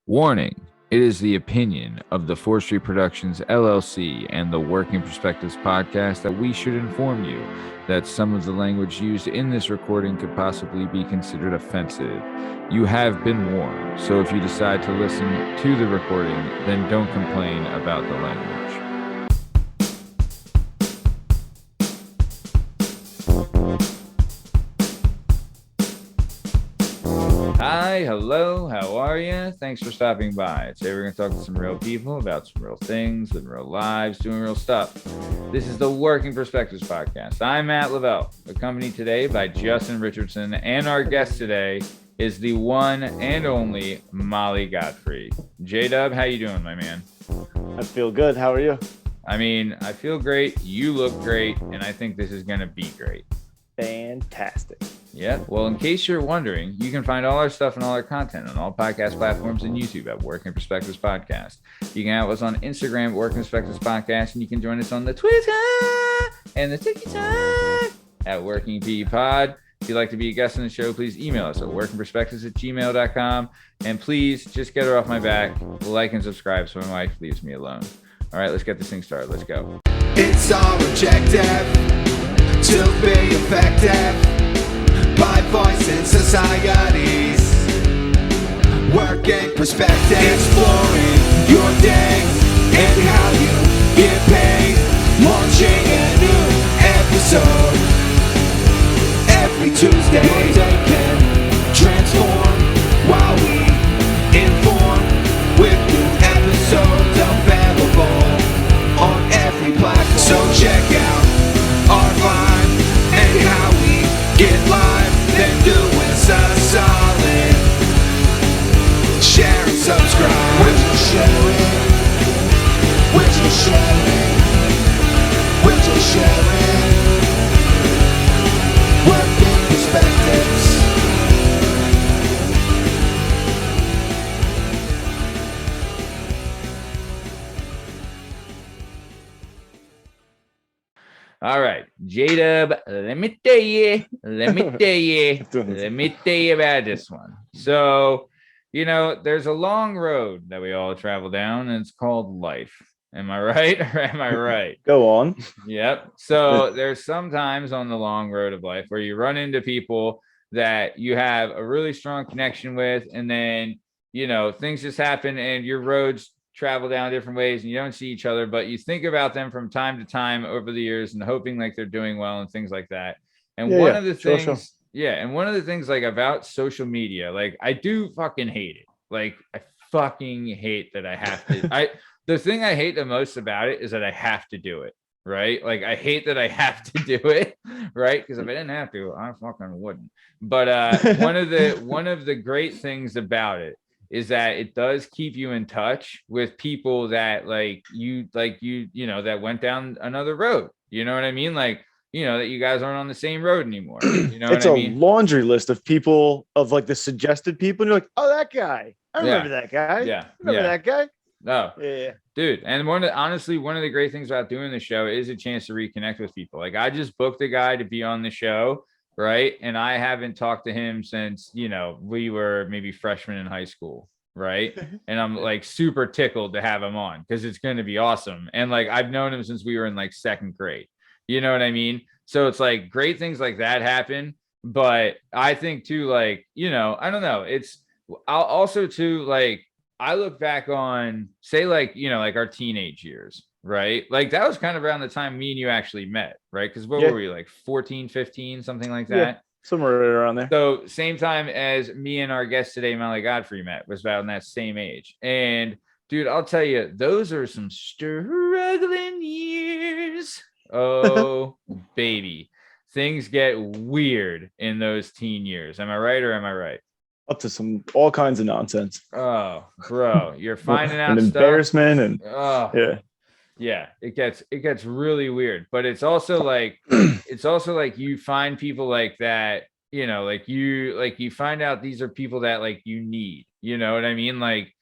Warning, it is the opinion of the Forestry Productions LLC and the Working Perspectives podcast that we should inform you that some of the language used in this recording could possibly be considered offensive. You have been warned, so if you decide to listen to the recording, then don't complain about the language. Hi, hello, how are you? Thanks for stopping by. Today we're going to talk to some real people about some real things, living real lives, doing real stuff. This is the Working Perspectives podcast. I'm Matt Lavelle, accompanied today by Justin Richardson, and our guest today is the one and only Molly Godfrey. JDub, how you doing, my man? I feel good. How are you? I mean, I feel great, you look great, and I think this is going to be great. Fantastic. Yeah. Well, in case you're wondering, you can find all our stuff and all our content on all podcast platforms and YouTube at Working Perspectives Podcast. You can have us on Instagram at Working Perspectives Podcast, and you can join us on the Twitter and the TikTok at Working P Pod. If you'd like to be a guest on the show, please email us at workingperspectives@gmail.com. And please just get her off my back, like and subscribe so my wife leaves me alone. All right, let's get this thing started. Let's go. It's all objective to be effective by voicing societies. Working perspective, exploring your day and how you get paid. Launching a new episode every Tuesday. Your day can transform while we inform with new episodes available on every platform. So check out our vibe and how we get live. Then do us a solid. Share and subscribe. Would you share it? Would you share it? Would you share it? Working perspectives. All right, JDub, let me tell you about this one. So, there's a long road that we all travel down, and it's called life. Am I right? Or am I right? Go on. Yep. So there's sometimes on the long road of life where you run into people that you have a really strong connection with, and then, things just happen and your roads travel down different ways and you don't see each other, but you think about them from time to time over the years and hoping like they're doing well and things like that. And one of the things, and one of the things like about social media, like I do fucking hate it. Like I fucking hate that I have to, the thing I hate the most about it is that I have to do it. Right. Like I hate that I have to do it. Right. Because if I didn't have to, I fucking wouldn't. But one of the great things about it is that it does keep you in touch with people that that went down another road. You know what I mean? Like, that you guys aren't on the same road anymore. You know it's what I mean? A laundry list of people, of like the suggested people. And you're like, oh, that guy. I remember that guy. Yeah. Remember that guy? No. Yeah. Dude. And one of the great things about doing the show is a chance to reconnect with people. Like I just booked a guy to be on the show. Right. And I haven't talked to him since, we were maybe freshmen in high school. Right. And I'm like super tickled to have him on because it's going to be awesome. And like I've known him since we were in like second grade. You know what I mean? So it's like great things like that happen. But I think too, like, I don't know. I'll also too, like, I look back on say like, like our teenage years. Right. Like that was kind of around the time me and you actually met. Right. Because what were we, like 14, 15, something like that? Yeah. Somewhere right around there. So same time as me and our guest today, Molly Godfrey, met, was about in that same age. And dude, I'll tell you, those are some struggling years. Oh, baby. Things get weird in those teen years. Am I right or am I right? Up to all kinds of nonsense. Oh, bro, you're finding out and stuff. Embarrassment and Yeah, it gets really weird, but it's also like you find people like that, like you find out these are people that like you need, you know what I mean? Like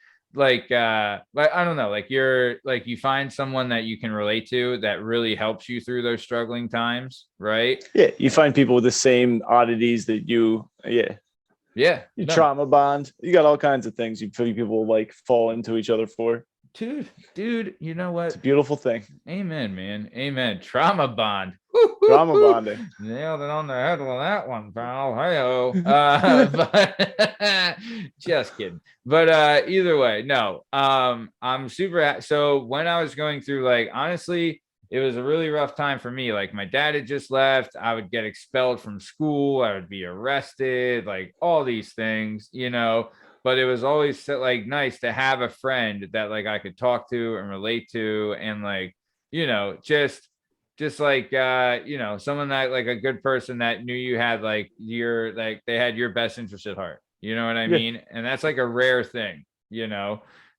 I don't know, like you find someone that you can relate to that really helps you through those struggling times, right? Yeah, you find people with the same oddities that Yeah. You no. trauma bond. You got all kinds of things you people like fall into each other for. Dude, you know what? It's a beautiful thing. Amen, man. Amen. Trauma bond. Trauma bonding. Nailed it on the head with that one, pal. Hey-oh. But just kidding. But either way, no. I'm super. So when I was going through, like, honestly, it was a really rough time for me. Like, my dad had just left. I would get expelled from school. I would be arrested, like all these things, but it was always like nice to have a friend that like I could talk to and relate to, and like, just like someone that like a good person that knew you had like they had your best interest at heart. You know what I mean? And that's like a rare thing,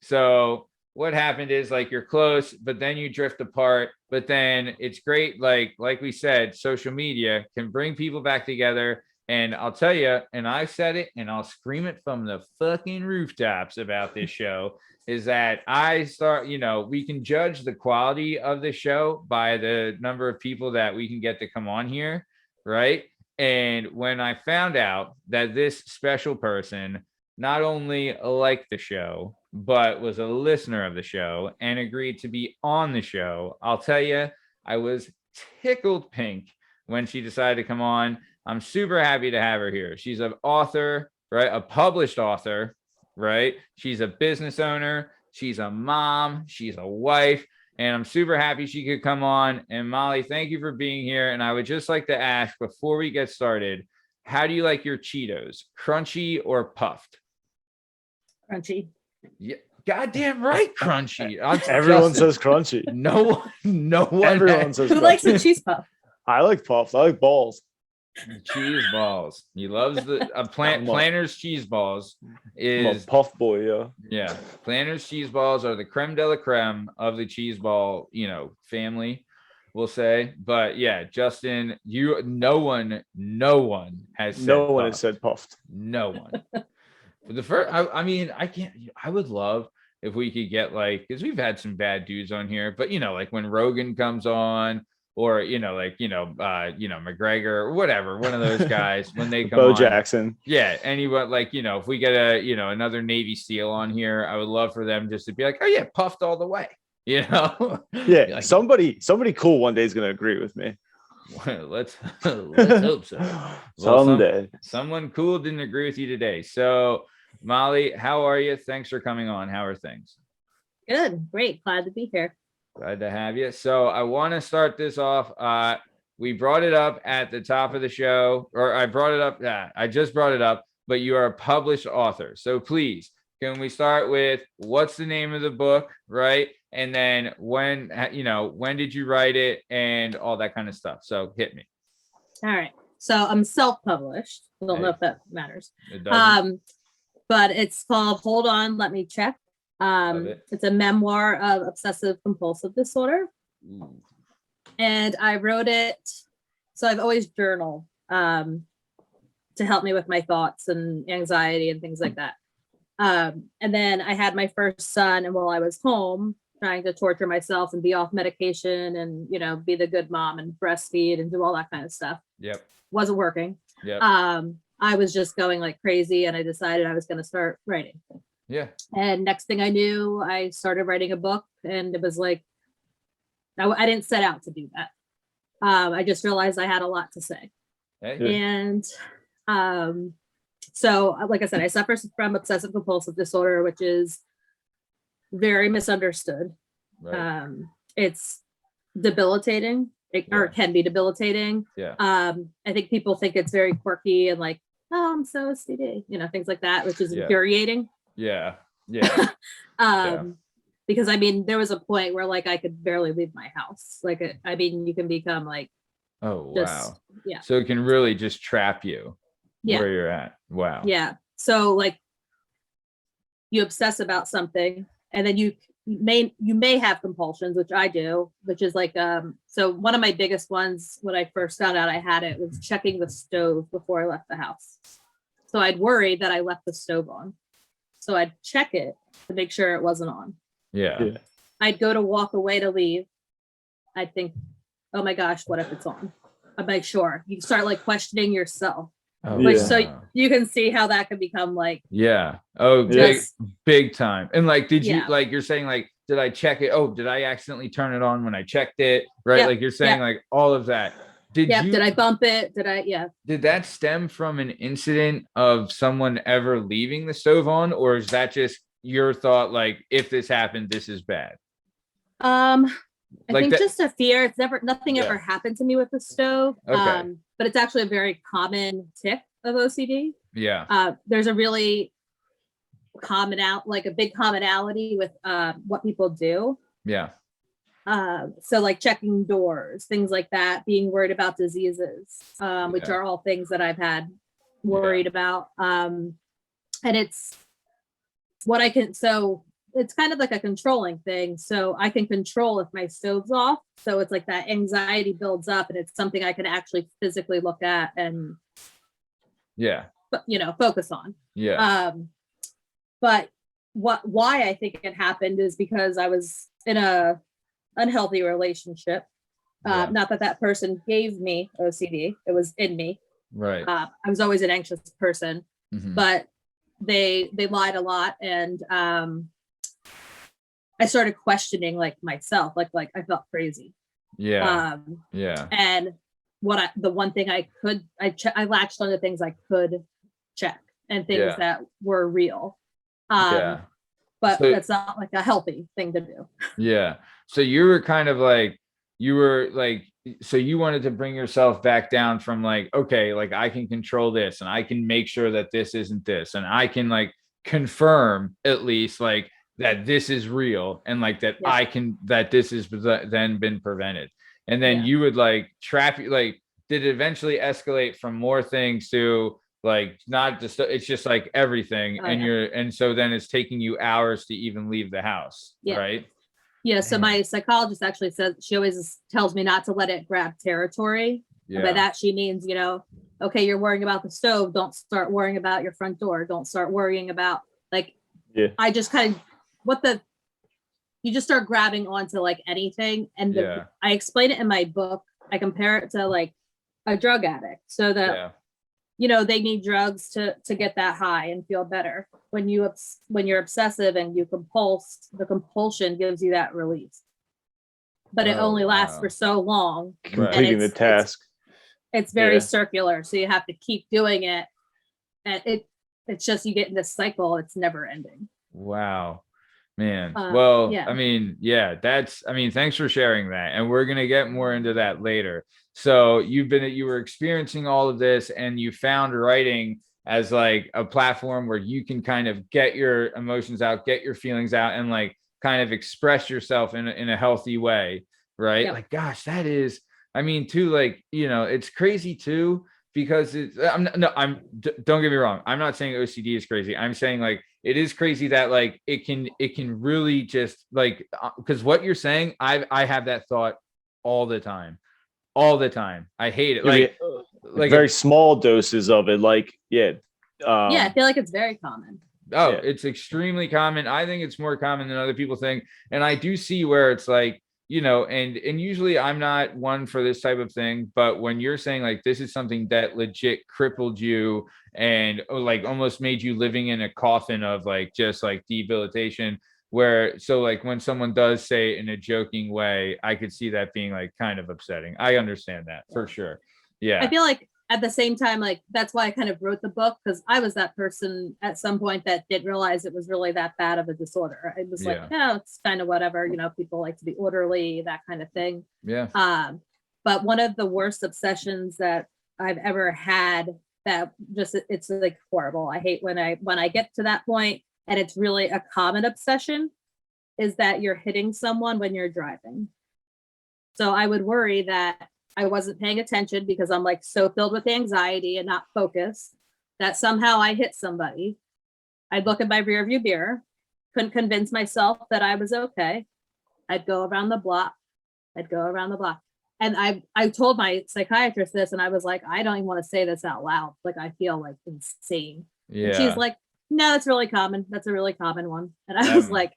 So what happened is like you're close, but then you drift apart. But then it's great, like we said, social media can bring people back together. And I'll tell you, and I said it, and I'll scream it from the fucking rooftops about this show, is that we can judge the quality of the show by the number of people that we can get to come on here, right? And when I found out that this special person not only liked the show, but was a listener of the show and agreed to be on the show, I'll tell you, I was tickled pink when she decided to come on. I'm super happy to have her here. She's an author, right? A published author, right? She's a business owner. She's a mom. She's a wife. And I'm super happy she could come on. And Molly, thank you for being here. And I would just like to ask, before we get started, how do you like your Cheetos? Crunchy or puffed? Crunchy. Yeah, goddamn right, crunchy. Everyone says crunchy. No one. Everyone says Who crunchy. likes a cheese puff? I like puffs. I like balls. Cheese balls. He loves the Planters cheese balls. I'm a puff boy, Yeah. Planters cheese balls are the creme de la creme of the cheese ball, family, we'll say. But yeah, Justin, no one has said puffed. No one. The first, I would love if we could get because we've had some bad dudes on here, but like when Rogan comes on, or McGregor or whatever, one of those guys when they come Bo on. Jackson. Yeah, anyone if we get another Navy SEAL on here, I would love for them just to be like, oh yeah, puffed all the way. Yeah, somebody cool one day is gonna agree with me. Let's hope so. Someday. Someone cool didn't agree with you today. So Molly, how are you? Thanks for coming on. How are things? Good, great, glad to be here. Glad to have you. So I want to start this off. We brought it up at the top of the show, or I brought it up. Yeah, I just brought it up, but you are a published author. So please, can we start with what's the name of the book, right? And then when did you write it and all that kind of stuff. So hit me. All right. So I'm self-published. I don't know if that matters. It doesn't. But it's called Hold On, Let Me Check. It's a memoir of obsessive compulsive disorder. Ooh. And I wrote it, so I've always journaled to help me with my thoughts and anxiety and things like that. And then I had my first son, and while I was home trying to torture myself and be off medication and be the good mom and breastfeed and do all that kind of stuff. Yep. Wasn't working. Yep. I was just going like crazy, and I decided I was going to start writing. Yeah. And next thing I knew, I started writing a book, and it was like, I didn't set out to do that. I just realized I had a lot to say. Hey. And so, like I said, I suffer from obsessive compulsive disorder, which is very misunderstood. Right. It's debilitating, or it can be debilitating. Yeah. I think people think it's very quirky and like, oh, I'm so OCD, things like that, which is infuriating. Yeah. Because there was a point where like I could barely leave my house. Like, you can become like, oh just, wow. Yeah. So it can really just trap you where you're at. Wow. Yeah. So like you obsess about something, and then you may have compulsions, which I do, which is like, so one of my biggest ones when I first found out I had it was checking the stove before I left the house. So I'd worry that I left the stove on. So I'd check it to make sure it wasn't on. Yeah. I'd go to walk away to leave. I'd think, oh my gosh, what if it's on? I'm like, sure. You start like questioning yourself. Oh, Which Yeah. so you can see how that could become like yeah. Oh, Yeah. big time. And like, did you Yeah. like you're saying like, did I check it? Oh, did I accidentally turn it on when I checked it? Right. Yep, Like you're saying like all of that. Did yeah, you did I bump it? Did I did that stem from an incident of someone ever leaving the stove on, or is that just your thought like if this happened, this is bad? I Like think that- just a fear. It's nothing Yeah. ever happened to me with the stove. Okay. But it's actually a very common tick of OCD. Yeah. There's a really a big commonality with what people do. Yeah. So like checking doors, things like that, being worried about diseases, which Yeah. are all things that I've had worried about. And it's what I can, so it's kind of like a controlling thing. So I can control if my stove's off. So it's like that anxiety builds up and it's something I can actually physically look at and, Yeah. focus on. Yeah. But why I think it happened is because I was in a unhealthy relationship. Yeah. Not that person gave me OCD; it was in me. Right. I was always an anxious person, Mhm. but they lied a lot, and I started questioning like myself, like I felt crazy. Yeah. Yeah. And the one thing I latched on to things I could check and things Yeah. that were real. Yeah. But So- that's not like a healthy thing to do. Yeah. So you were kind of like, so you wanted to bring yourself back down from like, okay, like I can control this and I can make sure that this isn't this. And I can like confirm at least like that this is real and like that Yeah. that this is then been prevented. And then Yeah. you would like trap you, like, did it eventually escalate from more things to like not just it's just like everything Oh, and yeah. and so then it's taking you hours to even leave the house, Yeah. right? Yeah. So my psychologist actually says she always tells me not to let it grab territory. And by that she means, okay, you're worrying about the stove. Don't start worrying about your front door. Don't start worrying about like, Yeah. I just kind of you just start grabbing onto like anything. And I explain it in my book. I compare it to like a drug addict so that, they need drugs to get that high and feel better. When you're obsessive and you compulse, the compulsion gives you that release. But it only lasts for so long. Completing the task. It's very circular. So you have to keep doing it. And it's just you get in this cycle. It's never ending. Wow. Man. Yeah. I mean, thanks for sharing that. And we're going to get more into that later. So you were experiencing all of this and you found writing as like a platform where you can kind of get your emotions out, get your feelings out and like kind of express yourself in a healthy way. Right. Yep. Like, gosh, that is, I mean, too, like, it's crazy too, because don't get me wrong. I'm not saying OCD is crazy. I'm saying like, it is crazy that like, it can really just like, because what you're saying, I have that thought all the time. I hate it. Like very small doses of it. Like, I feel like it's very common. It's extremely common. I think it's more common than other people think. And I do see where it's like, and usually I'm not one for this type of thing, but when you're saying like, this is something that legit crippled you and like almost made you living in a coffin of like, just like debilitation so like when someone does say it in a joking way, I could see that being like kind of upsetting. I understand that for sure. Yeah. I feel like at the same time, like that's why I kind of wrote the book, because I was that person at some point that didn't realize it was really that bad of a disorder. It was like, it's kind of whatever, people like to be orderly, that kind of thing. Yeah. But one of the worst obsessions that I've ever had that just, it's like horrible. I hate when I get to that point and it's really a common obsession, is that you're hitting someone when you're driving. So I would worry that I wasn't paying attention because I'm like so filled with anxiety and not focused that somehow I hit somebody. I'd look at my rear view mirror, couldn't convince myself that I was okay. I'd go around the block. And I told my psychiatrist this and I was like, I don't even want to say this out loud. Like, I feel like insane. Yeah. And she's like, no, it's really common. That's a really common one. And I was like,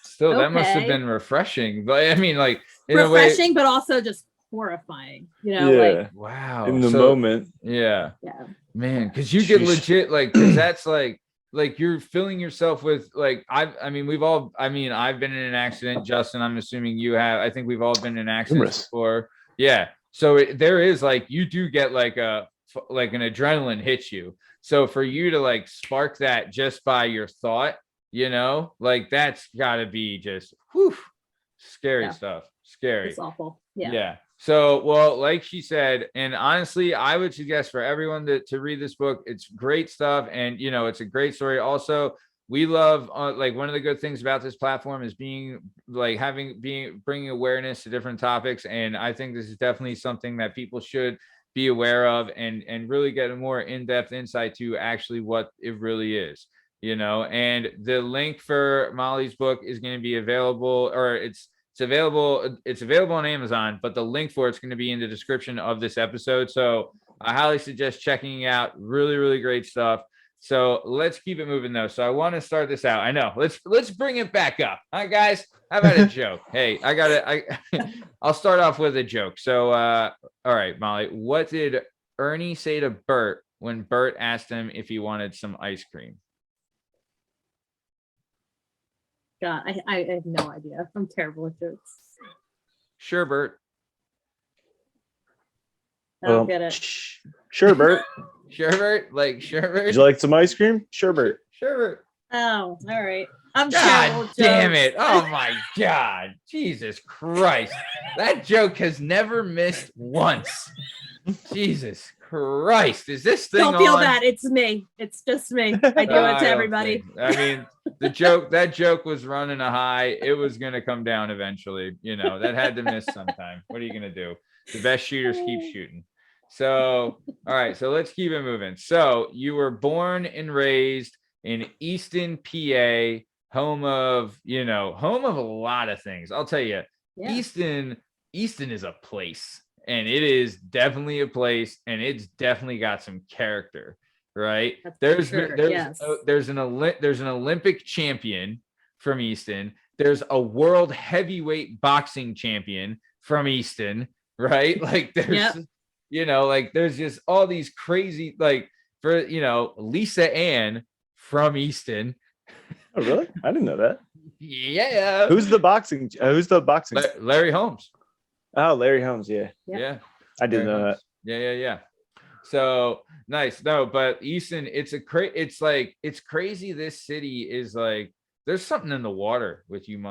still, that must have okay. been refreshing. But I mean, like, in refreshing, a way, but also just horrifying, like wow, in the moment. Yeah. man, because you get Sheesh. legit like, because that's like you're filling yourself with like I've been in an accident. Justin, I'm assuming you have. I think we've all been in accidents Numerous. before. Yeah. So there is like you do get like an adrenaline hits you. So for you to like spark that just by your thought, like that's got to be just scary Yeah. stuff. Scary. It's awful. Yeah. Yeah. So, well, like she said, and honestly, I would suggest for everyone to read this book. It's great stuff. And, it's a great story. Also, we love like one of the good things about this platform is bringing awareness to different topics. And I think this is definitely something that people should be aware of and really get a more in-depth insight to actually what it really is, and the link for Molly's book is going to be available, or it's available on Amazon, but the link for it's going to be in the description of this episode. So I highly suggest checking it out. Really, really great stuff. So let's keep it moving though. So I want to start this out. I know. Let's bring it back up. All right, guys. How about a joke? Hey, I'll start off with a joke. So all right, Molly, what did Ernie say to Bert when Bert asked him if he wanted some ice cream? God, I have no idea. I'm terrible at jokes. Sure, Bert. I don't get it. Sure, Bert. Sherbert, like Sherbert. Would you like some ice cream? Sure, Bert. Sherbert. Oh, all right. I'm terrible God at damn jokes. it. Oh my God. Jesus Christ. That joke has never missed once. Jesus Christ. Is this thing Don't feel on? bad. It's me. It's just me. I do it to everybody. I mean, that joke was running a high. It was going to come down eventually. That had to miss sometime. What are you going to do? The best shooters keep shooting. So, all right. So let's keep it moving. So you were born and raised in Easton, PA, home of a lot of things. I'll tell you, Yeah. Easton is a place, and it is definitely a place, and it's definitely got some character, right? That's for sure, yes. There's an Olympic champion from Easton. There's a world heavyweight boxing champion from Easton, right? Like there's there's just all these crazy, like for Lisa Ann from Easton. Oh, really? I didn't know that. Yeah. Who's the boxing? Larry Holmes. Oh, Larry Holmes. Yeah. Yeah. I didn't know that. Yeah. So nice. No, but Easton, it's crazy. This city is like, there's something in the water with you you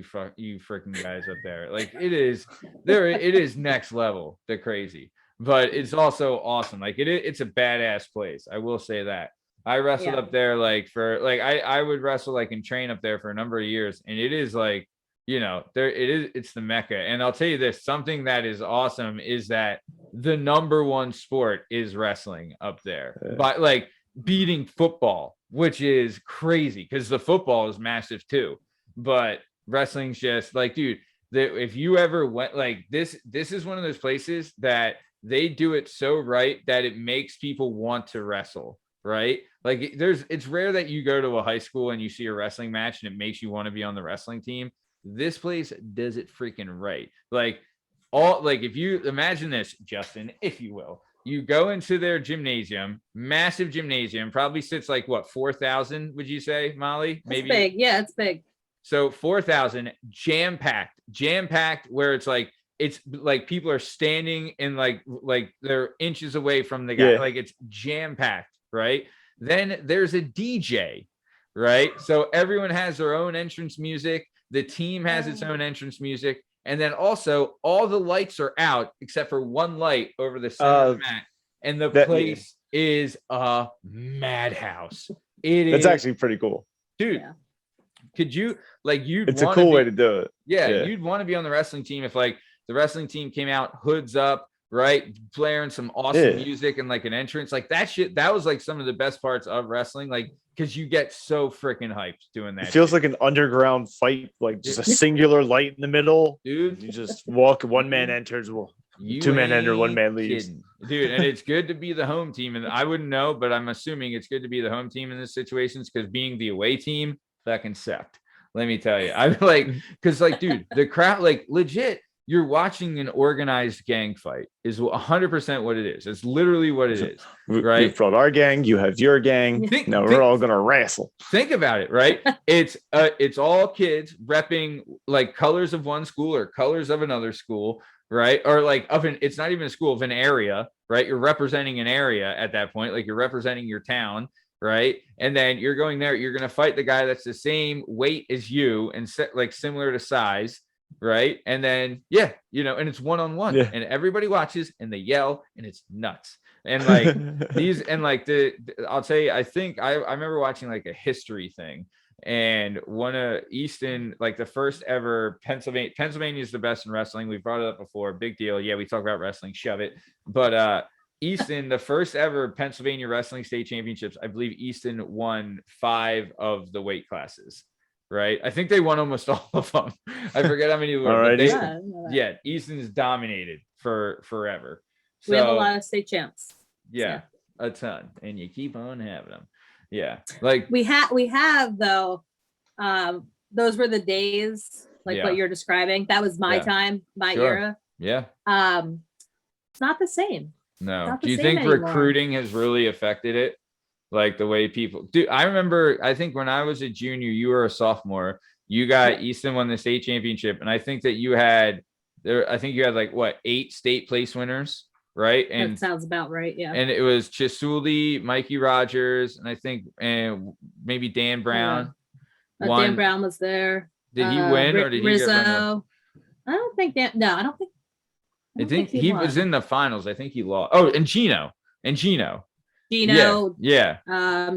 freaking guys up there. Like it is next level, the crazy, but it's also awesome. Like it's a badass place. I will say that. I wrestled up there I would wrestle and train up there for a number of years, and it is like, it's the Mecca. And I'll tell you this, something that is awesome is that the number one sport is wrestling up there, but beating football, which is crazy because the football is massive too, but wrestling's just dude, if you ever went this is one of those places that they do it so right that it makes people want to wrestle, right? It's rare that you go to a high school and you see a wrestling match and it makes you want to be on the wrestling team. This place does it freaking right. If you imagine this, Justin, if you will, you go into their gymnasium, massive gymnasium, probably sits 4,000, would you say, Molly? Maybe big. Yeah, it's big. So 4,000, jam-packed, where it's people are standing in they're inches away from the guy. Yeah. It's jam-packed, right? Then there's a DJ, right? So everyone has their own entrance music. The team has its own entrance music. And then also all the lights are out except for one light over the center of the mat. And the place is a madhouse. That's actually pretty cool. Dude, could you it's a cool way to do it. Yeah, you'd want to be on the wrestling team if the wrestling team came out hoods up, right, blaring some awesome music and an entrance. That shit, that was some of the best parts of wrestling, because you get so freaking hyped doing that. It feels like an underground fight, just a singular light in the middle, dude. You just walk, one man enters, two men enter, one man leaves. Kidding. Dude, and it's good to be the home team, and I wouldn't know, but I'm assuming it's good to be the home team in this situations, because being the away team fucking sucked. Let me tell you, I'm because dude, the crowd, legit, you're watching an organized gang fight is 100% what it is. It's literally what it is. Right. We've brought our gang, you have your gang. Now we're all gonna wrestle. Think about it, right? It's all kids repping like colors of one school or colors of another school, right? Or like it's not even a school, of an area, right? You're representing an area at that point, like you're representing your town, right? And then you're going there, you're gonna fight the guy that's the same weight as you and like similar to size, right? And then and it's one-on-one, and everybody watches and they yell and it's nuts. And like these, and like I'll tell you, I think I remember watching like a history thing, and one of Easton, like the first ever Pennsylvania is the best in wrestling. We brought it up before, big deal. Yeah, we talk about wrestling, shove it. But Easton, the first ever Pennsylvania wrestling state championships, I believe Easton won 5 of the weight classes. Right, I think they won almost all of them. I forget how many were. Yeah, Easton's dominated for forever. So, we have a lot of state champs. Yeah, a ton, and you keep on having them. Yeah, like we have though. Those were the days, like what you're describing. That was my time, my era. Yeah. It's not the same. No. Do you think recruiting has really affected it? Like the way people do. I remember, I think when I was a junior, you were a sophomore. You got Easton won the state championship, and I think that you had like what 8 state place winners. Right. And that sounds about right. Yeah. And it was Chisuli, Mikey Rogers, and I think maybe Dan Brown. Dan Brown was there. Did he win or did Rizzo? He get run? I don't think that. No, I don't think. I think he was in the finals. I think he lost. Oh, and Gino. Gino. Yeah.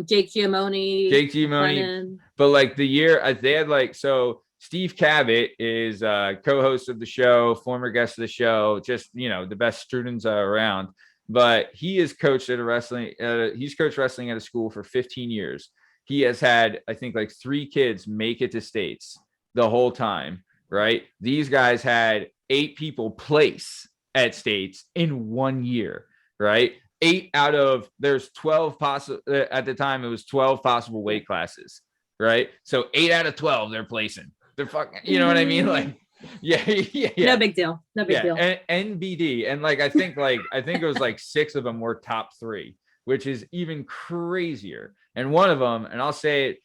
Jake Giamoni. Lennon. But like the year they had like, so Steve Cabot is co-host of the show, former guest of the show, just, the best students around. But he is coached at he's coached wrestling at a school for 15 years. He has had, I think, like 3 kids make it to states the whole time, right? These guys had 8 people place at states in 1 year, right? 8 out of, there's 12 possible, at the time, it was 12 possible weight classes, right? So 8 out of 12, they're placing. They're fucking, you know what I mean? Like, yeah. No big deal. Deal. And NBD. And like, I think it was like 6 of them were top 3, which is even crazier. And one of them, and I'll say it,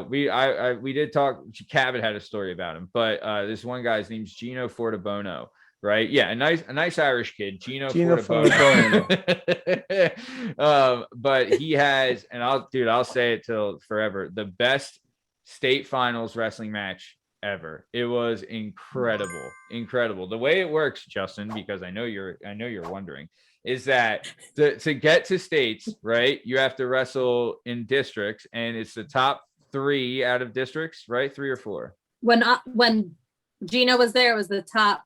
we did talk, Cabot had a story about him, but this one guy's name's Gino Fortabono, right? Yeah. A nice Irish kid, Gino Fortabono. But he has, and I'll say it till forever, the best state finals wrestling match ever. It was incredible. The way it works, Justin, because I know you're wondering, is that to get to states, right, you have to wrestle in districts, and it's the top 3 out of districts, right? 3 or 4. When Gino was there, it was the top,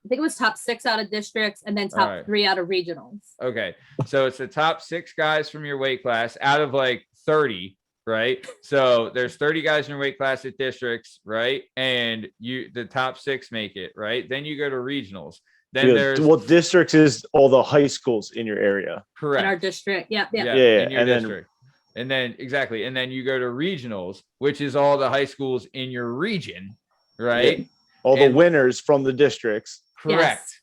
I think it was top 6 out of districts, and then top 3 out of regionals. Okay, so it's the top 6 guys from your weight class out of like 30. Right. So there's 30 guys in your weight class at districts, right? And the top 6 make it, right? Then you go to regionals. Then there's districts is all the high schools in your area. Correct. In our district. Yeah. In your district. And then exactly. And then you go to regionals, which is all the high schools in your region, right? Yeah. All the winners from the districts. Correct. Yes.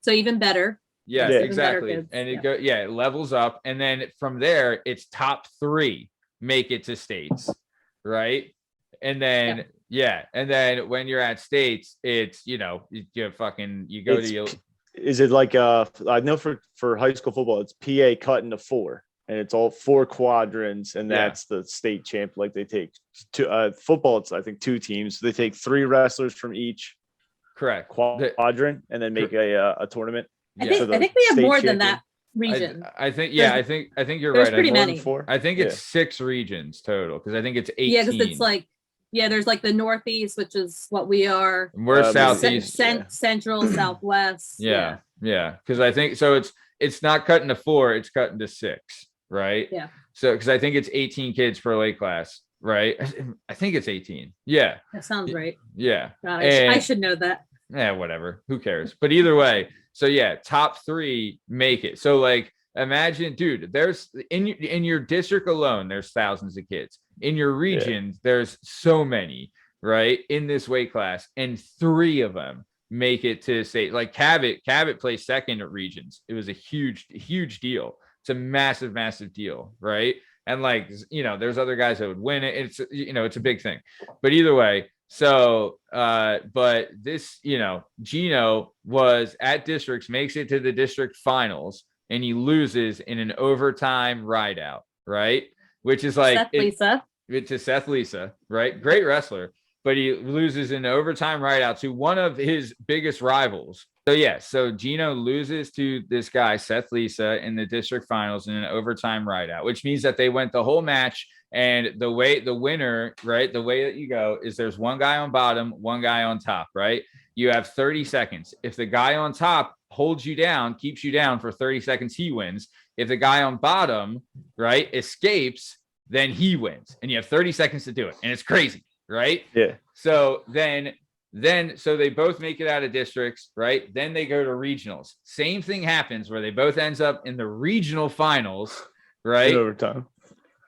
So even better. Yeah, exactly. And it levels up. And then from there, it's top 3 make it to states, right? And then and then when you're at states, it's you go to is it like I know for high school football it's PA cut into 4, and it's all 4 quadrants, and that's the state champ. Like they take football, it's I think 2 teams, they take 3 wrestlers from each quadrant and then make a tournament. I think we have more than that region. I think you're there's right. Pretty many. I think it's 6 regions total, because I think it's 18. Yeah, because it's like there's like the Northeast, which is what we are. We're Southeast, Central, Southwest. Yeah. Because I think so. It's not cut into 4; it's cut into 6, right? Yeah. So because I think it's 18 kids per weight class, right? I think it's 18. Yeah. That sounds right. Yeah. God, I should know that. Yeah, whatever. Who cares? But either way. So top 3 make it. So like, imagine, dude, there's in your district alone, there's thousands of kids. In your region, there's so many, right, in this weight class, and 3 of them make it to state. Like Cabot placed second at regions. It was a huge deal. It's a massive deal, right? And like, there's other guys that would win it. It's, it's a big thing. But either way, so but this, Gino was at districts, makes it to the district finals, and he loses in an overtime ride out, right? Which is like Seth Lisa, right? Great wrestler, but he loses in overtime ride out to one of his biggest rivals. So Gino loses to this guy, Seth Lisa, in the district finals in an overtime ride out, which means that they went the whole match. And the winner, right? The way that you go is there's one guy on bottom, one guy on top, right? You have 30 seconds. If the guy on top holds you down, keeps you down for 30 seconds, he wins. If the guy on bottom, right, escapes, then he wins. And you have 30 seconds to do it. And it's crazy, right? Yeah. So then so they both make it out of districts, right? Then they go to regionals. Same thing happens where they both ends up in the regional finals, right? In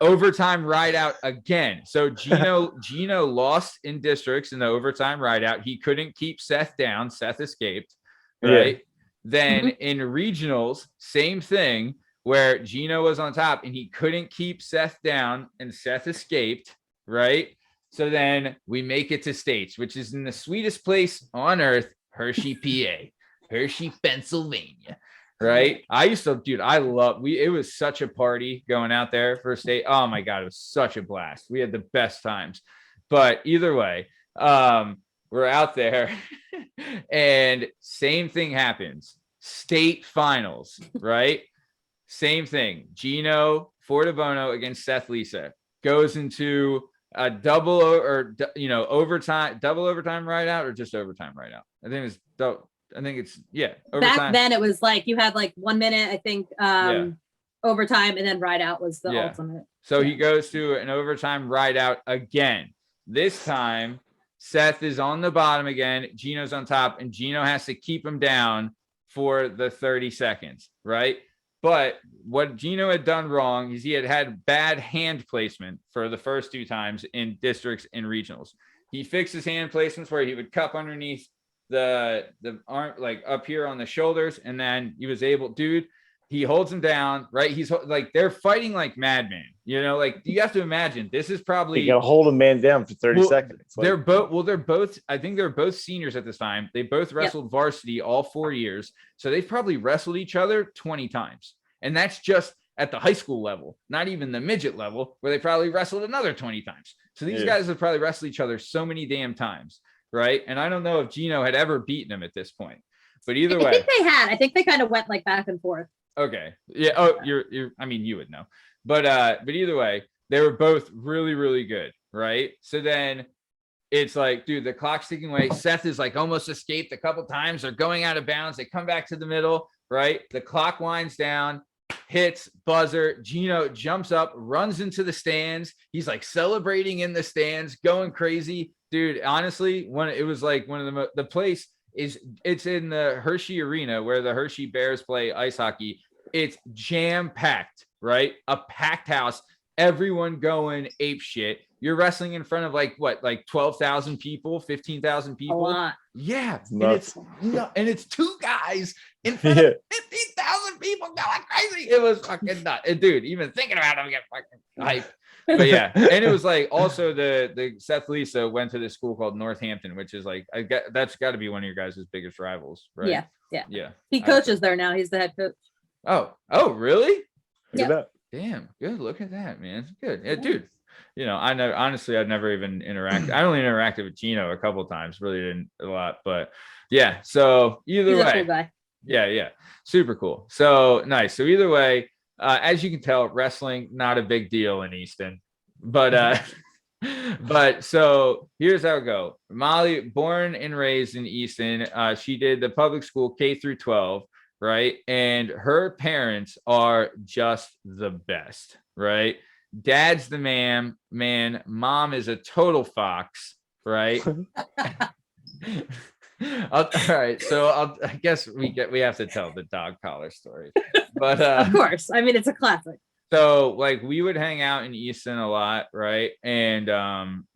overtime ride out again. So Gino lost in districts in the overtime ride out. He couldn't keep Seth down. Seth escaped, right? Yeah. Then in regionals, same thing where Gino was on top and he couldn't keep Seth down and Seth escaped, right? So then we make it to states, which is in the sweetest place on earth, Hershey, PA, Hershey, Pennsylvania. Right. I used to, dude, it was such a party going out there for state. Oh my God. It was such a blast. We had the best times, but either way, we're out there and same thing happens. State finals, right? Same thing. Gino Fortibono against Seth Lisa goes into a double overtime ride out or just overtime ride out. I think it's overtime. Back then it was like you had like 1 minute, I think, overtime, and then ride out was the ultimate. So he goes to an overtime ride out again. This time Seth is on the bottom again, Gino's on top, and Gino has to keep him down for the 30 seconds, right? But what Gino had done wrong is he had bad hand placement for the first two times in districts and regionals. He fixed his hand placements where he would cup underneath the arm, like up here on the shoulders, and then he was able, he holds him down, right? He's like, they're fighting like madmen, like you have to imagine this is probably you gotta hold a man down for 30 seconds. They're both I think they're both seniors at this time. They both wrestled varsity all 4 years, so they've probably wrestled each other 20 times, and that's just at the high school level, not even the midget level, where they probably wrestled another 20 times. So these guys have probably wrestled each other so many damn times, right? And I don't know if Gino had ever beaten him at this point, but either way, I think they had. I think they kind of went like back and forth. Okay. Yeah. Oh, you're. I mean, you would know, but either way, they were both really, really good, right? So then it's like, dude, the clock's ticking away. Seth is like almost escaped a couple times. They're going out of bounds. They come back to the middle, right? The clock winds down. Hits buzzer. Gino jumps up, runs into the stands. He's like celebrating in the stands, going crazy, dude. Honestly, it was like one of the place it's in the Hershey Arena where the Hershey Bears play ice hockey. It's jam packed, right? A packed house. Everyone going ape shit. You're wrestling in front of like 12,000 people, 15,000 people. A lot. Yeah, and it's two guys in front of 15,000 people going crazy. It was fucking nuts, and dude. Even thinking about it, I'm getting fucking hype. But yeah, and it was like also the Seth Lisa went to this school called Northampton, which is like that's got to be one of your guys' biggest rivals, right? Yeah. He coaches there now. He's the head coach. Oh, really? Look at that. Damn, good. Look at that, man. Good, yeah, dude. I know. Honestly, I've never even interacted. I only interacted with Gino a couple of times. Really didn't a lot, but yeah. So either way, a cool guy. Yeah, super cool. So nice. So either way, as you can tell, wrestling not a big deal in Easton, but so here's how it go. Molly, born and raised in Easton, she did the public school K through 12, right? And her parents are just the best, right? Dad's the man. Mom is a total fox, right? All right, so I guess we have to tell the dog collar story, but of course. I mean, it's a classic. So like we would hang out in Easton a lot, right? And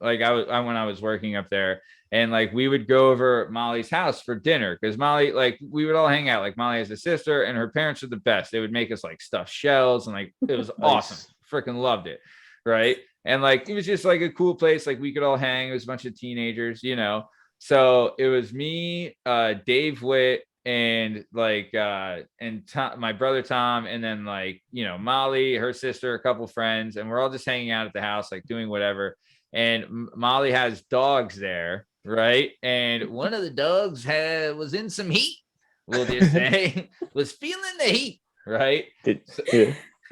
like when I was working up there, and like we would go over at Molly's house for dinner because Molly, like we would all hang out. Like Molly has a sister, and her parents are the best. They would make us like stuffed shells, and like it was awesome. Freaking loved it, right? And like it was just like a cool place. Like we could all hang. It was a bunch of teenagers, you know. So it was me, Dave Witt, and like and Tom, my brother Tom, and then like, you know, Molly, her sister, a couple friends, and we're all just hanging out at the house, like doing whatever. And Molly has dogs there, right? And one of the dogs was in some heat, we'll just say, was feeling the heat, right?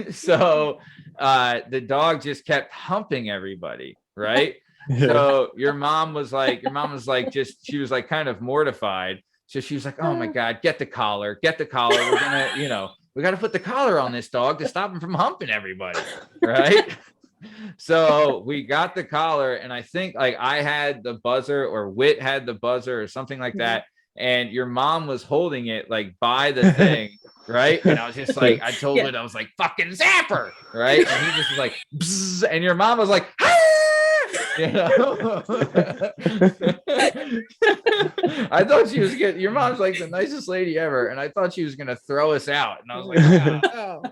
So the dog just kept humping everybody, right? So your mom was like she was like kind of mortified. So she was like, oh my God, get the collar. We're gonna, you know, we got to put the collar on this dog to stop him from humping everybody. Right. So we got the collar, and I think like I had the buzzer, or Wit had the buzzer, or something like that. And your mom was holding it like by the thing. Right. And I was just like, I told Wit, I was like, fucking zapper. Right. And he just was like, bzz, and your mom was like, ah! You know, I thought she was getting, your mom's like the nicest lady ever, and I thought she was gonna throw us out, and I was like, oh.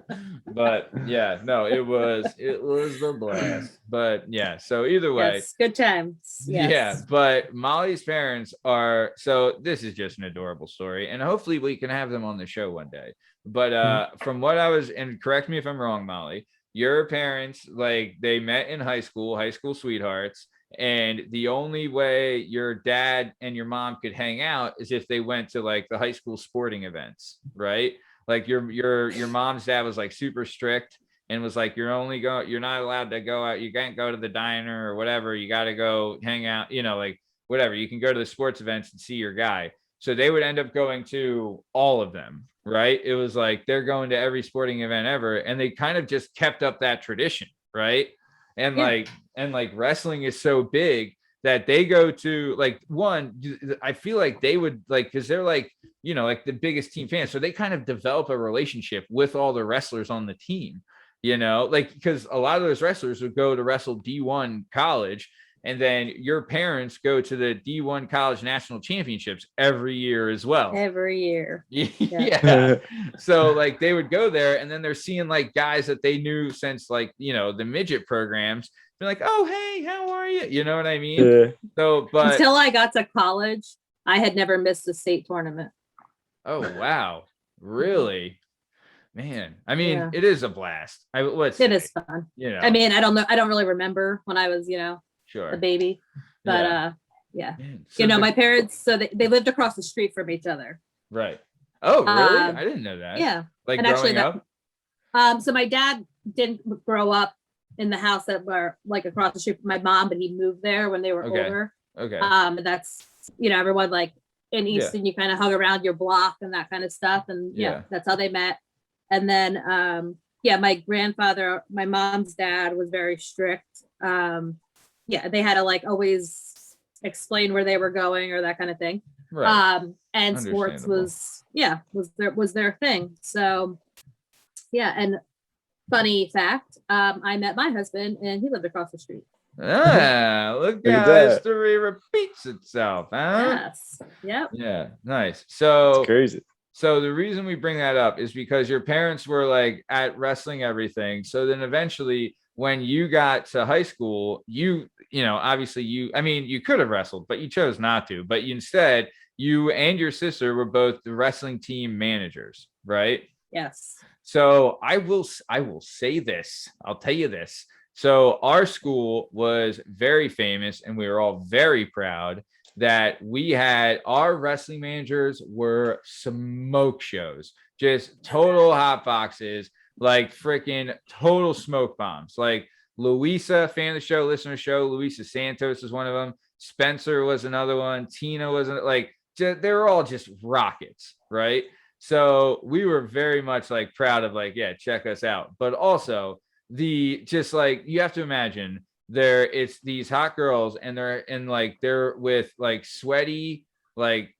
But yeah, no, it was the blast. But yeah, so either way, good times. Yeah, but Molly's parents are, so this is just an adorable story, and hopefully we can have them on the show one day. But from what I was, and correct me if I'm wrong, Molly, your parents, like they met in high school sweethearts, and the only way your dad and your mom could hang out is if they went to like the high school sporting events, right? Like your mom's dad was like super strict and was like, you're not allowed to go out, you can't go to the diner or whatever, you got to go hang out, you know, like whatever, you can go to the sports events and see your guy. So they would end up going to all of them, right? It was like they're going to every sporting event ever, and they kind of just kept up that tradition, right? And like wrestling is so big that they go to like I feel like they would like, because they're like, you know, like the biggest team fans, so they kind of develop a relationship with all the wrestlers on the team, you know, like because a lot of those wrestlers would go to wrestle D1 college. And then your parents go to the D1 college national championships every year as well. Every year. Yeah. So like they would go there, and then they're seeing like guys that they knew since like, you know, the midget programs. They're like, oh, hey, how are you? You know what I mean? Yeah. So, but until I got to college, I had never missed a state tournament. Oh, wow. Really? Man, I mean, it is a blast. It is fun. You know, I mean, I don't know. I don't really remember when I was, you know, a baby, but Man, so you know, my parents, so they lived across the street from each other. Right. Oh, really? I didn't know that. Yeah. Like and growing up. So my dad didn't grow up in the house that were like across the street from my mom, but he moved there when they were older. Okay. And that's, you know, everyone like in Easton, you kind of hung around your block and that kind of stuff. And that's how they met. And then, my grandfather, my mom's dad was very strict. They had to like always explain where they were going or that kind of thing. Right. And sports was their thing. So and funny fact, I met my husband and he lived across the street. Look how history repeats itself, huh? Yes. Yep. Yeah, nice. So it's crazy. So the reason we bring that up is because your parents were like at wrestling everything. So then eventually when you got to high school, you know, obviously you could have wrestled, but you chose not to. But instead, you and your sister were both the wrestling team managers, right? Yes. So I will say this. I'll tell you this. So our school was very famous, and we were all very proud that we had our wrestling managers were smoke shows, just total hot boxes, like freaking total smoke bombs. Like Louisa, fan of the show, listener of the show, Louisa Santos is one of them. Spencer was another one. Tina wasn't, like, they were all just rockets, right? So we were very much like proud of like, yeah, check us out. But also just like, you have to imagine it's these hot girls, and they're with like sweaty like,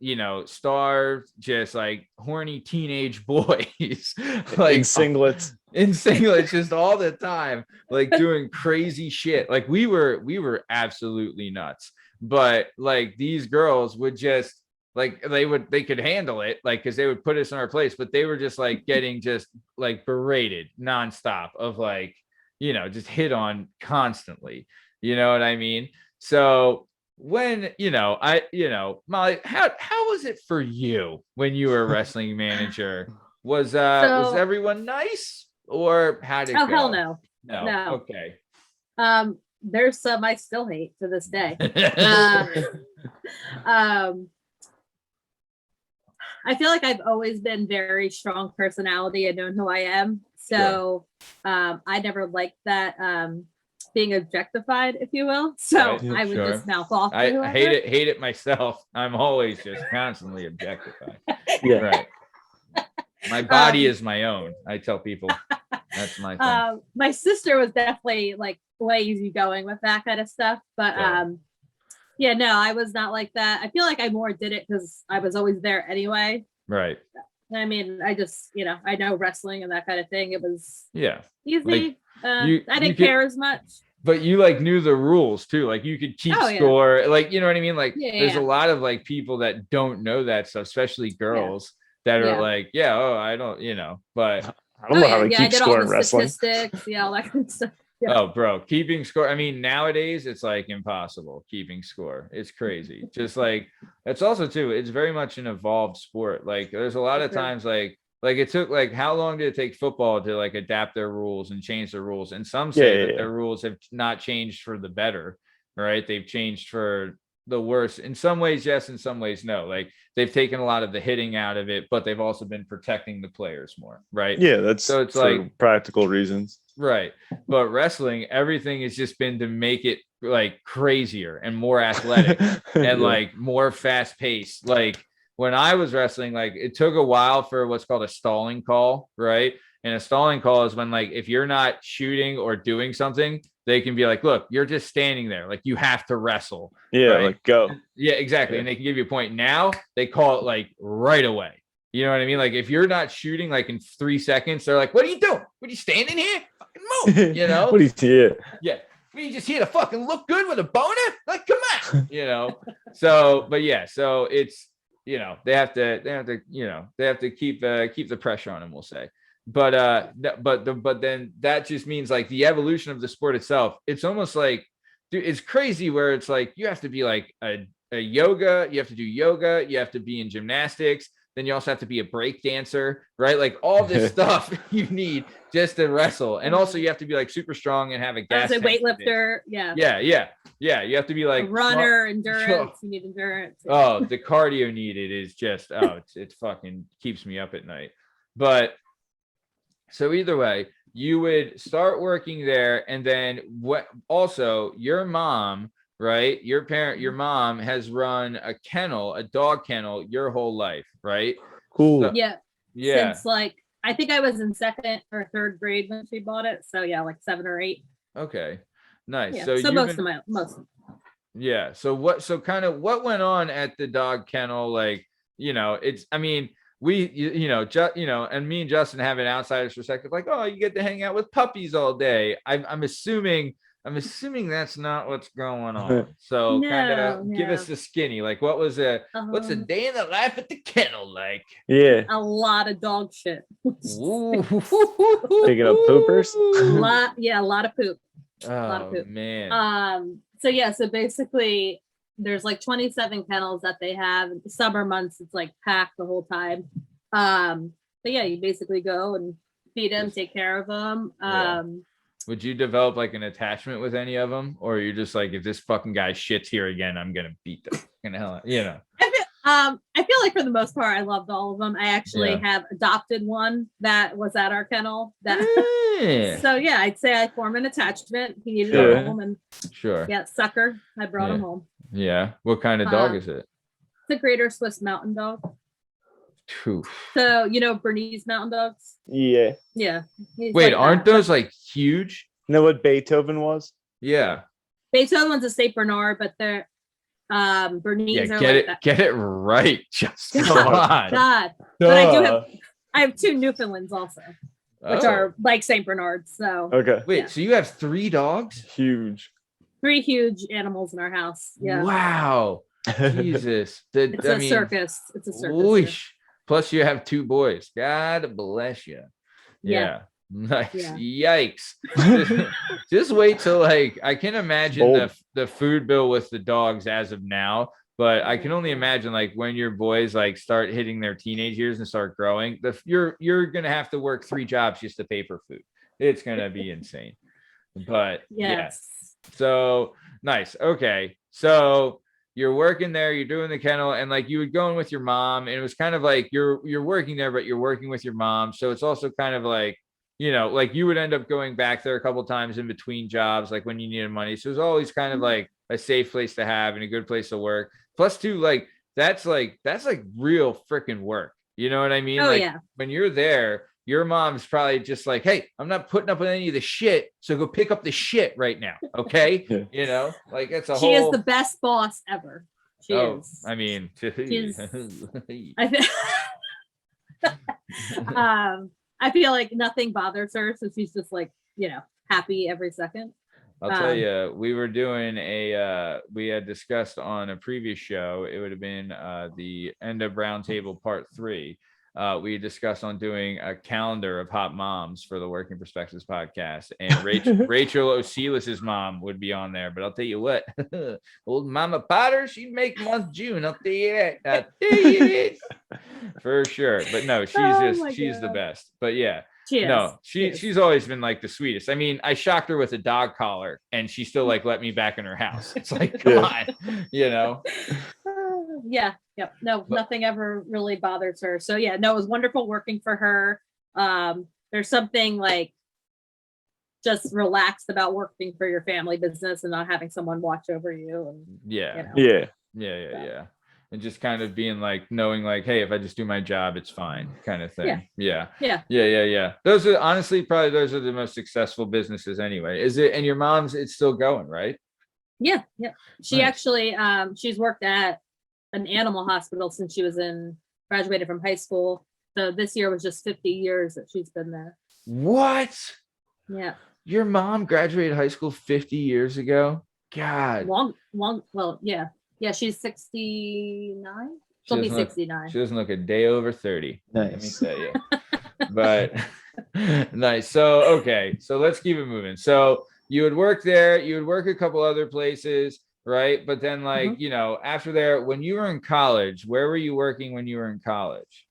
starved, just like horny teenage boys, like in singlets just all the time, like doing crazy shit. Like we were absolutely nuts. But like these girls would just like they could handle it, like because they would put us in our place, but they were just like getting just like berated nonstop of like, just hit on constantly. You know what I mean? So when Molly, how was it for you when you were a wrestling manager? Was everyone nice, or how did it Oh, go? hell no. No. Okay. There's some I still hate to this day. I feel like I've always been very strong personality and known who I am. So I never liked that being objectified, if you will. So Right, I would just mouth off. I hate it myself. I'm always just constantly objectified. Yeah. Right. My body is my own. I tell people that's my thing. My sister was definitely like way easygoing with that kind of stuff. But no, I was not like that. I feel like I more did it because I was always there anyway. Right. I mean, I just, I know wrestling and that kind of thing. It was Like, easy. I didn't care as much. But you like knew the rules too. Like you could keep score. Like, you know what I mean? Like there's a lot of like people that don't know that stuff, especially girls that are like, I don't, but I don't know how to keep score in wrestling. Statistics, all that kind of stuff. Yeah. Oh, bro, keeping score. I mean, nowadays it's like impossible keeping score. It's crazy. Just like it's also too, it's very much an evolved sport. Like there's a lot of times like it took like how long did it take football to like adapt their rules and change their rules? And some say that their rules have not changed for the better, right? They've changed for the worse. In some ways, yes, in some ways, no. Like they've taken a lot of the hitting out of it, but they've also been protecting the players more, right? Yeah, that's so it's for like practical reasons. Right. But wrestling, everything has just been to make it like crazier and more athletic and like more fast paced. Like when I was wrestling, like it took a while for what's called a stalling call, right? And a stalling call is when like if you're not shooting or doing something, they can be like, look, you're just standing there. Like you have to wrestle. Yeah, right? like go. Yeah, exactly. And they can give you a point. Now they call it like right away. You know what I mean? Like if you're not shooting like in 3 seconds, they're like, what are you doing? What are you standing here? Fucking move, What do you see? Yeah. We just here to fucking look good with a boner? Like, come on, So, but so it's, they have to keep the pressure on them, we'll say. But then that just means like the evolution of the sport itself. It's almost like, dude, it's crazy where it's like you have to be like a yoga, you have to do yoga, you have to be in gymnastics. Then you also have to be a break dancer, right? Like all this stuff you need just to wrestle. And also you have to be like super strong and have a gas. As a weightlifter. Yeah. You have to be like a runner, endurance. You need endurance. Oh, the cardio needed is just, it fucking keeps me up at night. But so either way, you would start working there. And then your mom, right? Your mom has run a dog kennel your whole life, right? Cool. So, yeah. Since like, I think I was in 2nd or 3rd grade when she bought it. So yeah, like 7 or 8. Okay. Nice. Yeah. So most. Yeah. So what went on at the dog kennel? Like, and me and Justin have an outsider's perspective, like, oh, you get to hang out with puppies all day. I'm assuming that's not what's going on. So give us the skinny. Like what's a day in the life at the kennel like? Yeah. A lot of dog shit. Picking up poopers? A lot of poop. Oh, a lot of poop. Man. So basically there's like 27 kennels that they have. In the summer months it's like packed the whole time. You basically go and feed them, take care of them. Would you develop like an attachment with any of them, or you're just like, if this fucking guy shits here again, I'm gonna beat the fucking hell out, I feel like for the most part, I loved all of them. I actually have adopted one that was at our kennel. So I'd say I formed an attachment. He needed a home, and sucker. I brought him home. Yeah. What kind of dog is it? It's a Greater Swiss Mountain Dog. Oof. So Bernese Mountain Dogs. Yeah. Yeah. Wait, aren't those like huge? You know what Beethoven was? Yeah. Beethoven's a Saint Bernard, but they're Bernese Yeah, are get like it, get it right. Just come that. on. God. But I have 2 Newfoundlands also, which Oh. are like St. Bernards. So Okay. Wait, yeah. so you have 3 dogs? Huge. 3 huge animals in our house. Yeah. Wow. Jesus. It's a circus. It's a circus. Whoosh. Plus you have 2 boys. God bless you. Yeah. Nice. Yeah. Yikes. Just wait till like I can imagine Bold. the food bill with the dogs as of now, but I can only imagine like when your boys like start hitting their teenage years and start growing, you're gonna have to work 3 jobs just to pay for food. It's gonna be insane. But Yes. so nice. Okay. So you're working there, you're doing the kennel, and like you would go in with your mom, and it was kind of like you're working there, but you're working with your mom. So it's also kind of like, like you would end up going back there a couple times in between jobs, like when you needed money. So it was always kind of like a safe place to have and a good place to work. Plus, too, like that's like real freaking work. You know what I mean? Oh, like yeah. when you're there, your mom's probably just like, hey, I'm not putting up with any of the shit. So go pick up the shit right now. Okay. Yeah. Like it's a She whole. is the best boss ever. She is. I mean, She's- I th- I feel like nothing bothers her, so she's just like, happy every second. I'll tell you, we were doing we had discussed on a previous show, it would have been the End of Roundtable Part 3. We discussed on doing a calendar of hot moms for the Working Perspectives podcast, and Rachel O'Sealis's mom would be on there. But I'll tell you what, old Mama Potter, she'd make month June. I'll tell you that. I'll tell you that. For sure. But no, she's the best. But yeah. She is. No, She is. she's always been like the sweetest. I mean, I shocked her with a dog collar, and she still like let me back in her house. It's like, come on, Yeah. Yep. No, nothing ever really bothers her. So yeah, no, it was wonderful working for her. There's something like just relaxed about working for your family business and not having someone watch over you. And Yeah. Yeah. And just kind of being like, knowing like, hey, if I just do my job, it's fine, kind of thing. Yeah. Those are honestly probably those are the most successful businesses anyway. Is it? And your mom's, it's still going, right? Yeah. She Nice. actually, she's worked at an animal hospital since she was graduated from high school. So this year was just 50 years that she's been there. What? Yeah. Your mom graduated high school 50 years ago? God. Long. Well, yeah. Yeah, she's 69. She'll be 69. She doesn't look a day over 30. Nice. Let me tell you. But nice. So, okay. So let's keep it moving. So you would work there. You would work a couple other places, right? But then like, after there, when you were in college, where were you working when you were in college?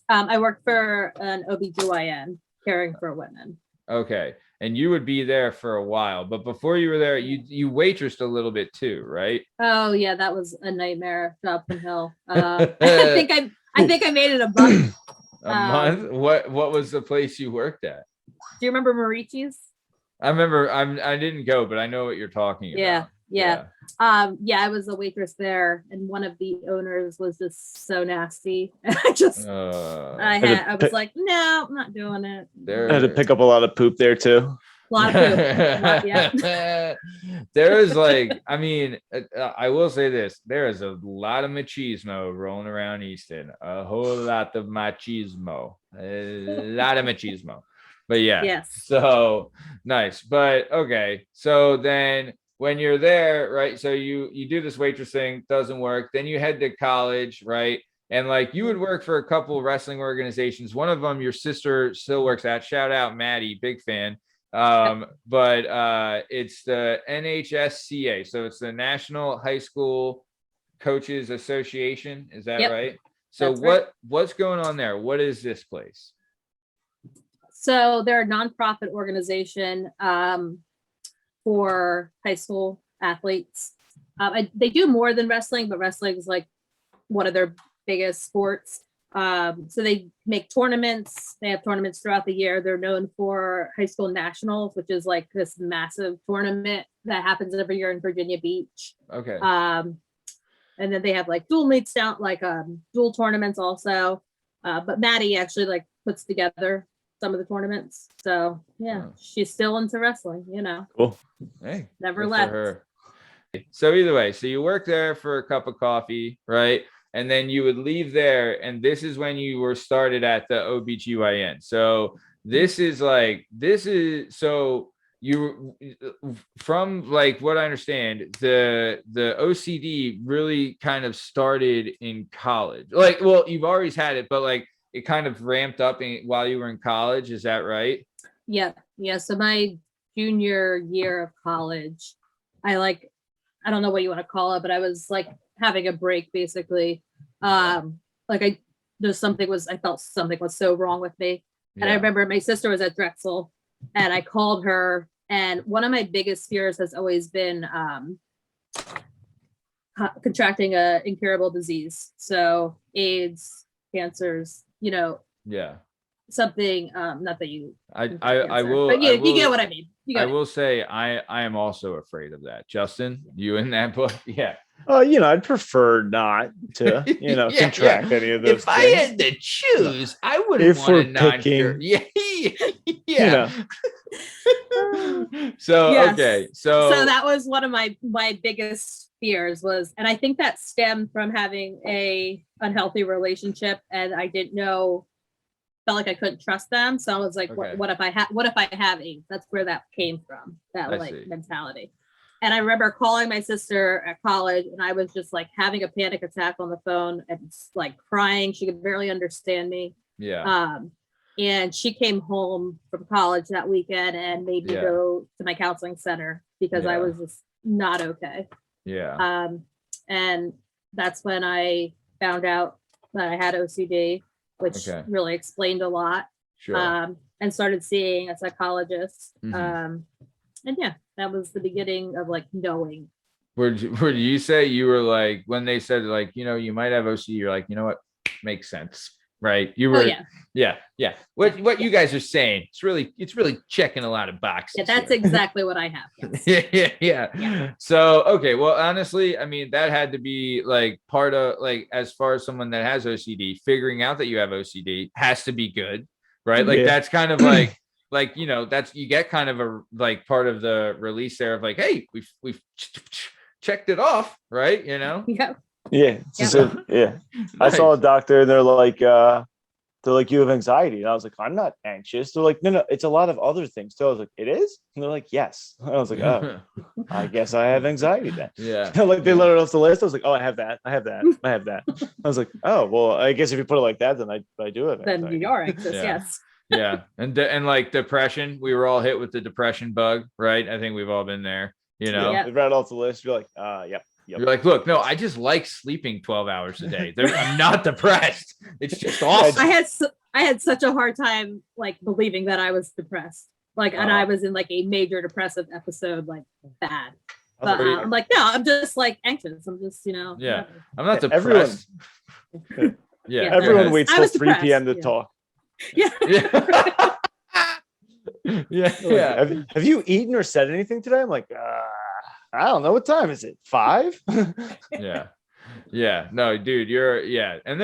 I worked for an OBGYN, caring for women. Okay. And you would be there for a while, but before you were there, you waitressed a little bit too, right? Oh yeah, that was a nightmare job from hell. I think I made it a month. A month? What was the place you worked at? Do you remember Marici's? I remember. I didn't go, but I know what you're talking about. Yeah. I was a waitress there, and one of the owners was just so nasty. I was like, no, I'm not doing it. I had to pick up a lot of poop there too. A lot of poop. Yeah. There is like, I mean, I will say this: there is a lot of machismo rolling around Easton. A whole lot of machismo. But yeah. Yes. So nice. But okay. So then when you're there, right? So you do this waitress thing, doesn't work. Then you head to college, right? And like you would work for a couple wrestling organizations. One of them, your sister still works at. Shout out Matty, big fan. But it's the NHSCA. So it's the National High School Coaches Association. Is that right? So what's going on there? What is this place? So they're a nonprofit organization for high school athletes. They do more than wrestling, but wrestling is like one of their biggest sports. So they make tournaments. They have tournaments throughout the year. They're known for high school nationals, which is like this massive tournament that happens every year in Virginia Beach. Okay. And then they have like dual meets down, like dual tournaments also. But Matty actually like puts together some of the tournaments. So yeah, she's still into wrestling, Cool. Hey, never good for left. her. So either way, so you work there for a cup of coffee, right? And then you would leave there. And this is when you were started at the OBGYN. So so you, from like what I understand, the OCD really kind of started in college. Like, well, you've always had it, but like it kind of ramped up while you were in college. Is that right? Yeah. So my junior year of college, I don't know what you want to call it, but I was like having a break basically. I felt something was so wrong with me. And I remember my sister was at Drexel and I called her, and one of my biggest fears has always been contracting a incurable disease. So AIDS, cancers, something, not that you, I will, but you get what I mean. I will say I am also afraid of that. Justin, you in that book? Yeah. I'd prefer not to, contract any of those. If I had to choose, I wouldn't want to not cure. Yeah. So Yes. okay. So that was one of my biggest fears was, and I think that stemmed from having a unhealthy relationship, and I felt like I couldn't trust them. So I was like, Okay. what if I have AIDS? That's where that came from, that mentality. And I remember calling my sister at college, and I was just like having a panic attack on the phone and like crying. She could barely understand me. Yeah. And she came home from college that weekend and made me go to my counseling center because I was just not okay. Yeah. And that's when I found out that I had OCD, which really explained a lot. Sure. And started seeing a psychologist. Mhm. And that was the beginning of like knowing. Would you say you were like, when they said like, you might have OCD, you're like, you know what, makes sense, right? You were, yeah. What you guys are saying, it's really checking a lot of boxes. Yeah, that's here. exactly what I have. Yes. Yeah. So, okay. Well, honestly, I mean, that had to be like part of like, as far as someone that has OCD, figuring out that you have OCD has to be good, right? Like that's kind of like, that's, you get kind of a, like part of the release there of like, hey, we've checked it off, right? Yeah. I saw a doctor and they're like, you have anxiety. And I was like, I'm not anxious. They're like, no, it's a lot of other things too. I was like, it is? And they're like, yes. And I was like, oh, I guess I have anxiety then. Yeah. Like they let it off the list. I was like, oh, I have that. I have that. I was like, oh, well, I guess if you put it like that, then I do have anxiety. Then you are anxious, yes. Yeah. And like depression, we were all hit with the depression bug, right? I think we've all been there, They read off the list. You're like, yep. You're like, look, no, I just like sleeping 12 hours a day. I'm not depressed. It's just awesome. I had such a hard time like believing that I was depressed. Like, and I was in like a major depressive episode, like bad. But I'm like, no, I'm just like anxious. I'm just, Yeah. I'm not depressed. Everyone waits till 3 p.m. to talk. Yeah. Yeah. Have you eaten or said anything today? I'm like, I don't know. What time is it? 5? Yeah. No, dude, and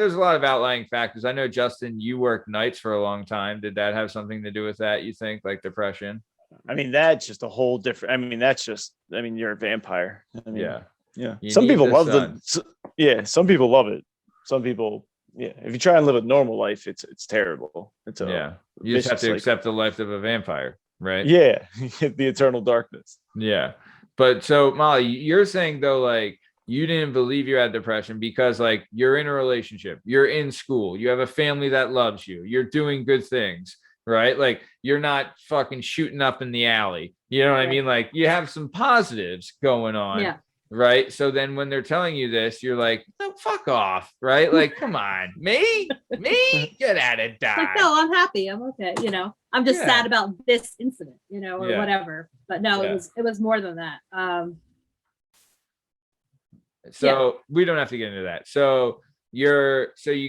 there's a lot of outlying factors. I know, Justin, you worked nights for a long time. Did that have something to do with that, you think, like depression? I mean, that's just a whole different, you're a vampire. Yeah. Some people love some people love it. Some people, if you try and live a normal life, it's terrible. You just have to accept the life of a vampire, right? Yeah. The eternal darkness. Yeah. But so, Molly, you're saying though, like, you didn't believe you had depression because like you're in a relationship, you're in school, you have a family that loves you, you're doing good things, right? Like you're not fucking shooting up in the alley. You know what I mean? Like you have some positives going on. Yeah. Right. So then when they're telling you this, you're like, no, fuck off. Right. Like, come on, me, get out of Dodge. Like, no, I'm happy. I'm okay. I'm just sad about this incident, or whatever. But no, it was more than that. So we don't have to get into that. So you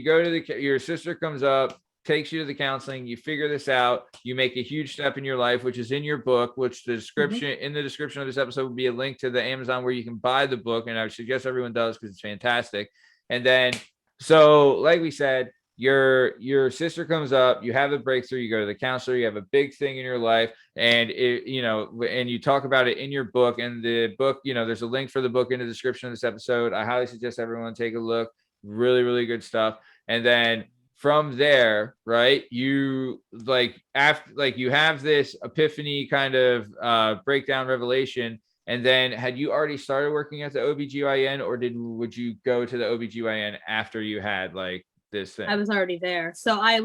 go to your sister comes up, takes you to the counseling, you figure this out, you make a huge step in your life, which is in your book, which the description in the description of this episode will be a link to the Amazon where you can buy the book. And I would suggest everyone does because it's fantastic. And then, so like we said, your sister comes up, you have a breakthrough, you go to the counselor, you have a big thing in your life, and and you talk about it in your book. And the book, there's a link for the book in the description of this episode. I highly suggest everyone take a look. Really, really good stuff. And then from there, right, you you have this epiphany kind of breakdown revelation. And then had you already started working at the OBGYN, or would you go to the OBGYN after you had like this thing? I was already there. So I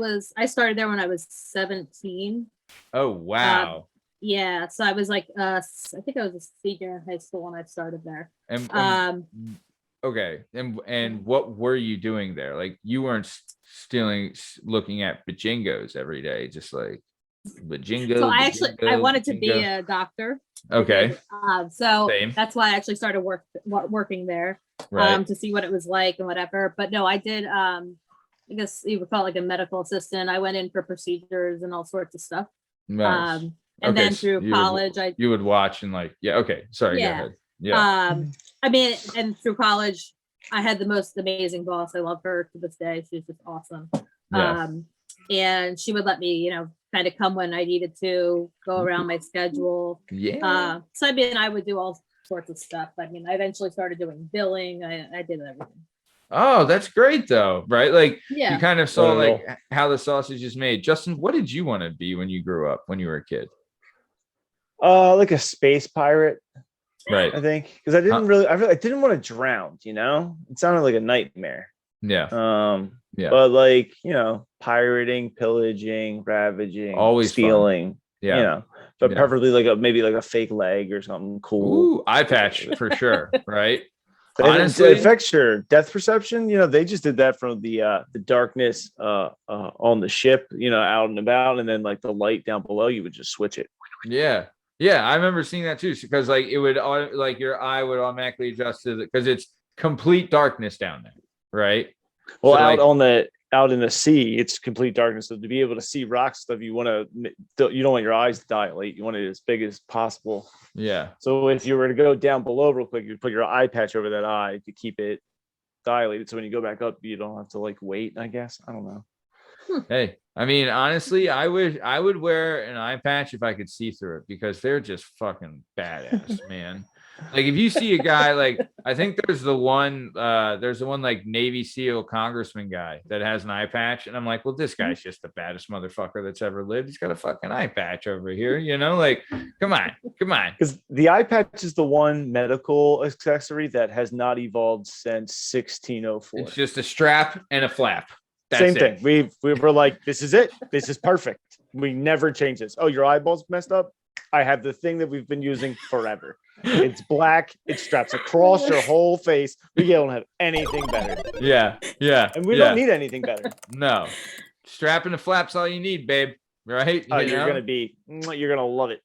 started there when I was 17. Oh, wow. Yeah. So I was like, I think I was a senior in high school when I started there. And okay. And what were you doing there? Like, you weren't looking at Bojingos every day, just like Bojingo. So I wanted to be a doctor. Okay. So Same. that's why I actually started working there, Right. to see what it was like and whatever. But no, I did, I guess you would call it like a medical assistant. I went in for procedures and all sorts of stuff. Nice. And Okay, then so through college, you would watch and like, yeah. Okay. Sorry. Yeah. Go ahead. Yeah. I mean, and through college, I had the most amazing boss. I love her to this day. She's just awesome. Yeah. And she would let me, kind of come when I needed to, go around my schedule. Yeah. So I mean, I would do all sorts of stuff. I mean, I eventually started doing billing. I did everything. Oh, that's great though, right? Like, Yeah. you kind of saw Not at like how the sausage is made. Justin, what did you want to be when you grew up, when you were a kid? Like a space pirate, Right. I think, because I didn't want to drown. It sounded like a nightmare. Yeah. Yeah. But like, pirating, pillaging, ravaging, Always fun. stealing. Yeah. But Yeah. preferably like maybe like a fake leg or something cool. Ooh, eye patch for sure. Right. And Honestly, it affects your depth perception. They just did that from the darkness on the ship, out and about, and then like the light down below, you would just switch it. yeah. Yeah. I remember seeing that too. Because like it would like your eye would automatically adjust to because it's complete darkness down there. Right. Well, So, out in the sea, it's complete darkness. So to be able to see rock stuff, you don't want your eyes to dilate. You want it as big as possible. Yeah. So if you were to go down below real quick, you'd put your eye patch over that eye to keep it dilated. So when you go back up, you don't have to like wait, I guess. I don't know. Hey, I mean, honestly, I would wear an eye patch if I could see through it, because they're just fucking badass, man. Like, if you see a guy, like, I think there's the one like Navy SEAL congressman guy that has an eye patch, and I'm like, well, this guy's just the baddest motherfucker that's ever lived. He's got a fucking eye patch over here, like, come on. Because the eye patch is the one medical accessory that has not evolved since 1604. It's just a strap and a flap. That's Same it. thing. We were like, this is it. This is perfect. We never change this. Oh, your eyeball's messed up. I have the thing that we've been using forever. It's black. It straps across your whole face. We don't have anything better. Yeah. And we don't need anything better. No. Strap and a flap's all you need, babe. Right? Oh, you're gonna love it.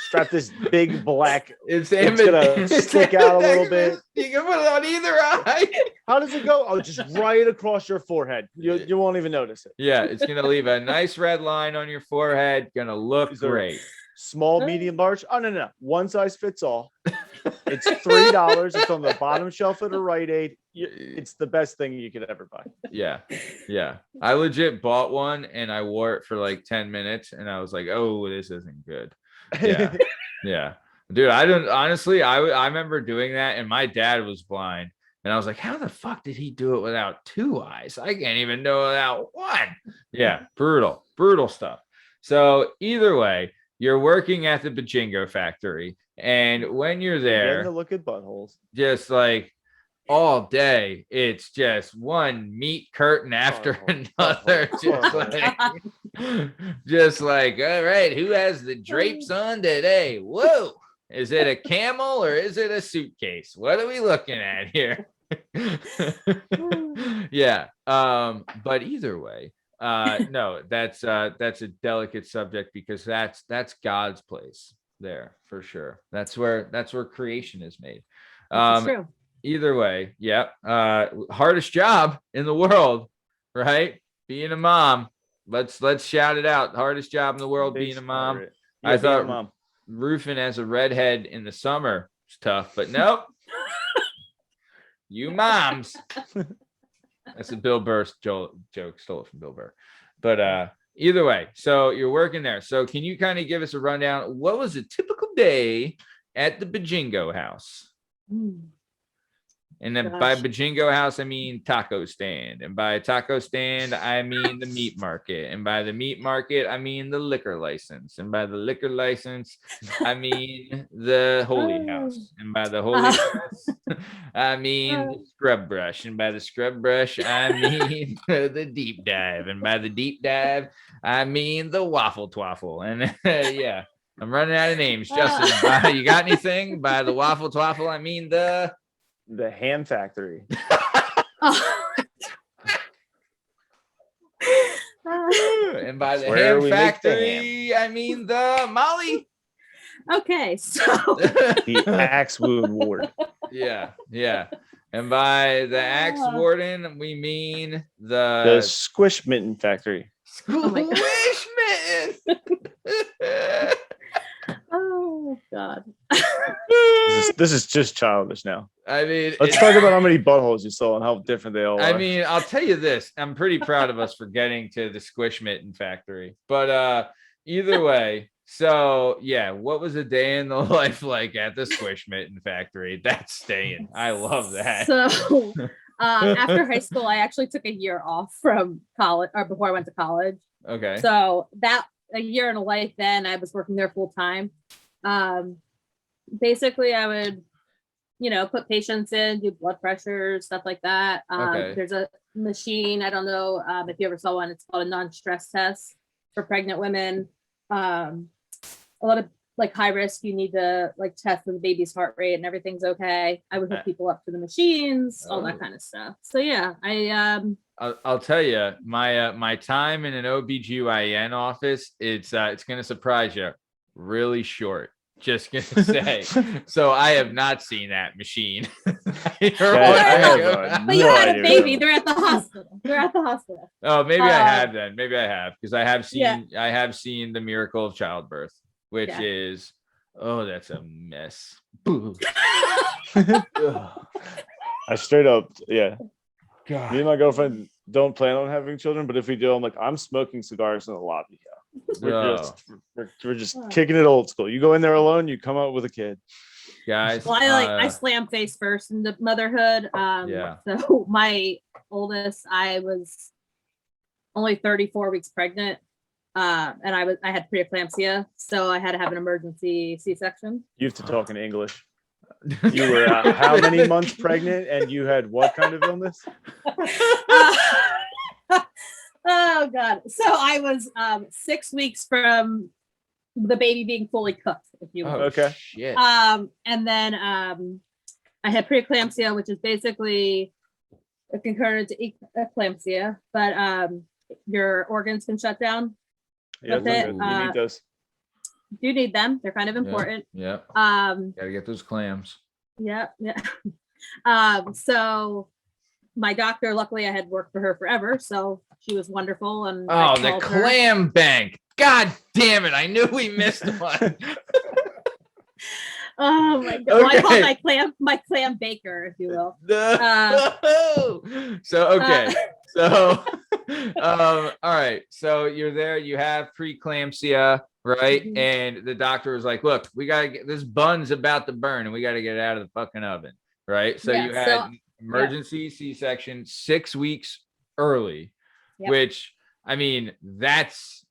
Strap this big black. It's gonna stick out a little bit. You can put it on either eye. How does it go? Oh, just right across your forehead. You won't even notice it. Yeah, it's gonna leave a nice red line on your forehead. Gonna look great. Small, medium, large. Oh, no. One size fits all. It's $3. It's on the bottom shelf at a Rite Aid. It's the best thing you could ever buy. Yeah. I legit bought one and I wore it for like 10 minutes and I was like, oh, this isn't good. Yeah. Dude, I remember doing that, and my dad was blind. And I was like, how the fuck did he do it without two eyes? I can't even do it without one. Yeah, brutal stuff. So either way, you're working at the Bojingo factory, and when you're there, to look at buttholes, just like all day, it's just one meat curtain after another. Just like, all right, who has the drapes on today? Whoa, is it a camel or is it a suitcase? What are we looking at here? Yeah. But either way, no, that's a delicate subject, because that's God's place there for sure. That's where creation is made. That's true. Either way, yeah. Hardest job in the world, right? Being a mom. Let's shout it out. Hardest job in the world, being a mom. Yeah, I thought roofing as a redhead in the summer is tough, but nope. You moms. That's a Bill Burr joke. Stole it from Bill Burr. But either way, so you're working there. So can you kind of give us a rundown? What was a typical day at the Bojingo house? And then by Bojingo house, I mean taco stand. And by taco stand, I mean the meat market. And by the meat market, I mean the liquor license. And by the liquor license, I mean the holy house. And by the holy house, I mean the scrub brush. And by the scrub brush, I mean the deep dive. And by the deep dive, I mean the waffle twaffle. And yeah, I'm running out of names. Justin, you got anything? By the waffle twaffle, I mean the ham factory. And by the ham factory, I mean the Molly. Okay, so the axe wound ward. Yeah. And by the axe warden, we mean the squish mitten factory. Squish mitten. Oh God. This is just childish now. I mean, let's talk about how many buttholes you saw and how different they all are. I mean, I'll tell you this. I'm pretty proud of us for getting to the squish mitten factory. But either way, so yeah, what was a day in the life like at the squish mitten factory? That's staying. I love that. So after high school, I actually took a year off from college, or before I went to college. Okay. So that a year in a life, then I was working there full time. Basically, I would, put patients in, do blood pressure, stuff like that. There's a machine. I don't know if you ever saw one. It's called a non-stress test for pregnant women. A lot of high risk, you need to test the baby's heart rate and everything's okay. I would hook people up to the machines, all that kind of stuff. So yeah, I'll tell you, my time in an OBGYN office, it's going to surprise you, really short. Just gonna say. So I have not seen that machine. But you had a baby. They're at the hospital. Oh, maybe I have then. Maybe I have, because I have seen the miracle of childbirth, which is that's a mess. I straight up, God. Me and my girlfriend don't plan on having children, but if we do, I'm smoking cigars in the lobby. We're just kicking it old school. You go in there alone, you come out with a kid. Guys. Well, I slam face first into motherhood. So my oldest, I was only 34 weeks pregnant. And I had preeclampsia, so I had to have an emergency C-section. You have to talk in English. You were how many months pregnant, and you had what kind of illness? Oh God! So I was 6 weeks from the baby being fully cooked, if you will. Okay. Shit. And then I had preeclampsia, which is basically a concurrent to eclampsia, but your organs can shut down. Yeah, you need those. Do need them. They're kind of important. Yeah. Gotta get those clams. Yeah. So my doctor, luckily I had worked for her forever, so she was wonderful. And the clam bank. God damn it. I knew we missed one. Oh my God. Well, I call my clam baker, if you will. All right. So you're there, you have preeclampsia, right? Mm-hmm. And the doctor was like, look, we gotta get this bun's about to burn and we gotta get it out of the fucking oven, right? So you had emergency C-section 6 weeks early, which I mean, that's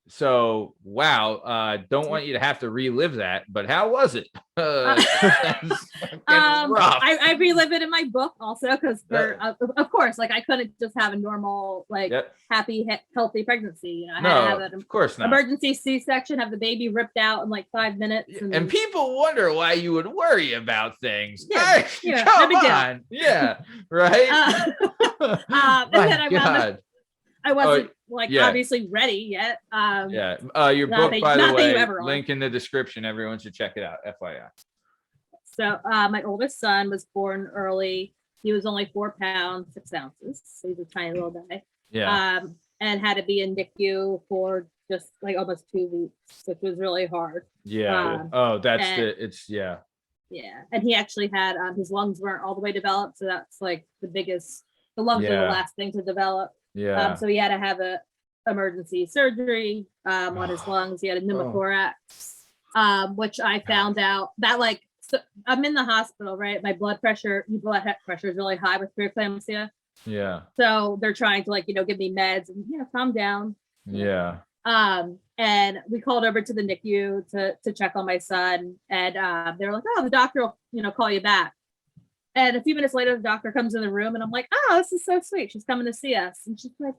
so wow. Don't want you to have to relive that, but how was it? I relive it in my book also, because of course, I couldn't just have a normal happy healthy pregnancy. I had to have an emergency C-section, have the baby ripped out in 5 minutes, and people wonder why you would worry about things. Right, and then I wasn't obviously ready yet. Your book, by the way, link in the description. Everyone should check it out. FYI. So my oldest son was born early. He was only 4 pounds 6 ounces. So he's a tiny little guy. Yeah. And had to be in NICU for just almost 2 weeks, which was really hard. Yeah. Yeah. And he actually had his lungs weren't all the way developed, so that's the biggest The lungs are the Yeah. last thing to develop. Yeah. So he had to have a emergency surgery on his lungs. He had a pneumothorax, which I found out that so I'm in the hospital, right? My blood pressure is really high with preeclampsia. Yeah. So they're trying to give me meds and calm down. Yeah. And we called over to the NICU to check on my son, and they were like, "Oh, the doctor will call you back." And a few minutes later, the doctor comes in the room, and I'm like, "Oh, this is so sweet. She's coming to see us." And she's like,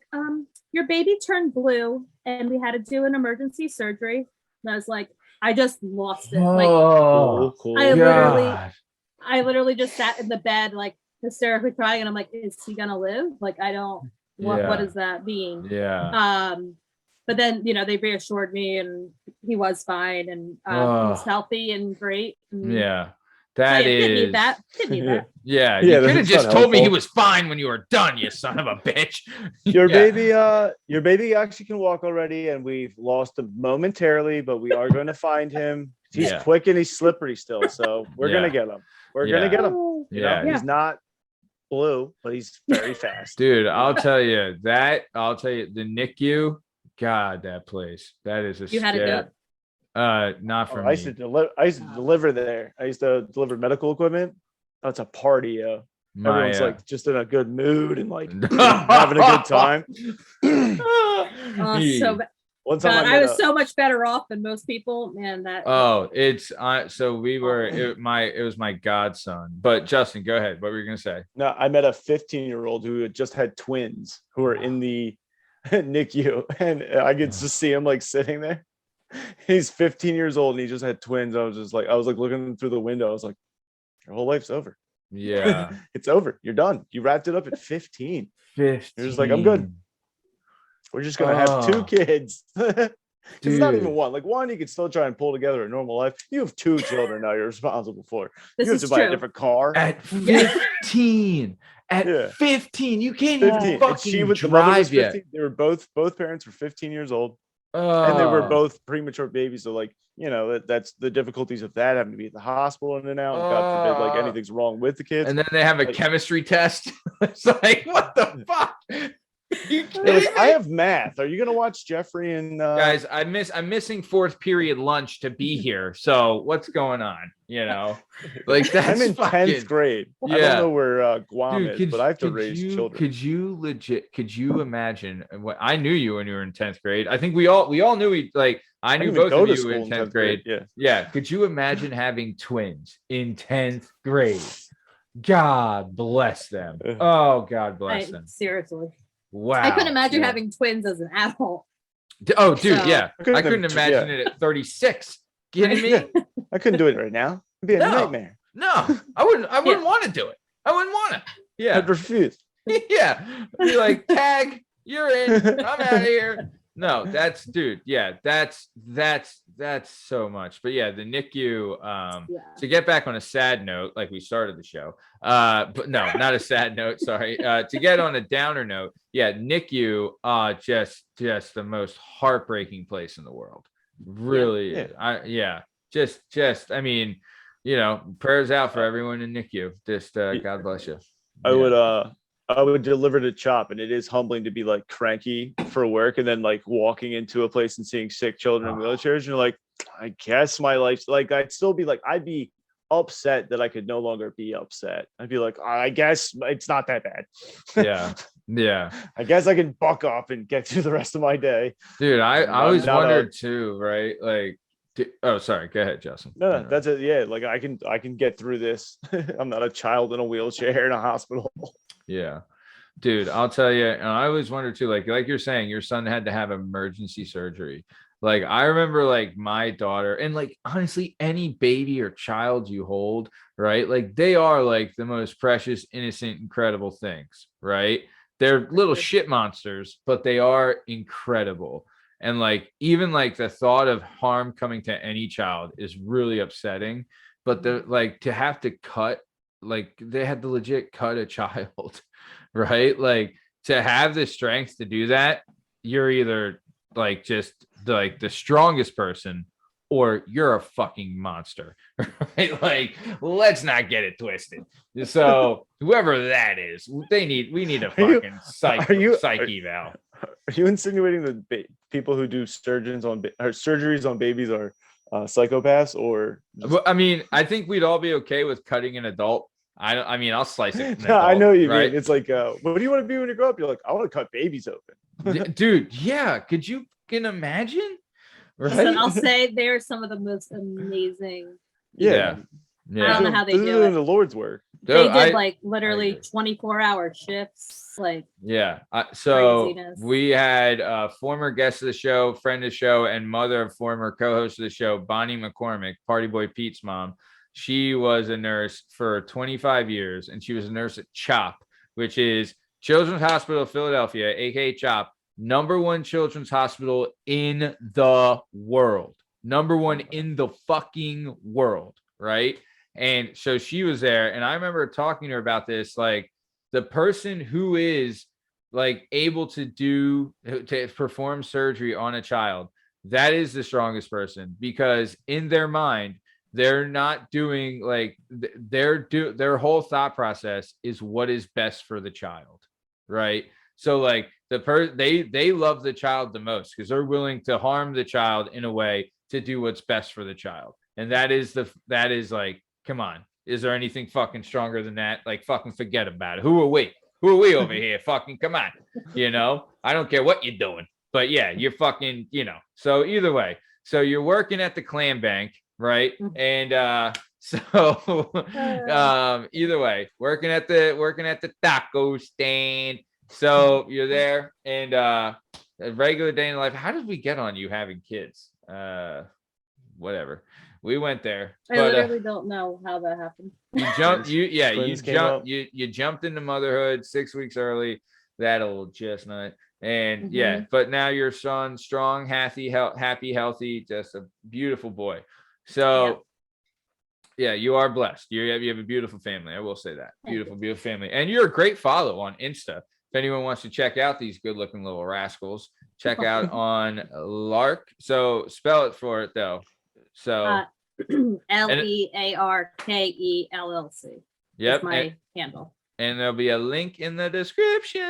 "Your baby turned blue, and we had to do an emergency surgery." And I was like, I just lost it. Cool. I literally just sat in the bed, hysterically crying, and I'm like, "Is he gonna live? I don't. What does that mean?" Yeah. But then they reassured me, and he was fine, and he was healthy and great. And Yeah. That is. Didn't need that. Yeah. Yeah, You could have that's just not told me he helpful. was fine when you were done, you son of a bitch. Your Yeah. baby actually can walk already, and we've lost him momentarily, but we are going to find him. He's Yeah. quick and he's slippery still, so we're Yeah. gonna get him. We're Yeah. gonna get him. Yeah. He's not blue, but he's very fast. Dude, I'll tell you the NICU, God, that place. That is a You had to do it. Not for I me. used to deliver there. I used to deliver medical equipment. That's a party, yo. Everyone's just in a good mood and having a good time. So One time God, I was so much better off than most people, man. So we were it was my godson. But Justin, go ahead. What were you gonna say? No, I met a 15-year-old who had just had twins who were in the NICU, and I could just see him sitting there. He's 15 years old and he just had twins. I was looking through the window. I was like, your whole life's over. Yeah. It's over. You're done. You wrapped it up at 15. 15. You're just like, I'm good. We're just gonna have 2 kids. It's not even one. One you could still try and pull together a normal life. You have 2 children now you're responsible for. This You have is to buy a true. different car. At 15. At 15, you can't 15. even And fucking the mother was drive 15. yet. They were both parents were 15 years old. And they were Oh. both premature babies. So that's the difficulties of that, having to be at the hospital in and out. God forbid anything's wrong with the kids. And then they have a chemistry test. It's like, what the fuck? You They're like, kidding I me? have math. Are you gonna watch Jeffrey and Guys, I'm missing 4th period lunch to be here. So what's going on? That's I'm in 10th fucking grade. I Yeah. don't know where Guam Dude, is, but I have to raise children. Could you imagine what I knew you when you were in 10th grade? I think we all knew I knew didn't even both go of to you school in 10th grade. Yeah. Yeah. Could you imagine having twins in 10th grade? God bless them. Ugh. Oh, God bless them. Seriously. Wow. I couldn't imagine Yeah. having twins as an adult. Oh, dude, So- yeah. I couldn't have- imagine it at 36. Kidding me? Yeah. I couldn't do it right now. It'd be a No. nightmare. No, I wouldn't want to do it. I wouldn't want to. Yeah. I'd refuse. Yeah. Be like, tag, you're in. I'm out of here. No, that's so much. But yeah, the NICU, to get back on a sad note, like we started the show, but no, not a sad note, sorry. To get on a downer note, yeah, NICU, just the most heartbreaking place in the world. Really is. I mean, prayers out for everyone in NICU. Just God bless you. I would deliver to Chop, and it is humbling to be cranky for work and then walking into a place and seeing sick children in wheelchairs. And you're like, I guess my life's I'd still be I'd be upset that I could no longer be upset. I'd be like, I guess it's not that bad. Yeah. I guess I can buck up and get through the rest of my day. Dude, I always not wondered too, right? Oh, sorry. Go ahead, Justin. No, that's it. Yeah, I can get through this. I'm not a child in a wheelchair in a hospital. Yeah, dude, I'll tell you. And I always wonder too, like you're saying, your son had to have emergency surgery. I remember my daughter, and honestly, any baby or child you hold, right? They are the most precious, innocent, incredible things, right? They're little shit monsters, but they are incredible. And even the thought of harm coming to any child is really upsetting. But to have to cut, they had to legit cut a child, right? To have the strength to do that, you're either just the strongest person or you're a fucking monster. Right? Like, let's not get it twisted. So whoever that is, we need a fucking psych eval. Are you insinuating that people who do surgeries on babies are psychopaths, or? Well, I mean, I think we'd all be okay with cutting an adult. I mean, I'll slice it. Yeah, I know what you right? mean. It's like, what do you want to be when you grow up? You're like, I want to cut babies open. Dude, yeah. Could you imagine? Right? Listen, I'll say they're some of the most amazing. Yeah. I don't know how they do it. it. The Lord's work. Dude, They did like literally 24-hour shifts. Like, yeah. So craziness. we had a former guest of the show, friend of the show, and mother of former co-host of the show, Bonnie McCormick, Party Boy Pete's mom. She was a nurse for 25 years, and she was a nurse at CHOP, which is Children's Hospital of Philadelphia, aka CHOP, #1 children's hospital in the world. #1 in the fucking world, right? And so she was there, and I remember talking to her about this, like the person who is like able to perform surgery on a child, that is the strongest person, because in their mind, they're not doing like their whole thought process is what is best for the child, right? So like they love the child the most because they're willing to harm the child in a way to do what's best for the child. And that is like, come on, is there anything fucking stronger than that? Like, fucking forget about it. Who are we over here? Fucking come on. I don't care what you're doing, but yeah, you're fucking, so either way, so you're working at the clam bank, right? And either way, working at the taco stand. So you're there, and a regular day in life. How did we get on you having kids? Whatever. We went there. I literally don't know how that happened. You jumped into motherhood 6 weeks early. That old chestnut. And yeah, but now your son's strong, happy, healthy, just a beautiful boy. So yeah, you are blessed. You have a beautiful family. I will say that. Beautiful family. And you're a great follow on Insta. If anyone wants to check out these good looking little rascals, check out on Learke. So spell it for it though. So LEARKE LLC. Yep. That's my handle. And there'll be a link in the description.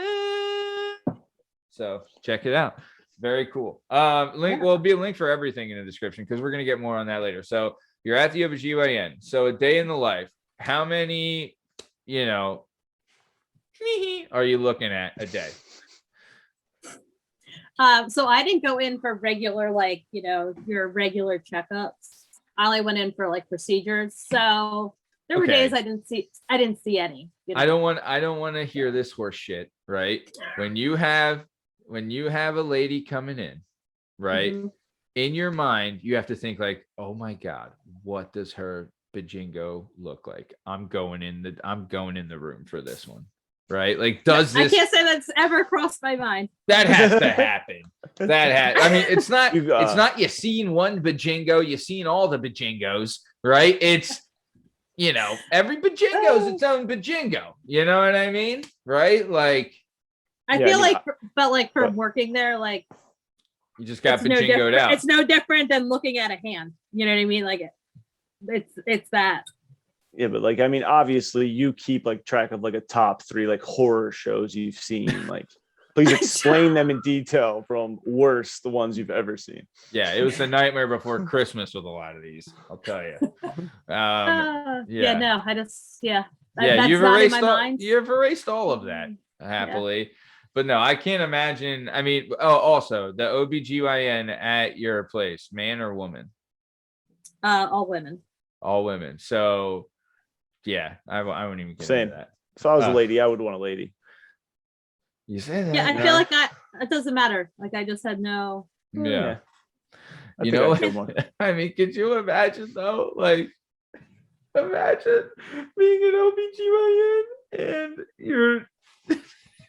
So check it out. Very cool. Will be a link for everything in the description because we're going to get more on that later. So you're at the OBGYN. So a day in the life, how many, are you looking at a day? So I didn't go in for regular, like, your regular checkups. I only went in for like procedures. So there were days I didn't see any. I don't want to hear this horse shit, right? When you have a lady coming in, right? In your mind, you have to think like, oh my God, what does her Bojingo look like? I'm going in the room for this one. Right? Like, I can't say that's ever crossed my mind. That has to happen. I mean, it's not you seen one Bojingo, you seen all the Bojingos, right? It's, every Bojingo is its own Bojingo. You know what I mean? Right? Like, I feel like from working there, like, you just got Bojingo'd out. It's no different than looking at a hand. You know what I mean? Like, it's that. Yeah, but like, I mean, obviously you keep like track of like a top 3 like horror shows you've seen. Like, please explain them in detail from worst the ones you've ever seen. Yeah, it was the nightmare before Christmas with a lot of these. I'll tell you. You've erased all of that happily. Yeah. But no, I can't imagine. I mean, also the OBGYN at your place, man or woman? All women. All women. So yeah, I wouldn't even get into that. If I was a lady, I would want a lady. You say that? Yeah, I feel like it doesn't matter. Like, I just had no. Yeah. I mean, could you imagine though? Like, imagine being an OBGYN and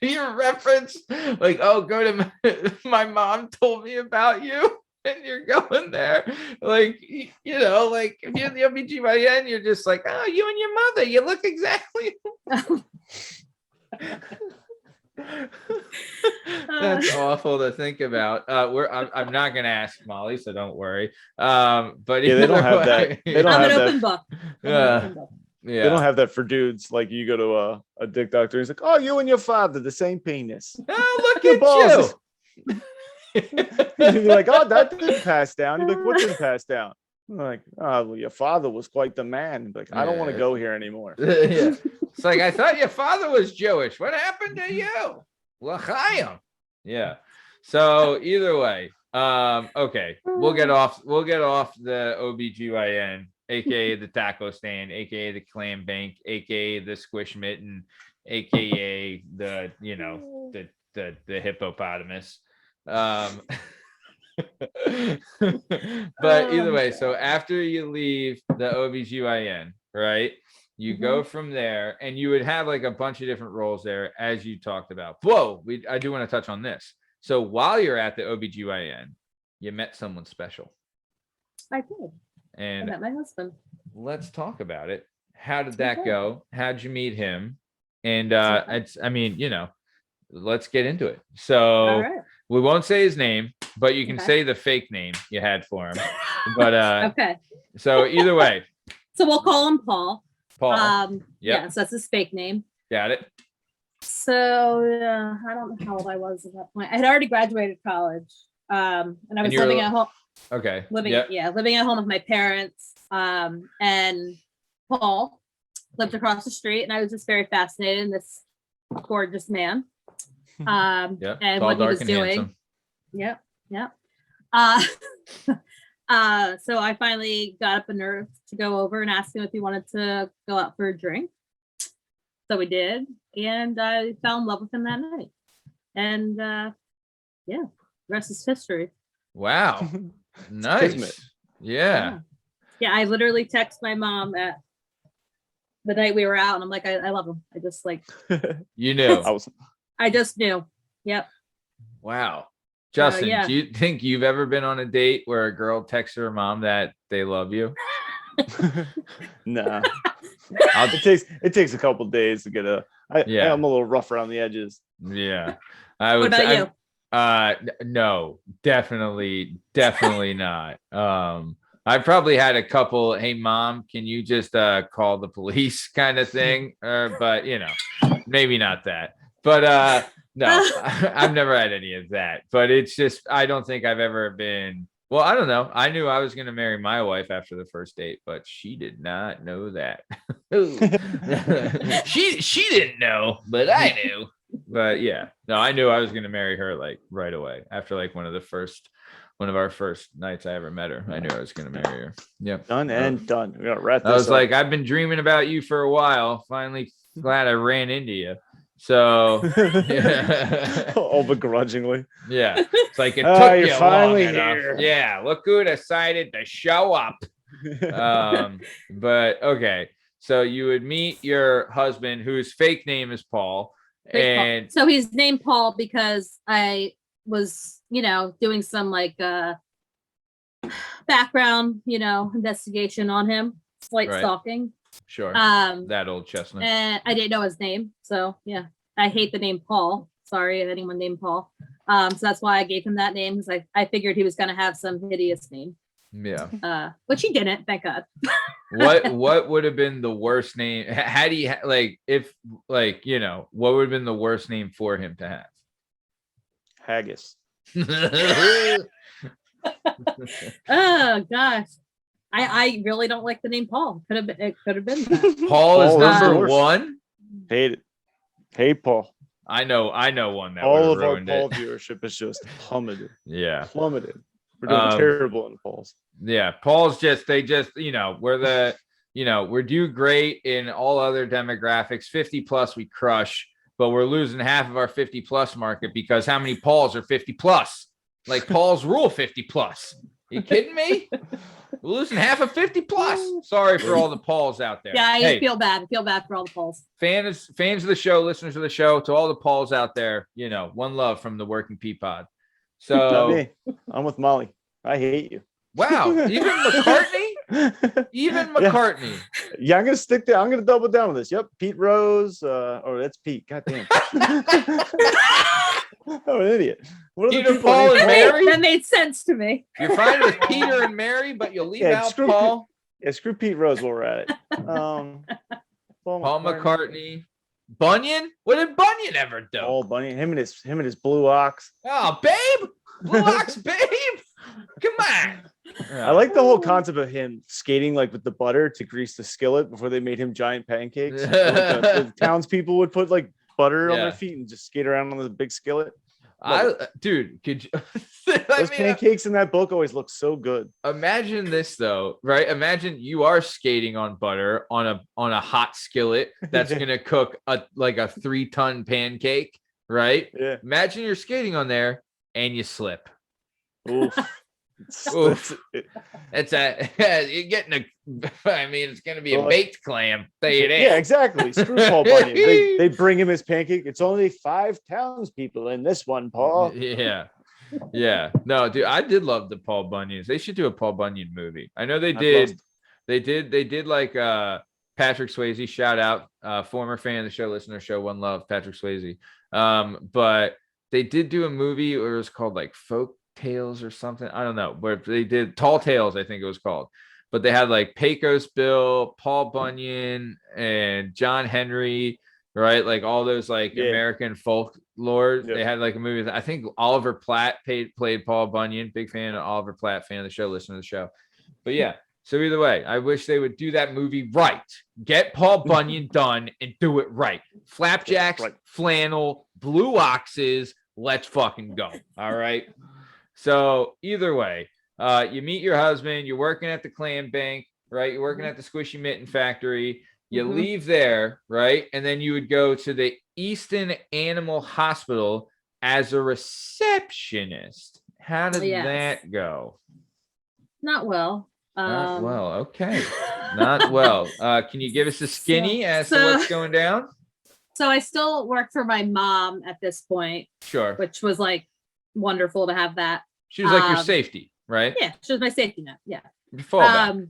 your reference, like, oh, go to my mom told me about you. And you're going there, like, like if you're the OBGYN, you're just like, oh, you and your mother, you look exactly. That's awful to think about. I'm not gonna ask Molly, so don't worry. But Yeah, they don't either have that. way- They don't I'm an have open that. book. I'm an Yeah. open book. They don't Yeah. have that for dudes. Like you go to a dick doctor, he's like, "Oh, you and your father, the same penis." Oh, look Your at balls. you. You're like, "Oh, that didn't pass down." You're like, "What didn't pass down?" I'm like, "Oh, well, your father was quite the man." Like, I don't want to Yeah. go here anymore. Yeah. It's like I thought your father was Jewish. What happened to you? L'chaim. Yeah. So either way, okay, we'll get off the OBGYN, aka the taco stand, aka the clam bank, aka the squish mitten, aka the the hippopotamus. But either way, so after you leave the OBGYN, right? You go from there, and you would have like a bunch of different roles there, as you talked about. Whoa, I do want to touch on this. So while you're at the OBGYN, you met someone special. I did. I And met my husband. let's talk about it. How did that Okay. go? How'd you meet him? And Okay. let's get into it. All So right. we won't say his name, but you can Okay. say the fake name you had for him. But Okay. so either way, So we'll call him Paul. Paul, Yep. Yeah, so that's his fake name. got it. So I don't know how old I was at that point. I had already graduated college. And I was you were- living at home, Okay. living Yep. at home with my parents. And Paul lived across the street, and I was just very fascinated in this gorgeous man. Yep. And Tall, what he dark, was and doing. handsome. Yep. So I finally got up a nerve to go over and ask him if he wanted to go out for a drink. So we did, and I fell in love with him that night. And yeah, rest is history. Wow. Nice. Kismet. Yeah. Yeah, I literally text my mom at the night we were out, and I'm like, I love him. I just You knew. I just knew. Yep. Wow. Justin, yeah. do you think you've ever been on a date where a girl texts her mom that they love you? Nah. It takes a couple days to get I'm a little rough around the edges. Yeah. What about you? No, definitely not. I probably had a couple, hey mom, can you just call the police kind of thing? But maybe not that. But no, I've never had any of that. But it's just, I don't think I've ever been. Well, I don't know. I knew I was going to marry my wife after the first date, but she did not know that. she didn't know, but I knew. But yeah, no, I knew I was going to marry her like right away after like one of our first nights I ever met her. I knew I was going to marry her. Yep. Done and done. We gotta wrap this I was up. like, I've been dreaming about you for a while. Finally, glad I ran into you. So, yeah. all begrudgingly. Yeah. It's like it took you're you finally long enough. here. Yeah. Look who decided to show up. But okay. So you would meet your husband, whose fake name is Paul. Fake Paul. And So he's named Paul because I was, doing some like background, investigation on him, slight Right. stalking. sure, Um, that old chestnut. and I didn't know his name, so yeah, I hate the name Paul. Sorry if anyone named Paul. So that's why I gave him that name, because I figured he was gonna have some hideous name. Yeah. Which he didn't, thank God. What would have been the worst name? Had he what would have been the worst name for him to have? Haggis. Oh gosh. I really don't like the name Paul. It could have been that. Paul is Paul is number worse. one. Hate it. Hey, Paul. I know one that All would of have our ruined Paul it. viewership is just plummeted. Yeah. Plummeted. We're doing terrible in Pauls. Yeah. Paul's we're do great in all other demographics. 50 plus we crush, but we're losing half of our 50 plus market because how many Pauls are 50 plus? Like Paul's rule 50 plus. You kidding me? We're losing half of 50 plus. Sorry for all the Pauls out there. Yeah, I Hey, feel bad. I feel bad for all the Pauls. fans of the show, listeners of the show, to all the Pauls out there, one love from the Working Pea Pod. Not So me. I'm with Molly. I hate you. wow, even McCartney? Even McCartney. Yeah, I'm gonna stick there. I'm gonna double down on this. Yep, Pete Rose. That's Pete. God damn. Oh, an idiot. What are the Peter, people Paul, named and Paul? Mary? That made sense to me. You're fine with Peter and Mary, but you'll leave Yeah, out screw Paul. Yeah, screw Pete Rose while we're at it. Paul McCartney. Bunyan? What did Bunyan ever do? Paul Bunyan, him and his blue ox. Oh, babe! Blue Ox, babe! Come on! I like the whole concept of him skating like with the butter to grease the skillet before they made him giant pancakes. Like the townspeople would put like butter on Yeah. their feet and just skate around on the big skillet. Dude, could you, Those pancakes in that book always look so good. imagine this though, right? Imagine you are skating on butter on a hot skillet that's gonna cook a 3-ton pancake, right? Yeah. Imagine you're skating on there and you slip. Oof. Oof. It's you're getting it's gonna be a Well, baked clam. Tell you that. Yeah, exactly. Screw Paul Bunyan. They bring him his pancake. It's only 5 townspeople in this one, Paul. Yeah. No, dude, I did love the Paul Bunyans. They should do a Paul Bunyan movie. I know they did. They did like Patrick Swayze. Shout out, former fan of the show, listener show, One Love, Patrick Swayze. But they did do a movie where it was called like Folk Tales or something. I don't know. Where they did Tall Tales, I think it was called. But they had like Pecos Bill, Paul Bunyan, and John Henry, right? Like all those American folklore. Yeah. They had like a movie. I think Oliver Platt played Paul Bunyan. Big fan of Oliver Platt, fan of the show, listener to the show. But yeah, so either way, I wish they would do that movie right. Get Paul Bunyan done and do it right. Flapjacks, Right. flannel, blue oxes. Let's fucking go. All right. So either way, you meet your husband, you're working at the clam bank, right? You're working at the Squishy Mitten factory. You Mhm. leave there, right? And then you would go to the Easton Animal Hospital as a receptionist. How did Yes. that go? Not well. Not well. Okay. Not well. Can you give us a skinny as to what's going down? So I still work for my mom at this point, Sure. which was like wonderful to have that. She was like your Um, safety, right? Yeah, she was my safety net. Yeah. Your fallback.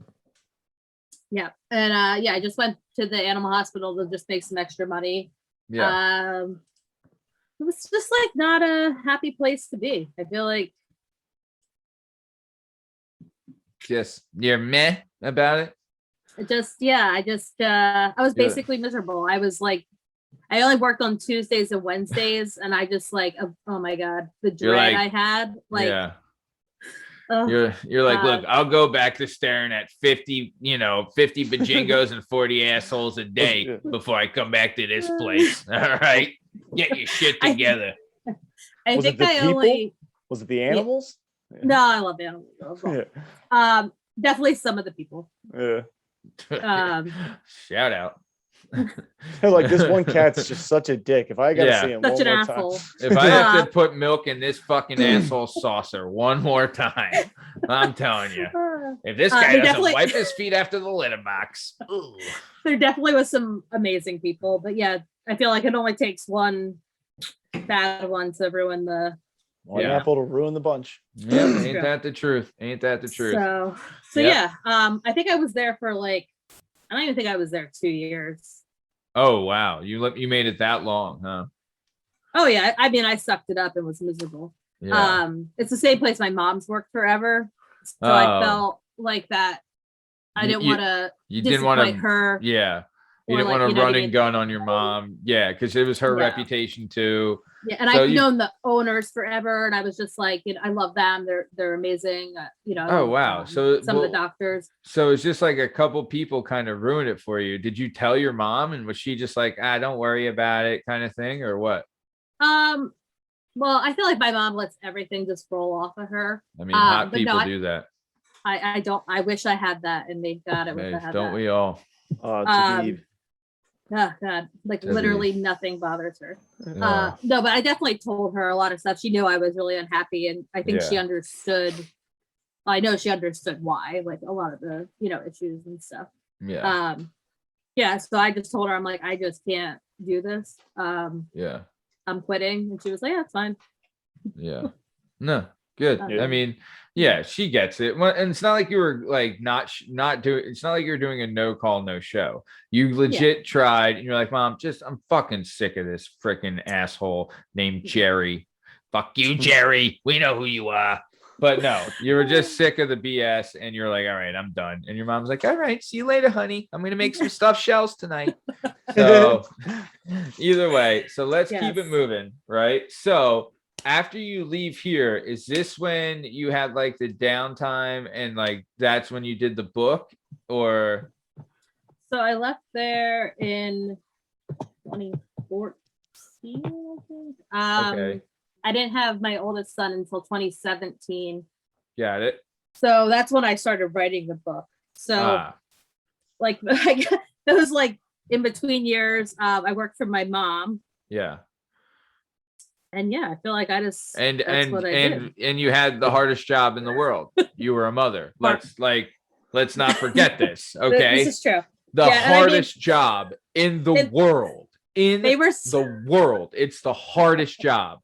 Yeah. And I just went to the animal hospital to just make some extra money. Yeah. It was just like not a happy place to be. I feel like Just you're meh about it. I was basically miserable. I was like, I only worked on Tuesdays and Wednesdays, and I just like, oh my God, the dread I had. Like, yeah. ugh. You're like, look, I'll go back to staring at 50 Bojingos and 40 assholes a day before I come back to this place. All right. Get your shit together. I Was think it the I people? only, Was it the animals? no, I love animals. Yeah. Definitely some of the people. Yeah. Shout out. Like this one cat's just such a dick. If I gotta Yeah. see him Such one an more asshole. time. If I have to put milk in this fucking asshole saucer one more time, I'm telling you, if this guy there doesn't definitely- wipe his feet after the litter box, ooh. There definitely was some amazing people, but yeah, I feel like it only takes one bad one to ruin the. One Yeah. apple to ruin the bunch. Yeah, ain't that the truth? Ain't that the truth? So Yep. yeah, I think I was there for like, I don't even think I was there 2 years. Oh wow, you made it that long, huh? Oh yeah, I mean, I sucked it up and was miserable. Yeah. It's the same place my mom's worked forever, so Oh. I felt like that. I You- didn't want to you didn't want disappoint to. her. Yeah. You Or, didn't like, want you to know, run to and get- gun on your mom. Yeah, because it was her Yeah. reputation too. Yeah, and So I've you- known the owners forever, and I was just like, I love them. They're amazing. I Oh, love, wow. So, some of well- the doctors. So it's just like a couple people kind of ruined it for you. Did you tell your mom, and was she just like, don't worry about it, kind of thing, or what? Well, I feel like my mom lets everything just roll off of her. I mean, hot but no, people I- do that. I don't. I wish I had that, and thank God I wish I had Don't that. we all? Talib. Oh God, like Doesn't- literally nothing bothers her. Yeah. No, but I definitely told her a lot of stuff. She knew I was really unhappy, and I think she Yeah. understood. I know she understood why, like a lot of the issues and stuff. Yeah. Yeah. So I just told her, I'm like, I just can't do this. Yeah. I'm quitting, and she was like, yeah, it's fine. Yeah. No, good. Yeah. I mean, yeah, she gets it. Well, and it's not like you were like not doing. It's not like you're doing a no call, no show. You legit tried, and you're like, Mom, I'm fucking sick of this freaking asshole named Jerry. fuck you, Jerry. We know who you are. But no, you were just sick of the BS and you're like, all right, I'm done. And your mom's like, all right, see you later, honey. I'm going to make some stuffed shells tonight. So either way, so let's keep it moving, right? So after you leave here, is this when you had like the downtime and like that's when you did the book or? So I left there in 2014, I think. Okay. I didn't have my oldest son until 2017. Got it. So that's when I started writing the book. So like those like in between years, I worked for my mom. Yeah. And yeah, I feel like I just and you had the hardest job in the world. You were a mother. Let's not forget this. Okay. This is true. The hardest job in the world. The world. It's the hardest job.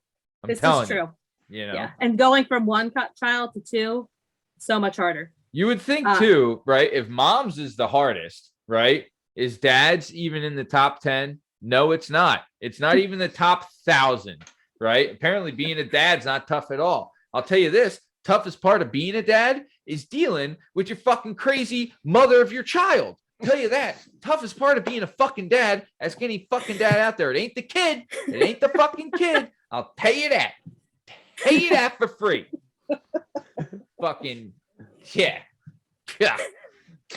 I'm telling you. You know. Yeah. And going from one child to two, so much harder. You would think too, right? If mom's is the hardest, right? Is dad's even in the top 10? No, it's not. It's not even the top 1,000, right? Apparently being a dad's not tough at all. I'll tell you this, toughest part of being a dad is dealing with your fucking crazy mother of your child. I'll tell you that. Toughest part of being a fucking dad, ask any fucking dad out there. It ain't the kid. It ain't the fucking kid. I'll tell you that. Tell you that for free. Fucking yeah.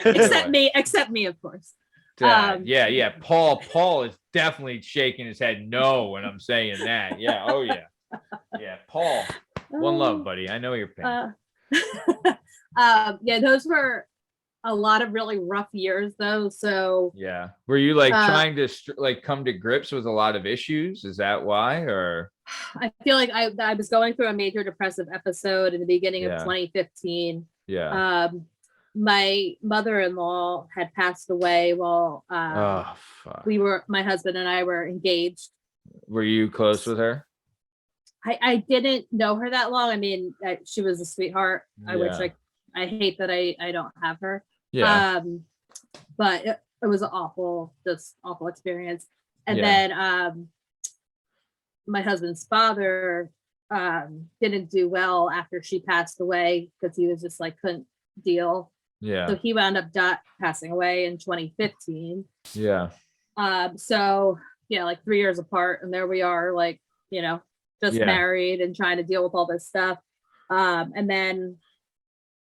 Except me, of course. Yeah. Paul is definitely shaking his head no when I'm saying that. Yeah. Oh yeah. Yeah. Paul, one love, buddy. I know your pain. Yeah, those were a lot of really rough years though. So yeah. Were you like trying to like come to grips with a lot of issues? Is that why? Or I feel like I was going through a major depressive episode in the beginning of 2015. Yeah. My mother-in-law had passed away while my husband and I were engaged. Were you close with her? I didn't know her that long. I mean, she was a sweetheart. I hate that I don't have her. Yeah. But it was an awful experience. And then my husband's father didn't do well after she passed away because he was just like couldn't deal. Yeah. So he wound up passing away in 2015. Yeah. So yeah, like 3 years apart, and there we are, like, you know, just married and trying to deal with all this stuff. And then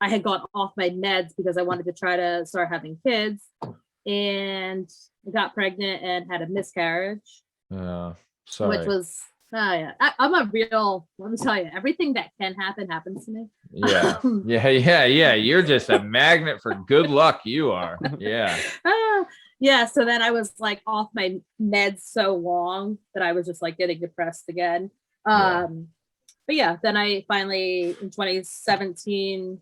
I had gone off my meds because I wanted to try to start having kids, and got pregnant and had a miscarriage. Sorry. Which was I'm a real, let me tell you, everything that can happen happens to me. Yeah. You're just a magnet for good luck. You are. Yeah. So then I was like off my meds so long that I was just like getting depressed again. But yeah, then I finally in 2017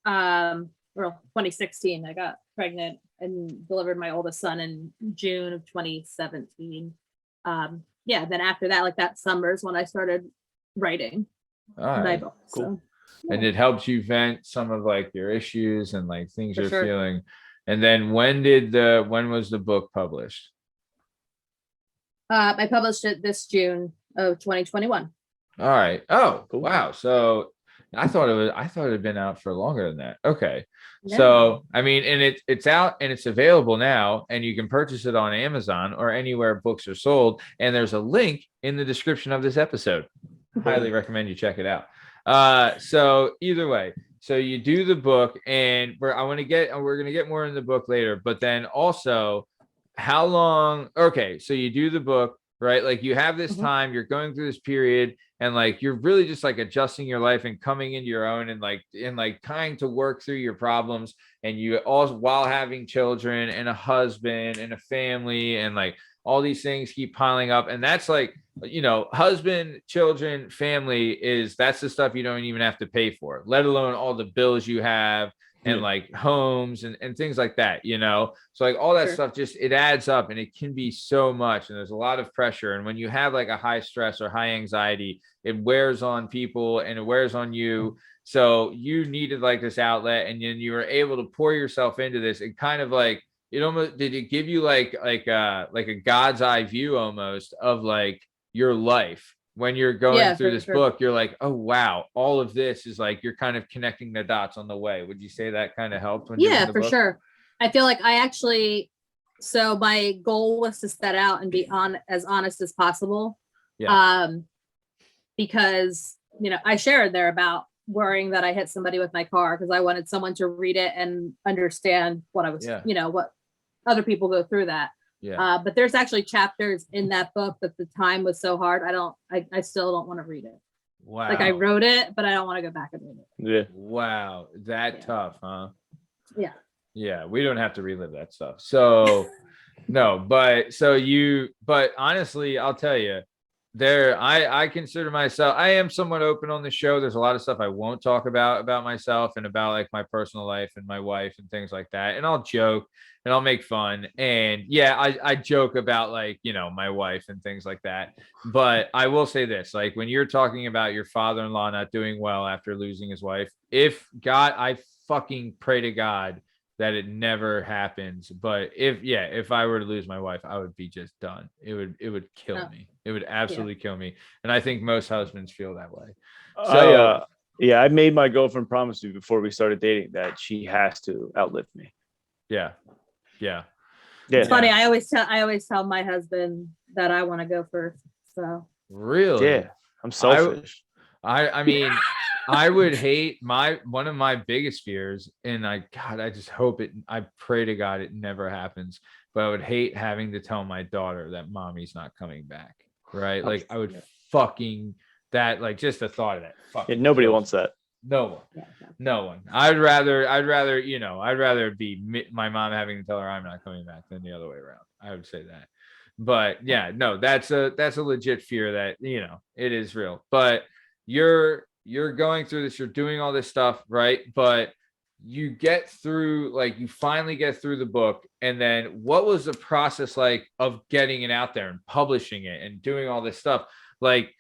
or 2016 I got pregnant and delivered my oldest son in June of 2017. Then after that, like that summer is when I started writing my book. Cool. So, and it helps you vent some of like your issues and like things you're feeling. And then when was the book published? I published it this June of 2021. All right. Oh, cool. Wow. So I thought it had been out for longer than that. Okay. Yeah. So, I mean, and it's out and it's available now, and you can purchase it on Amazon or anywhere books are sold. And there's a link in the description of this episode. Highly recommend you check it out. So either way, so you do the book, and we're going to get more in the book later, but then also how long, okay. So you do the book, right? Like you have this time, you're going through this period, and like you're really just like adjusting your life and coming into your own and like trying to work through your problems, and you also while having children and a husband and a family, and like all these things keep piling up. And that's like, you know, husband, children, family that's the stuff you don't even have to pay for, let alone all the bills you have and like homes and things like that, you know? So like all that stuff, just, it adds up, and it can be so much. And there's a lot of pressure. And when you have like a high stress or high anxiety, it wears on people and it wears on you. So you needed like this outlet, and then you were able to pour yourself into this. And kind of like, it almost, did it give you like a God's eye view almost of like your life when you're going Yeah, through for this sure. book, you're like, oh wow, all of this is like you're kind of connecting the dots on the way. Would you say that kind of helped when doing Yeah, the for book? sure. I feel like I actually, so my goal was to set out and be as honest as possible. Yeah. Because, you know, I shared there about worrying that I hit somebody with my car because I wanted someone to read it and understand what I was, Yeah. you know, what other people go through that. Yeah. But there's actually chapters in that book that the time was so hard. I still don't want to read it. Wow. Like I wrote it, but I don't want to go back and read it. Yeah. Wow. That tough, huh? Yeah. Yeah. We don't have to relive that stuff. So no, but honestly, I'll tell you, I consider myself, I am somewhat open on the show. There's a lot of stuff I won't talk about myself and about like my personal life and my wife and things like that. And I'll joke and I'll make fun. And yeah, I joke about like, you know, my wife and things like that. But I will say this, like when you're talking about your father-in-law not doing well after losing his wife, I fucking pray to God that it never happens. But if I were to lose my wife, I would be just done. It would kill me. It would absolutely kill me. And I think most husbands feel that way. So I made my girlfriend promise me before we started dating that she has to outlive me. yeah. It's funny. I always tell my husband that I want to go first. So Really? Yeah. I'm selfish. I mean, I would hate one of my biggest fears, and I just hope I pray to God it never happens, but I would hate having to tell my daughter that mommy's not coming back. Right? Like I would fucking that, like just the thought of that. Yeah, nobody wants that. No one. I'd rather, you know, I'd rather be my mom having to tell her I'm not coming back than the other way around. I would say that. But yeah, no, that's a legit fear that, you know, it is real. But you're going through this, you're doing all this stuff, right? But you finally get through the book. And then what was the process like of getting it out there and publishing it and doing all this stuff? Like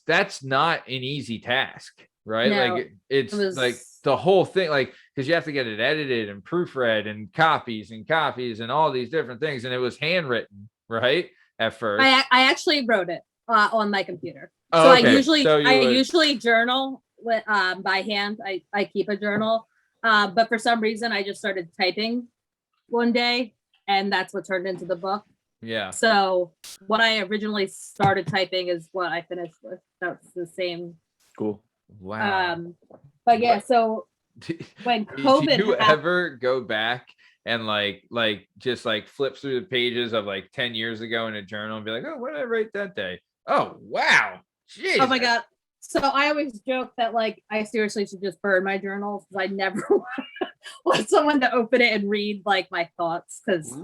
that's not an easy task, right? No, like it was like the whole thing, like, because you have to get it edited and proofread and copies and all these different things. And it was handwritten, right? At first. I actually wrote it on my computer. Oh, so okay. I usually journal with by hand. I keep a journal. But for some reason I just started typing one day and that's what turned into the book. Yeah. So what I originally started typing is what I finished with. That's the same. Cool. Wow. But yeah, so when COVID did you ever go back and like just like flip through the pages of like 10 years ago in a journal and be like, oh, what did I write that day? Oh, wow. Jeez. Oh my God. So I always joke that like I seriously should just burn my journals because I never want someone to open it and read like my thoughts because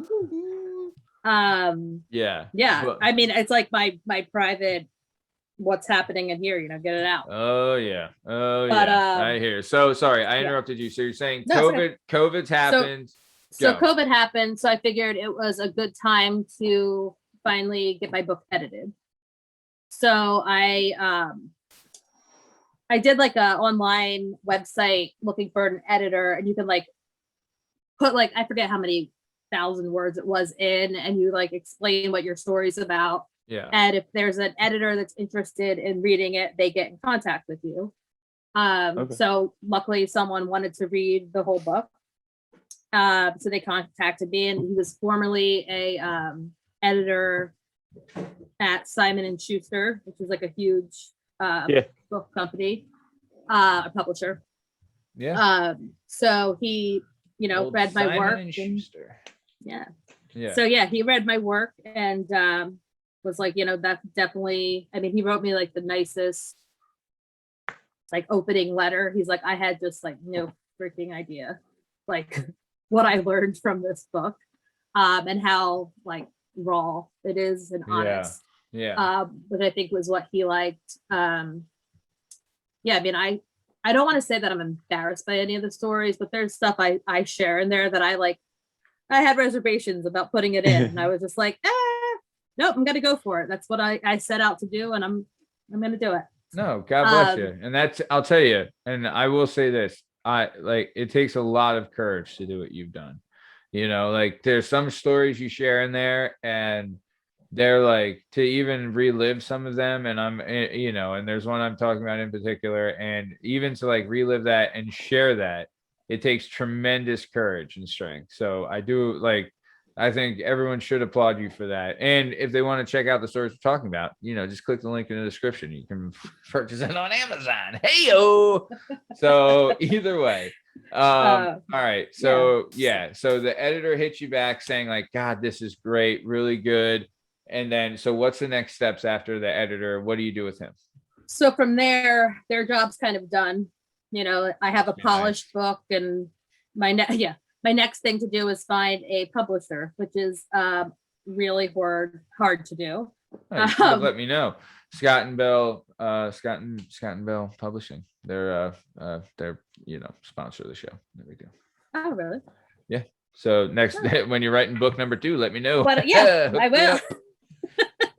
yeah. But, I mean it's like my private what's happening in here, you know, get it out. Oh yeah. I hear. So sorry, I interrupted you. So you're saying COVID's happened. So COVID happened. So I figured it was a good time to finally get my book edited. So I did like a online website looking for an editor, and you can like put like, I forget how many 1,000 words it was in, and you like explain what your story's about. Yeah. And if there's an editor that's interested in reading it, they get in contact with you. So luckily someone wanted to read the whole book. So they contacted me, and he was formerly a editor at Simon and Schuster, which is like a huge book company, a publisher. Yeah. So he, you know, Old read my Simon work. And Schuster. Yeah. So yeah, he read my work and was like, you know, that's definitely, I mean, he wrote me like the nicest like opening letter. He's like, I had just like no freaking idea like what I learned from this book and how like raw it is and honest. Which I think was what he liked. I mean, I don't want to say that I'm embarrassed by any of the stories, but there's stuff I share in there that I had reservations about putting it in, and I was just like, nope, I'm gonna go for it. That's what I set out to do, and I'm gonna do it. No, God bless you. And that's, I'll tell you, and I will say this, it takes a lot of courage to do what you've done. You know, like there's some stories you share in there, and they're like to even relive some of them. And and there's one I'm talking about in particular, and even to like relive that and share that, it takes tremendous courage and strength. So I think everyone should applaud you for that. And if they want to check out the stories we're talking about, just click the link in the description. You can purchase it on Amazon. Hey-o! So either way. All right. So so the editor hits you back saying like, God, this is great, really good. And then, so what's the next steps after the editor? What do you do with him? So from there, their job's kind of done. I have a polished book, and my next thing to do is find a publisher, which is really hard to do. Let me know. Scott and Bell Publishing. They're sponsor of the show. There we go. Oh, really? Yeah. So next when you're writing book number 2, let me know. But yeah, I will.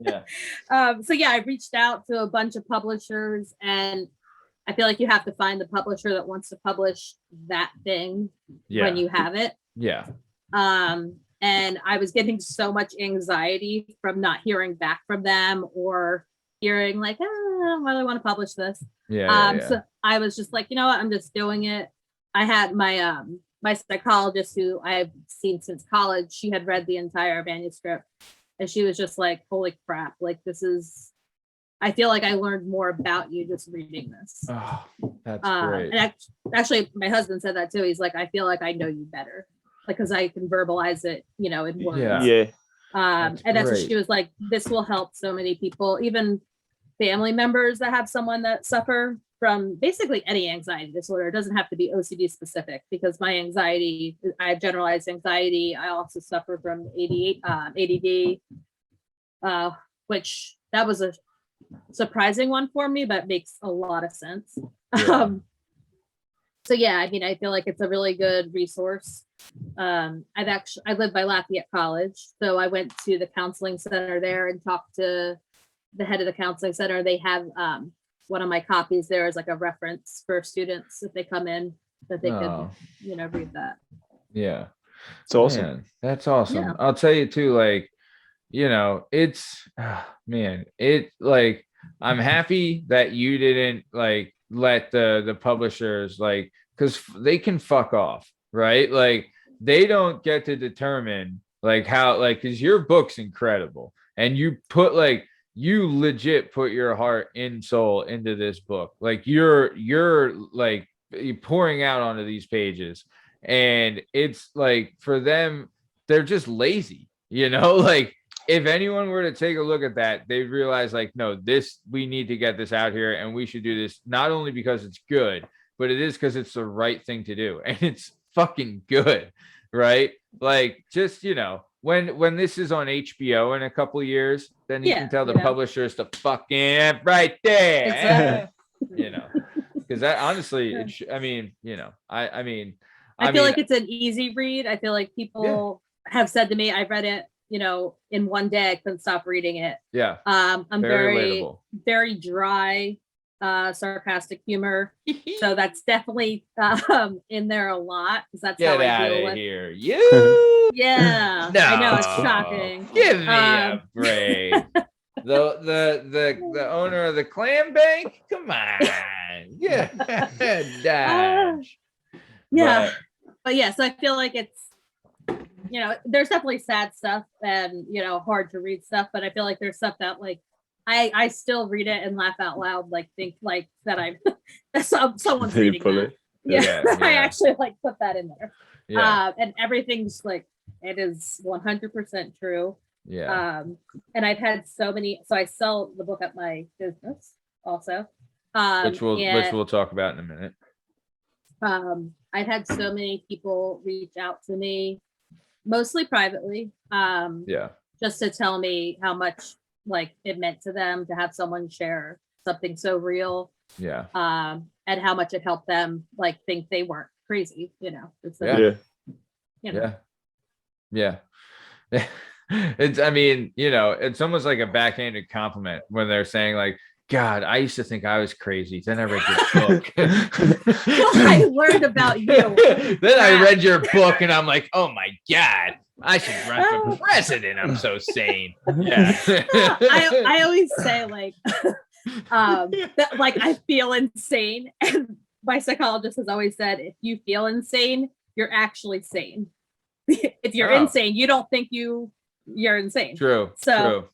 Yeah. I reached out to a bunch of publishers, and I feel like you have to find the publisher that wants to publish that thing when you have it. Yeah. And I was getting so much anxiety from not hearing back from them, or hearing like, I don't really want to publish this. So I was just like, you know what, I'm just doing it. I had my my psychologist, who I've seen since college, she had read the entire manuscript, and she was just like, holy crap, like I feel like I learned more about you just reading this. Oh, that's great. And actually, my husband said that too. He's like, I feel like I know you better, like, because I can verbalize it, in words. Yeah. That's what she was like, this will help so many people, even family members that have someone that suffer from basically any anxiety disorder. It doesn't have to be OCD specific, because my anxiety, I have generalized anxiety. I also suffer from ADD, which that was a surprising one for me, but makes a lot of sense. Yeah. I feel like it's a really good resource. I live by Lafayette College, so I went to the counseling center there and talked to the head of the counseling center. They have one of my copies there is like a reference for students if they come in, that they could read that. Yeah, it's awesome. Man, that's awesome. Yeah. I'll tell you too, like, it's I'm happy that you didn't like let the publishers, like, because they can fuck off, right? Like, they don't get to determine like how, like, because your book's incredible, and you legit put your heart and soul into this book. Like, you're like pouring out onto these pages, and it's like, for them, they're just lazy, like, if anyone were to take a look at that, they'd realize like, no, we need to get this out here, and we should do this not only because it's good, but it is because it's the right thing to do, and it's fucking good, right? Like, just when this is on HBO in a couple of years, then you can tell the publishers to fucking right there, because that honestly, I feel like it's an easy read. I feel like people have said to me, I've read it, in one day, I couldn't stop reading it. Yeah. I'm very, very dry, sarcastic humor. So that's definitely in there a lot, because that's Get how I out deal of with here. You Yeah. No. I know, it's shocking. Give me a break. The owner of the clam bank? Come on. Yeah. Dodge. Yeah. But yeah, so I feel like it's, there's definitely sad stuff and, hard to read stuff, but I feel like there's stuff that, like, I still read it and laugh out loud, like, think like that someone's reading that. Yeah. I actually like put that in there. Yeah. And everything's like, it is 100% true. Yeah. And I've had so I sell the book at my business also. Which we'll talk about in a minute. I've had so many people reach out to me, mostly privately, just to tell me how much, like, it meant to them to have someone share something so real. Yeah. And how much it helped them, like, think they weren't crazy, Yeah. It's it's almost like a backhanded compliment when they're saying like, God, I used to think I was crazy. Then I read your book. I learned about you. Then I read your book and I'm like, oh my God, I should run for president. I'm so sane. Yeah. I always say like that, like I feel insane, and my psychologist has always said if you feel insane, you're actually sane. If you're insane, you don't think you're insane. True. So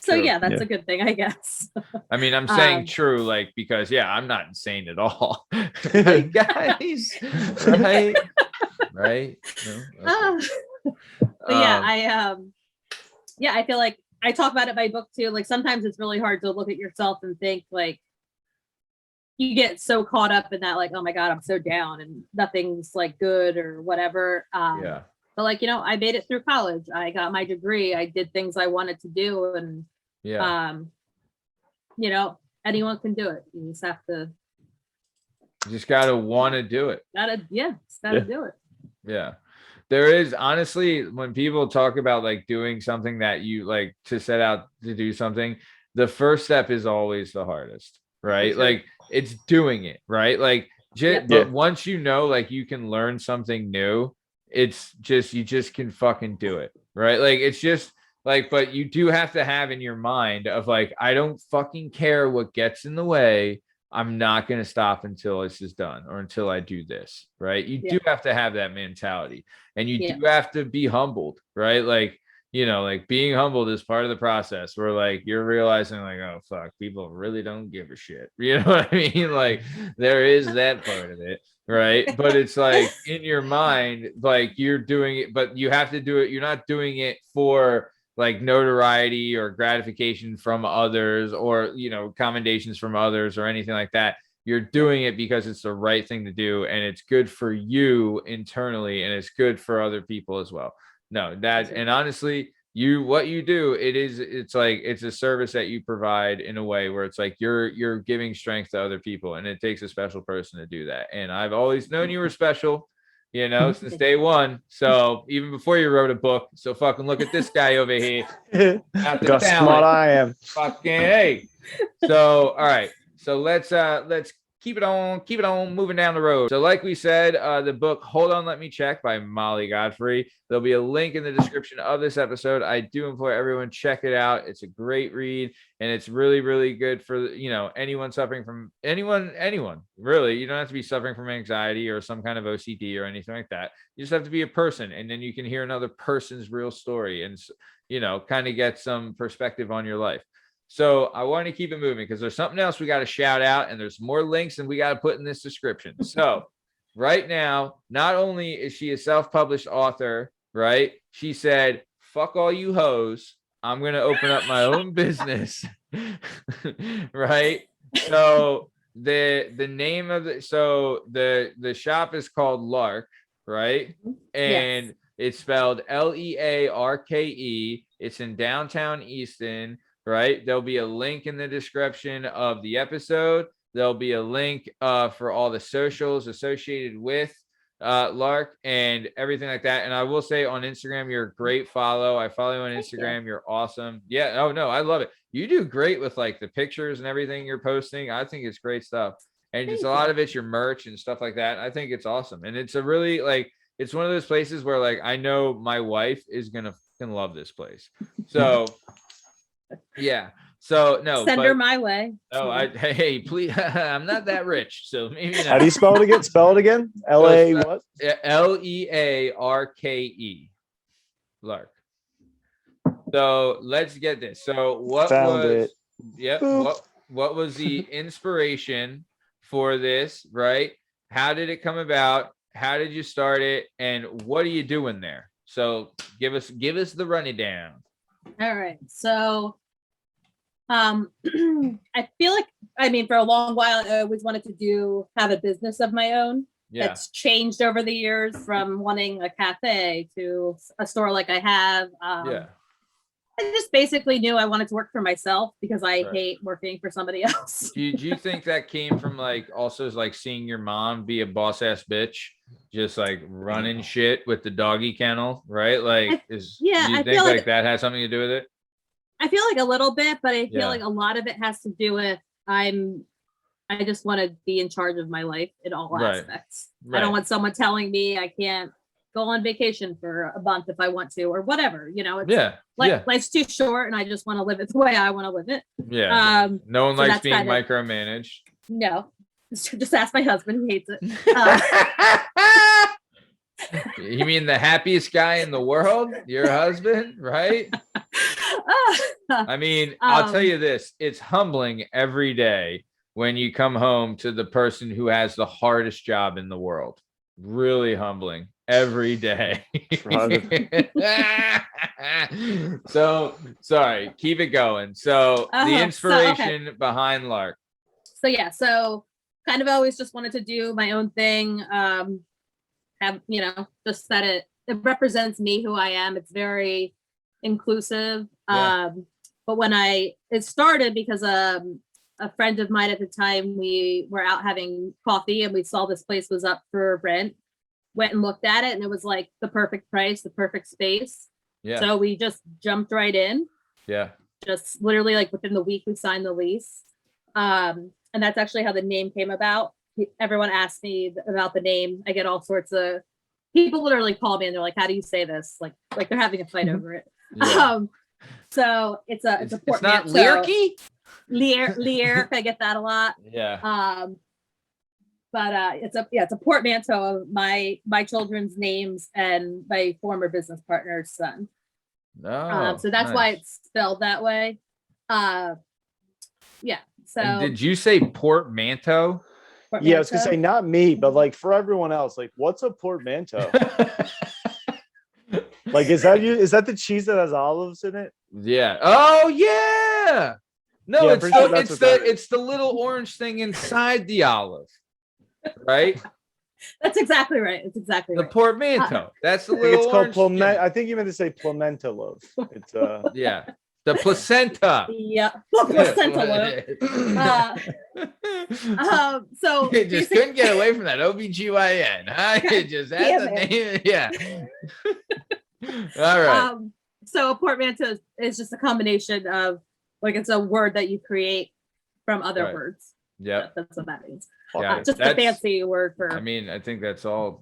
True. yeah, that's a good thing, I guess. I mean, I'm saying true, like, because I'm not insane at all. Like, guys, right? Right? No? Okay. But I feel like I talk about it in my book too. Like sometimes it's really hard to look at yourself and think like you get so caught up in that, like, oh my God, I'm so down and nothing's like good or whatever. But like, I made it through college. I got my degree. I did things I wanted to do. And, anyone can do it. You just have to. You just got to want to do it. Gotta do it. Yeah. There is, honestly, when people talk about like doing something that you like to set out to do something, the first step is always the hardest, right? Sure. Like it's doing it, right? Like, but once like you can learn something new, it's just, you just can fucking do it, right? Like, it's just like, but you do have to have in your mind of like, I don't fucking care what gets in the way. I'm not going to stop until this is done or until I do this, right? You do have to have that mentality, and you do have to be humbled, right? Like, like being humbled is part of the process where like you're realizing like, oh fuck, people really don't give a shit. You know what I mean? Like there is that part of it, right? But it's like in your mind, like you're doing it, but you have to do it. You're not doing it for like notoriety or gratification from others or, commendations from others or anything like that. You're doing it because it's the right thing to do, and it's good for you internally, and it's good for other people as well. And honestly, what you do, it's like, it's a service that you provide in a way where it's like you're giving strength to other people, and it takes a special person to do that. And I've always known you were special, since day one. So even before you wrote a book, so fucking look at this guy over here. How smart I am. Fucking hey. So all right. So let's keep it on moving down the road. So like we said, the book Hold On, Let Me Check by Molly Godfrey. There'll be a link in the description of this episode. I do implore everyone, check it out. It's a great read, and it's really, really good for, anyone suffering from anyone, really. You don't have to be suffering from anxiety or some kind of OCD or anything like that. You just have to be a person, and then you can hear another person's real story and, kind of get some perspective on your life. So I want to keep it moving because there's something else we got to shout out, and there's more links than we got to put in this description. So right now, not only is she a self-published author, right? She said, fuck all you hoes. I'm going to open up my own business. Right. So the name of the shop is called Learke, right? And it's spelled Learke. It's in downtown Easton. Right. There'll be a link in the description of the episode. There'll be a link for all the socials associated with Learke and everything like that. And I will say on Instagram, you're a great follow. I follow you on Instagram. You're awesome. Yeah. Oh, no, I love it. You do great with like the pictures and everything you're posting. I think it's great stuff. And just a lot of it's your merch and stuff like that. I think it's awesome. And it's a really like, it's one of those places where like, I know my wife is going to love this place. So yeah. So no, send her my way. Oh, hey, please. I'm not that rich, so maybe not. How do you spell it again? Spell it again. L-A what? Learke. Learke. So let's get this. So what Found was it. Yep. What was the inspiration for this, right? How did it come about? How did you start it? And what are you doing there? So give us the rundown. All right. So I feel like, for a long while, I always wanted to have a business of my own. Yeah. That's changed over the years from wanting a cafe to a store like I have. I just basically knew I wanted to work for myself because I hate working for somebody else. Do you think that came from like also like seeing your mom be a boss ass bitch, just like running shit with the doggy kennel, right? Like, do you think like that has something to do with it? I feel like a little bit, but I feel like a lot of it has to do with I just want to be in charge of my life in all aspects. I don't want someone telling me I can't go on vacation for a month if I want to, or whatever, it's Yeah. life's too short and I just want to live it the way I want to live it. Yeah. No one so likes that's being kind of- micromanaged. No, just ask my husband. He hates it. You mean the happiest guy in the world? Your husband, right? I mean, I'll tell you this. It's humbling every day when you come home to the person who has the hardest job in the world. Really humbling every day. So, sorry, keep it going. So, the inspiration behind Learke. So kind of always just wanted to do my own thing. Have, just that it represents me, who I am. It's very inclusive. Yeah. But when it started because a friend of mine at the time, we were out having coffee and we saw this place was up for rent, went and looked at it, and it was like the perfect price, the perfect space. Yeah. So we just jumped right in. Yeah. Just literally like within the week we signed the lease. And that's actually how the name came about. Everyone asks me about the name. I get all sorts of people literally call me and they're like, "How do you say this?" Like they're having a fight over it. Yeah. So it's a It's not portmanteau. Learke? Learke. I get that a lot. Yeah. But it's a portmanteau of my children's names and my former business partner's son. No. So that's why it's spelled that way. Yeah. So And did you say portmanteau? Yeah, I was gonna say not me, but like for everyone else, like what's a portmanteau? Like is that the cheese that has olives in it? Yeah. Oh yeah. No, Yeah, it's pretty sure the, that's it's what that the it's the little orange thing inside the olive, right? That's exactly right. It's exactly The right. portmanteau. That's the I think little it's called orange. piment. I think you meant to say pimento loaf. It's Yeah. The placenta. Yeah. Placenta loaf. So You just couldn't get away from that OBGYN. Huh? You just had the name. Yeah. All right. So a portmanteau is just a combination of it's a word that you create from other Right. words. Yep. That's what that means. Yeah, Just a that's- fancy word for. I mean, I think that's all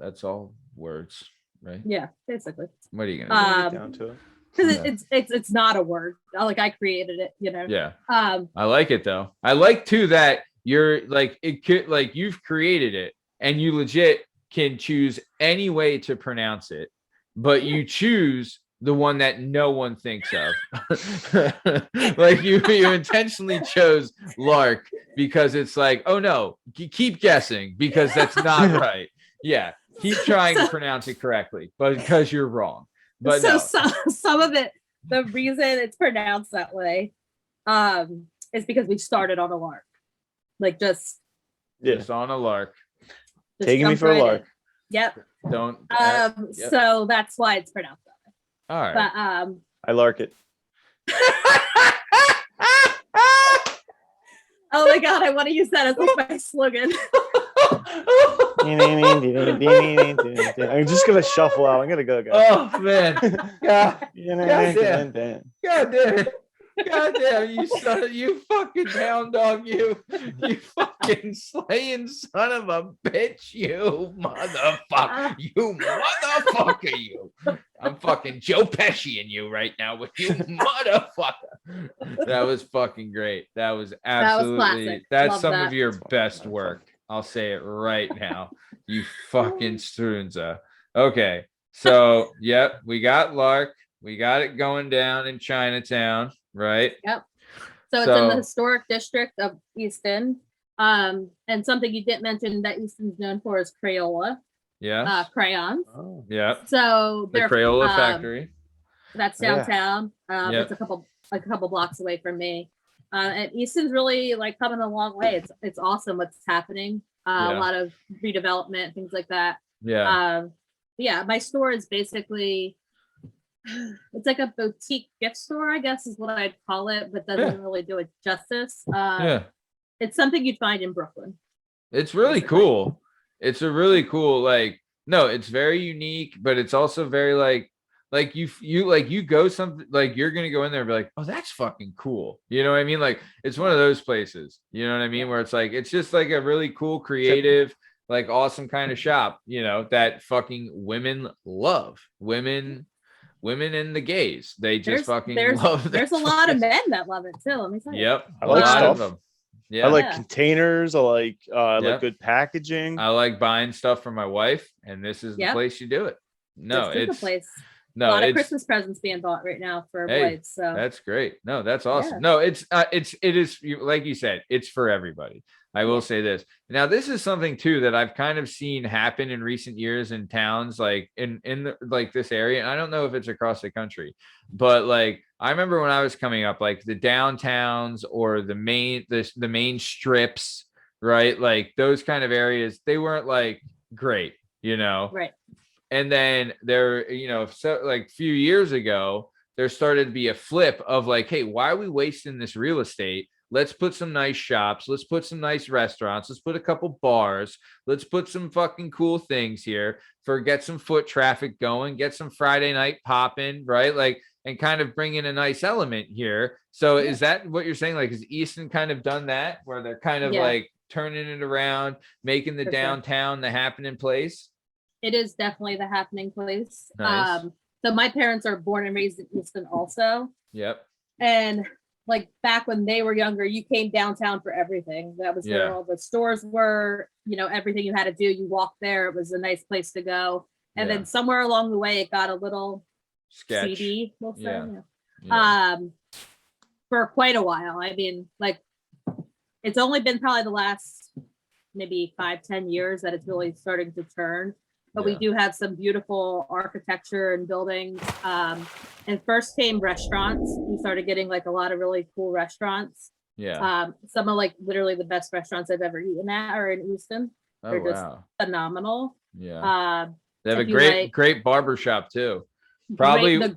words, right? Yeah, basically. What are you gonna do? down to it. Because it's not a word. Like I created it. Yeah. Um. I like it though. I like too that you're like it could like you've created it and you legit can choose any way to pronounce it, but you choose the one that no one thinks of. Like you intentionally chose Learke because it's like, oh no, keep guessing because that's not right. Yeah, keep trying to pronounce it correctly, but because you're wrong. But so no. some of it, the reason it's pronounced that way, is because we started on a Learke. Like just Just on a Learke. Taking me jump for a right in. lark. Yep. Don't. Yep. So that's why it's pronounced that way. All right. But I lark it. oh my god, I want to use that as like my slogan. I'm just gonna shuffle out. I'm gonna go, guys. Oh man. God. God damn. God damn, you son of you fucking hound dog, you fucking slaying son of a bitch, you motherfucker, you. I'm fucking Joe Pesci in you right now with you, motherfucker. That was fucking great. That was absolutely, classic. that's Love some that. of your best work. I'll say it right now. You fucking strunza. Okay, so yep, we got Learke. We got it going down in Chinatown, right? Yep. So it's in the historic district of Easton. And something you didn't mention that Easton's known for is Crayola. Yeah. Crayons. Oh. Yeah. So The they're Crayola factory. that's Yeah. downtown. Yep. It's a couple blocks away from me. And Easton's really like coming a long way. It's awesome what's happening. Yeah. A lot of redevelopment, things like that. Yeah. Yeah, my store is basically it's like a boutique gift store, I guess is what I'd call it, but doesn't really do it justice. Yeah. It's something you'd find in Brooklyn. It's really basically. cool. It's a really cool, like, no, it's very unique, but it's also very like you go something like you're gonna go in there and be like, oh, that's fucking cool. You know what I mean? Like it's one of those places, you know what I mean? Where it's like it's just like a really cool, creative, like awesome kind of shop, that fucking women love. Women and the gays. They just fucking love. There's a lot of men that love it too. Let me tell you. Yep. I like stuff. Them. I Yeah. like containers. I like Yep. good packaging. I like buying stuff for my wife, and this is the place you do it. No, this is the place. No, a lot of Christmas presents being bought right now for wives. So that's great. No, that's awesome. No, it is like you said, it's for everybody. I will say this. Now, this is something too that I've kind of seen happen in recent years in towns like in like this area. And I don't know if it's across the country, but like I remember when I was coming up, like the downtowns or the main strips, right? Like those kind of areas, they weren't like great, Right. And then there, so like a few years ago, there started to be a flip of like, hey, why are we wasting this real estate? Let's put some nice shops. Let's put some nice restaurants. Let's put a couple bars. Let's put some fucking cool things here get some foot traffic going, get some Friday night popping, right? Like, and kind of bring in a nice element here. So is that what you're saying? Like, is Easton kind of done that where they're kind of like turning it around, making the downtown the happening place? It is definitely the happening place. Nice. So my parents are born and raised in Easton also. Yep. And like back when they were younger, you came downtown for everything. That was where all the stores were, everything you had to do. You walked there. It was a nice place to go. And then somewhere along the way, it got a little seedy, we'll say. For quite a while. I mean, like it's only been probably the last maybe 5-10 years that it's really starting to turn. But we do have some beautiful architecture and buildings. And first came restaurants. We started getting like a lot of really cool restaurants. Yeah. Some of like literally the best restaurants I've ever eaten at are in Easton. They're just phenomenal. Yeah. They have a great barbershop too. Probably the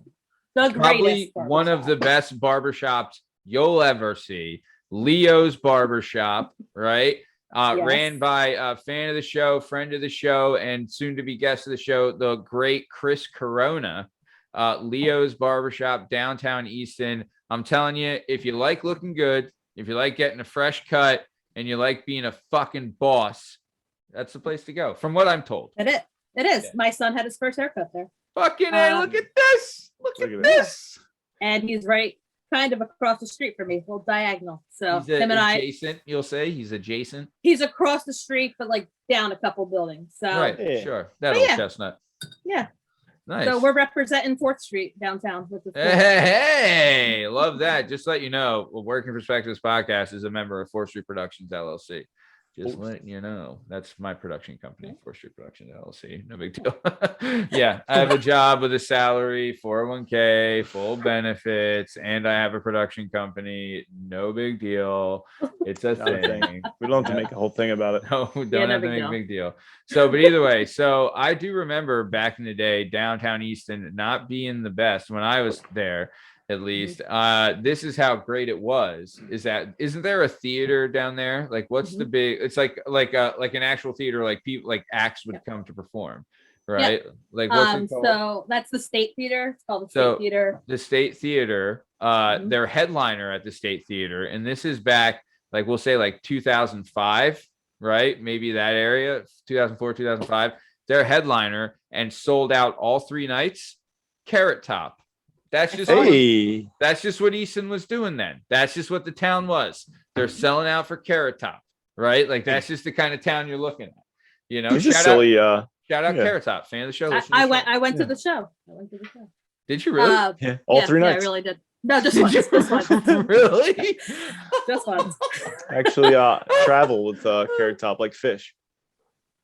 greatest probably one of the best barbershops you'll ever see. Leo's Barbershop, right? Ran by a fan of the show, friend of the show, and soon to be guest of the show, the great Chris Corona. Leo's Barbershop, downtown Easton. I'm telling you, if you like looking good, if you like getting a fresh cut, and you like being a fucking boss, that's the place to go, from what I'm told. It is. Yeah. My son had his first haircut there. Fucking A, look at this. Look at this. And he's right kind of across the street from me, little diagonal. So he's adjacent, you'll say he's adjacent. He's across the street, but like down a couple buildings. So sure. That old chestnut. Yeah. Nice. So we're representing 4th Street downtown with the hey, love that. Just to let you know, Working Perspectives Podcast is a member of 4th Street Productions LLC. Just letting you know, that's my production company, 4th Street Productions LLC. No big deal. Yeah, I have a job with a salary, 401k, full benefits, and I have a production company. No big deal. It's a thing. We don't have to make a whole thing about it. No, we don't have to make a big deal. So, but either way, so I do remember back in the day, downtown Easton not being the best when I was there. At least this is how great it was. Isn't there a theater down there? Like what's the big, it's like an actual theater, like people like acts would come to perform, right? Like what's it called? So that's the State Theater. It's called the State Theater. The State Theater, their headliner at the State Theater, and this is back like we'll say like 2005, right? Maybe that area, 2004, 2005. Their headliner and sold out all 3 nights. Carrot Top. That's just what Easton was doing then. That's just what the town was. They're selling out for Carrot Top, right? Like that's just the kind of town you're looking at. Shout out Carrot Top, fan of the show. I went to the show. Did you really? All 3 nights. I really did. No, just once. Just once. Really? Just once. Actually, travel with Carrot Top like fish.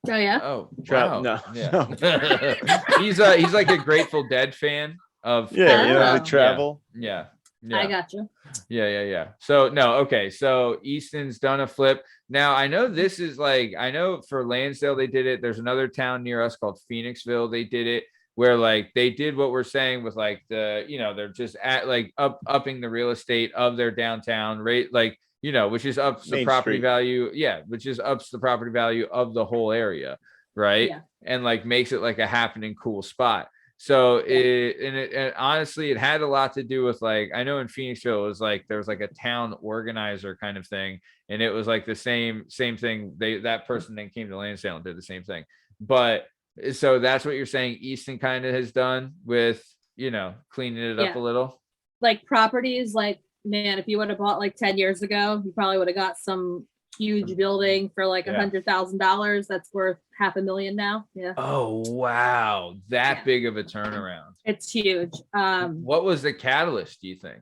Oh yeah. Oh, wow. No. Yeah. He's like a Grateful Dead fan. They travel. Yeah. I got you. Yeah. So no, okay. So Easton's done a flip. Now I know this is like, I know for Lansdale they did it. There's another town near us called Phoenixville. They did it where like they did what we're saying with like the, they're just at like upping the real estate of their downtown rate, like, which is ups the property value. Yeah, which is ups the property value of the whole area, right? Yeah. And like makes it like a happening cool spot. So and honestly, it had a lot to do with like, I know in Phoenixville, it was like, there was like a town organizer kind of thing. And it was like the same thing. That person then came to Lansdale and did the same thing. But so that's what you're saying Easton kind of has done with, cleaning it up a little. Like properties, like, man, if you would have bought like 10 years ago, you probably would have got some huge building for like $100,000 that's worth $500,000 now. Yeah. Oh wow, that big of a turnaround. It's huge. What was the catalyst, do you think?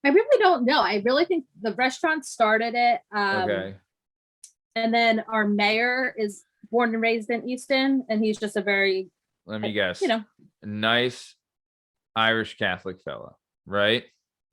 I really don't know. I really think the restaurant started it. Okay. And then our mayor is born and raised in Easton, and he's just a very, let me guess, nice Irish Catholic fella, right?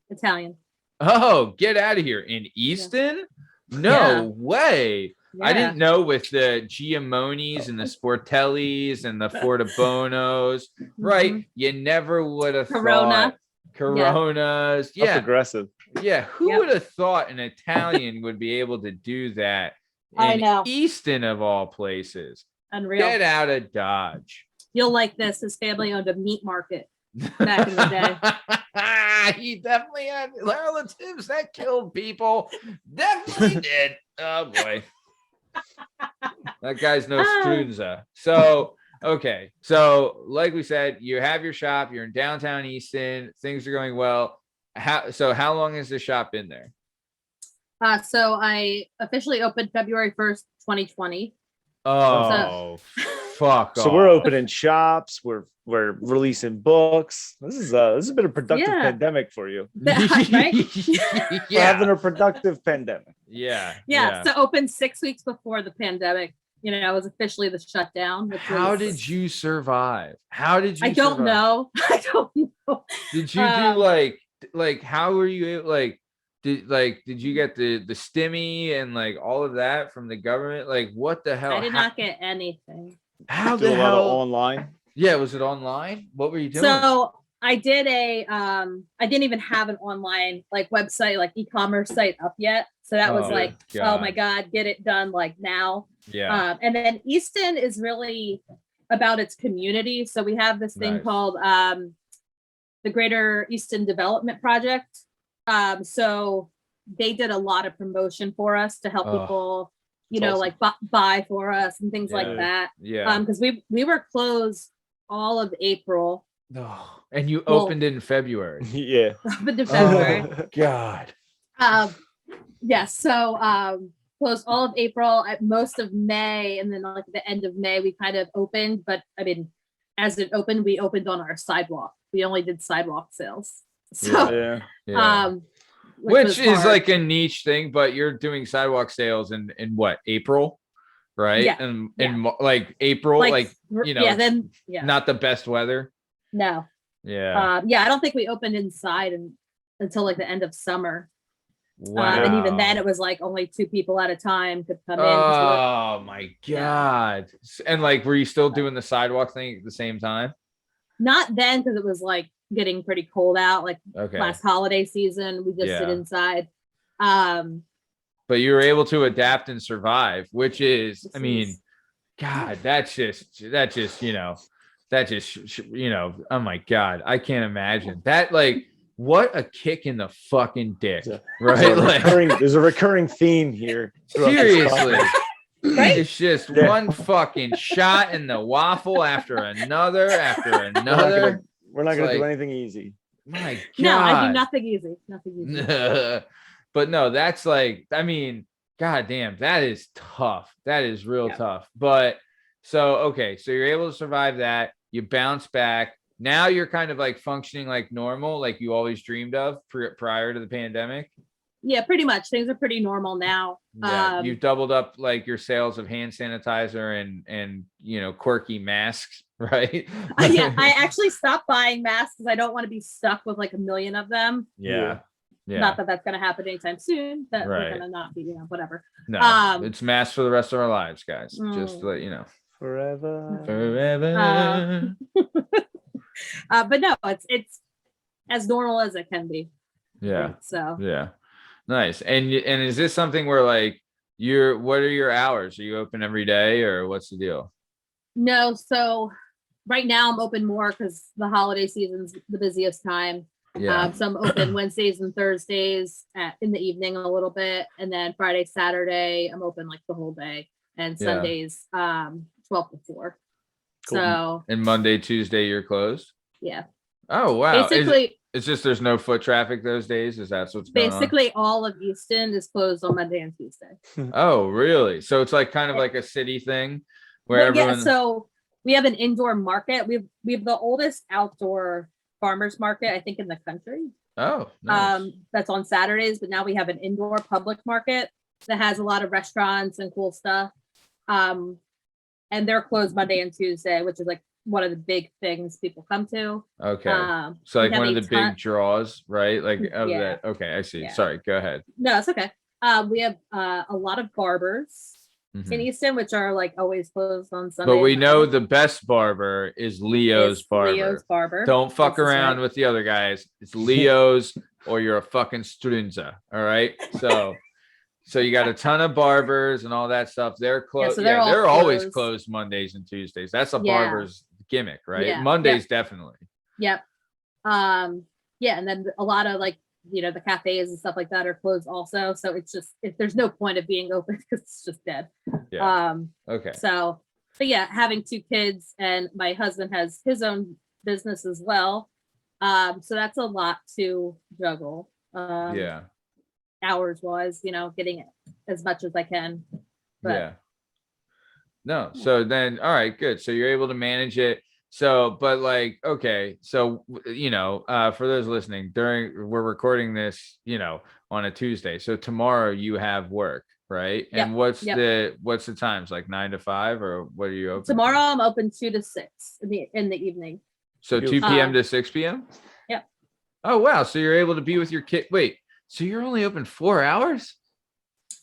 Italian. Oh, get out of here. In Easton? No way. I didn't know with the Giamonis and the Sportellis and the Fortabonos, right? You never would have thought Coronas. That's aggressive. Yeah. Who would have thought an Italian would be able to do that in Easton of all places? Unreal. Get out of Dodge. You'll like this. His family owned a meat market back in the day. He definitely had relatives that killed people. Definitely did. Oh boy. That guy's no Strunza. So okay. So like we said, you have your shop, you're in downtown Easton, things are going well. How long has the shop been there? So I officially opened February 1st, 2020. Oh, fuck. So we're opening shops. We're releasing books. This has been a productive pandemic for you. Right? We're having a productive pandemic. Yeah. So opened 6 weeks before the pandemic, was officially the shutdown. How did you survive? I don't know. I don't know. Did you do like how were you like? Did you get the stimmy and like all of that from the government? Like what the hell? I did not get anything. How the hell? Online? Yeah, was it online? What were you doing? So I did I didn't even have an online like website, like e-commerce site up yet. So that was oh my God, get it done like now. Yeah. And then Easton is really about its community. So we have this thing called the Greater Easton Development Project. So they did a lot of promotion for us to help people, awesome. Like buy for us and things like that. Yeah. Because we were closed all of April. Oh, and you opened in February. Yeah. Opened in February. Oh, God. So closed all of April, at most of May, and then like the end of May we kind of opened. But I mean, as it opened, we opened on our sidewalk. We only did sidewalk sales. So which is hard. Like a niche thing, but you're doing sidewalk sales in what, April, right? Yeah. And like April, not the best weather. No. Yeah. I don't think we opened inside until like the end of summer. Wow. And even then it was like only 2 people at a time could come in. Oh my God. And like, were you still doing the sidewalk thing at the same time? Not then, because it was like getting pretty cold out, like last holiday season. We just did inside. But you were able to adapt and survive, which is, I mean, God, that's just, oh my God, I can't imagine that. Like, what a kick in the fucking dick, right? There's a recurring theme here. Seriously. Right? It's just one fucking shot in the waffle after another. We're not gonna do anything easy. My God. No, I do nothing easy. Nothing easy. But no, that's like, I mean, God damn, that is tough. That is real tough. But so you're able to survive that. You bounce back. Now you're kind of like functioning like normal, like you always dreamed of prior to the pandemic. Yeah, pretty much. Things are pretty normal now. Yeah, you've doubled up like your sales of hand sanitizer and quirky masks, right? I actually stopped buying masks because I don't want to be stuck with like a million of them. Yeah. Not that that's going to happen anytime soon. That we're going to not be, whatever. No, it's masks for the rest of our lives, guys. Just to let you know. Forever. But no, it's as normal as it can be. Yeah. So yeah. Nice. And is this something where like what are your hours? Are you open every day or what's the deal? No. So right now I'm open more because the holiday season's the busiest time. Yeah. So I'm open Wednesdays and Thursdays in the evening a little bit, and then Friday, Saturday I'm open like the whole day, and Yeah. Sundays 12 to 4. Cool. So And Monday, Tuesday, you're closed. yeah, Oh wow! basically It's just there's no foot traffic those days. Is that what's going on? basically all of Easton is closed on Monday and Tuesday. Oh really? So it's like kind of like a city thing where Well, everyone. yeah, so we have an indoor market. We have the oldest outdoor farmers market I think in the country. Oh. Nice. That's on Saturdays, but now we have an indoor public market that has a lot of restaurants and cool stuff. And they're closed Monday and Tuesday, which is like one of the big things people come to. Okay. So like we have one of a the ton- big draws, right? Like of Yeah. that. Okay, I see. Yeah. Sorry, go ahead. No, it's okay. We have a lot of barbers Mhm. in Easton, which are like always closed on Sunday. But we know the best barber is Leo's barber. Leo's barber. Don't fuck This is around right. with the other guys. It's Leo's or you're a fucking Strunza. All right. So you got a ton of barbers and all that stuff. They're closed. so Yeah, they're they're all always closed. closed Mondays and Tuesdays. That's a Yeah. barber's gimmick, right? Yeah. Mondays definitely. Yep. Yeah, and then a lot of like the cafes and stuff like that are closed also. So it's just there's no point of being open because it's just dead. Yeah. Okay. So, but yeah, having 2 kids and my husband has his own business as well. So that's a lot to juggle. Yeah. Hours wise, getting as much as I can. But Yeah. No. So then, all right, good. So you're able to manage it. So, but like, okay. So, for those listening, we're recording this, on a Tuesday. So tomorrow you have work, right? Yep, And what's yep. the times, like 9 to 5, or what are you open? tomorrow I'm open 2 to 6 in the evening. So 2 p.m. to 6 p.m. Yep. Oh wow. So you're able to be with your kid. Wait. So you're only open 4 hours?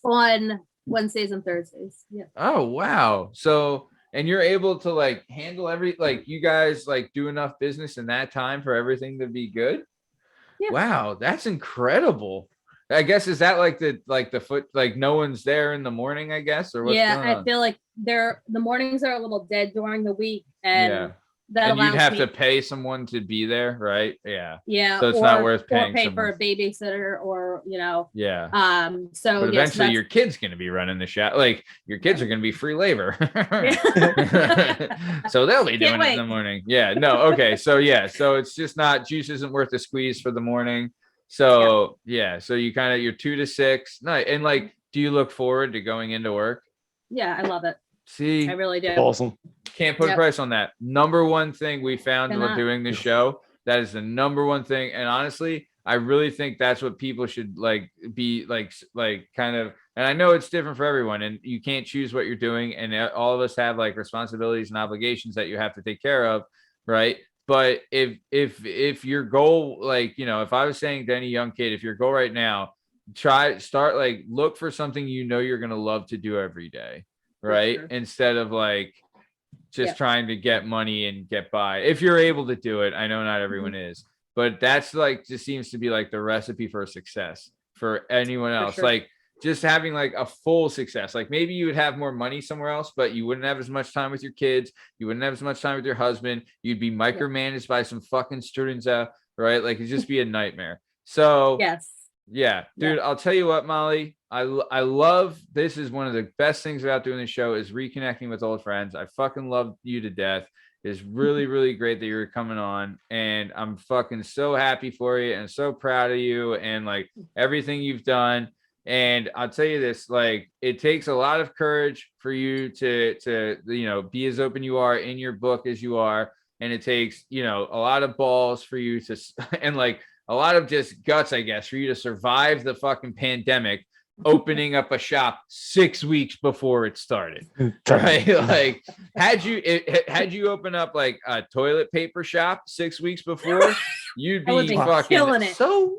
On Wednesdays and Thursdays. Yeah. Oh wow. So and you're able to like handle you guys like do enough business in that time for everything to be good? Yeah. Wow, that's incredible. I guess is that like the foot, like no one's there in the morning, I guess, or what's going on? I feel like the mornings are a little dead during the week, and that and you'd allows have me to pay someone to be there, right? Yeah. Yeah. So it's not worth paying or pay someone for a babysitter, or Yeah. So But yes, eventually your kid's going to be running the shop. Like your kids are going to be free labor. So they'll be doing it in the morning. Yeah. No. Okay. So yeah. So it's just not, juice isn't worth the squeeze for the morning. So yeah. So you kind of, you're 2 to 6. No. And like, do you look forward to going into work? Yeah, I love it. See, I really do. Awesome. can't put a price on that. Number one thing we found while Cannot. doing this show, that is the number one thing. And honestly, I really think that's what people should like be like kind of, and I know it's different for everyone and you can't choose what you're doing. And all of us have like responsibilities and obligations that you have to take care of. Right. But if your goal, like, if I was saying to any young kid, if your goal right now, look for something, you're going to love to do every day. Right. Sure. Instead of like just trying to get money and get by. If you're able to do it, I know not everyone is, but that's like just seems to be like the recipe for success for anyone else. Sure. Like just having like a full success. Like maybe you would have more money somewhere else, but you wouldn't have as much time with your kids. You wouldn't have as much time with your husband. You'd be micromanaged by some fucking students, right? Like it'd just be a nightmare. So Yes. yeah, dude, I'll tell you what, Molly, I love, this is one of the best things about doing the show is reconnecting with old friends. I fucking love you to death. It's really, really great that you're coming on, and I'm fucking so happy for you and so proud of you and like everything you've done. And I'll tell you this, like it takes a lot of courage for you to be as open you are in your book as you are. And it takes, a lot of balls for you to, and like a lot of just guts, I guess, for you to survive the fucking pandemic, opening up a shop 6 weeks before it started. Right? Like had you open up like a toilet paper shop 6 weeks before, you'd be fucking killing it. so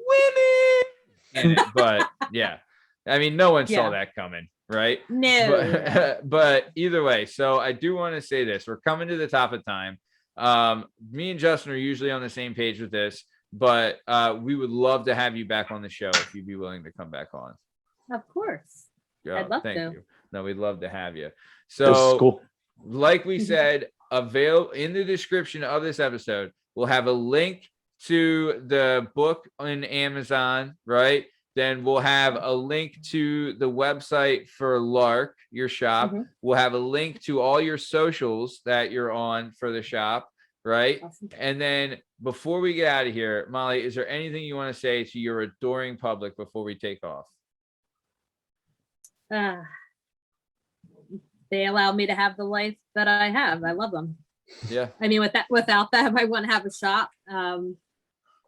winning. But yeah, I mean, no one saw that coming, right? No. But either way, so I do want to say this. We're coming to the top of time. Me and Justin are usually on the same page with this, but we would love to have you back on the show if you'd be willing to come back on. Of course. I'd love thank to. you. No, we'd love to have you. This is So cool. like we said, avail in the description of this episode. We'll have a link to the book on Amazon, right? Then we'll have a link to the website for Learke, your shop. Mhm. We'll have a link to all your socials that you're on for the shop, right? Awesome. And then before we get out of here, Molly, is there anything you want to say to your adoring public before we take off? They allow me to have the life that I have. I love them. Yeah. I mean, without them, I wouldn't have a shop.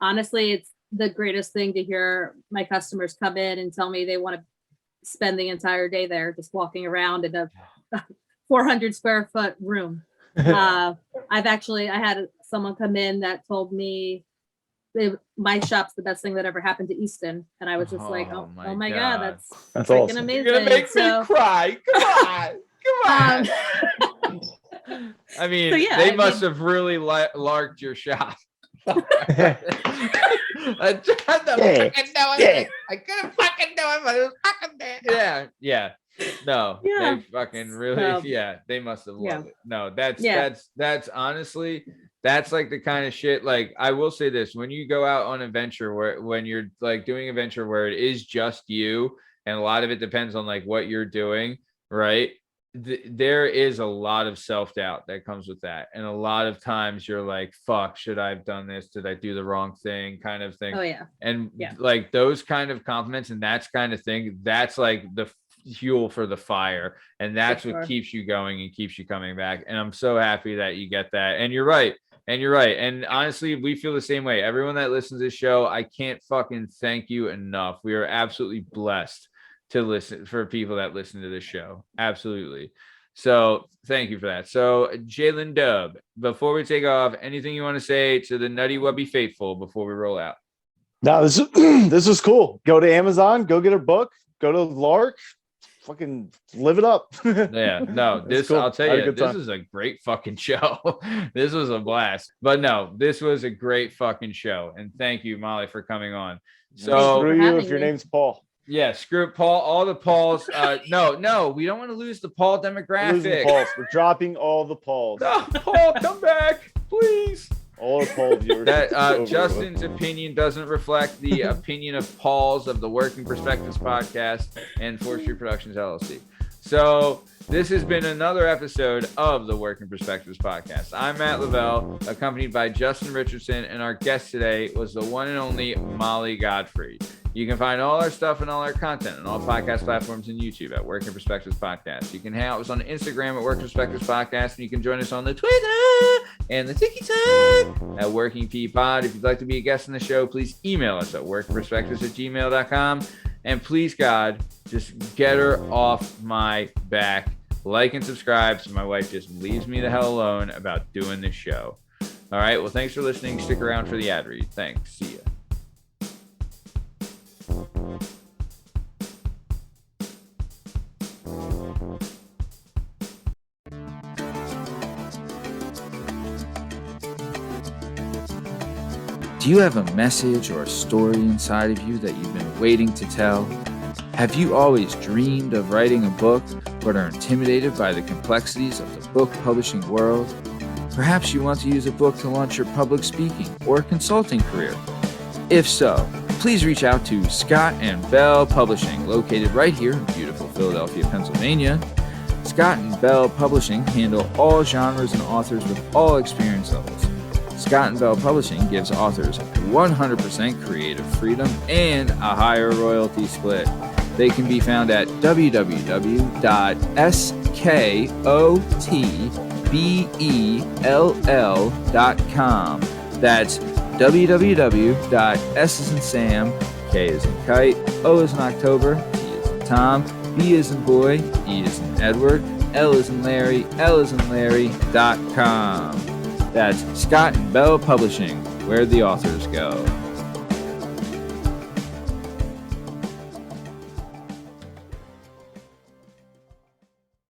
Honestly, it's the greatest thing to hear my customers come in and tell me they want to spend the entire day there, just walking around in a 400 square foot room. I had someone come in that told me my shop's the best thing that ever happened to Easton, and I was just like, oh my god, that's freaking awesome. amazing. You're gonna make me cry. Come on. I mean, So, yeah, they must have really larked your shop. I tried to fucking do it. I couldn't fucking do it, but it was fucking there. Yeah. No, Yeah. they fucking really, So, they must have loved yeah. it. No, that's Yeah. that's honestly, that's like the kind of shit. Like, I will say this: when you go out on a venture when you're like doing a venture where it is just you, and a lot of it depends on like what you're doing, right? There is a lot of self-doubt that comes with that, and a lot of times you're like, fuck, should I have done this? Did I do the wrong thing? Kind of thing. Oh yeah. And Yeah. like those kind of compliments and that's kind of thing, that's like the fuel for the fire, and that's For what sure. keeps you going and keeps you coming back. And I'm so happy that you get that. And you're right. And honestly, we feel the same way. Everyone that listens to this show, I can't fucking thank you enough. We are absolutely blessed to listen for people that listen to this show. Absolutely. So thank you for that. So JDub, before we take off, anything you want to say to the Nutty Wubby faithful before we roll out? No, this is cool. Go to Amazon, go get her book, go to Learke, fucking live it up. Yeah, no, this cool. I'll tell I had a you, good this time. is a great fucking show. This was a blast. But no, this was a great fucking show. And thank you, Molly, for coming on. So Screw you having if your me. name's Paul. yeah, screw it, Paul. All the Pauls. No, we don't want to lose the Paul We're losing demographic. Pauls. We're dropping all the Pauls. No, Paul, come back, please. All the Paul viewers. That Justin's opinion doesn't reflect the opinion of Paul's of the Working Perspectives podcast and Forestry Productions LLC. So this has been another episode of the Working Perspectives podcast. I'm Matt Lavelle, accompanied by Justin Richardson, and our guest today was the one and only Molly Godfrey. You can find all our stuff and all our content on all podcast platforms and YouTube at Working Perspectives Podcast. You can hang out with us on Instagram at Working Perspectives Podcast, and you can join us on the Twitter and the TikTok at Working P Pod. If you'd like to be a guest on the show, please email us at workingperspectives@gmail.com. And please, God, just get her off my back. Like and subscribe so my wife just leaves me the hell alone about doing this show. All right. Well, thanks for listening. Stick around for the ad read. Thanks. See ya. Do you have a message or a story inside of you that you've been waiting to tell? Have you always dreamed of writing a book but are intimidated by the complexities of the book publishing world? Perhaps you want to use a book to launch your public speaking or consulting career. If so, please reach out to Scott and Bell Publishing, located right here in beautiful Philadelphia, Pennsylvania. Scott and Bell Publishing handle all genres and authors with all experience levels. Scott and Bell Publishing gives authors 100% creative freedom and a higher royalty split. They can be found at www.skotbell.com. That's www.s as in Sam, K as in Kite, O as in October, T as in Tom, B as in Boy, E as in Edward, L as in Larry, L as in Larry.com. That's Scott and Bell Publishing, where the authors go.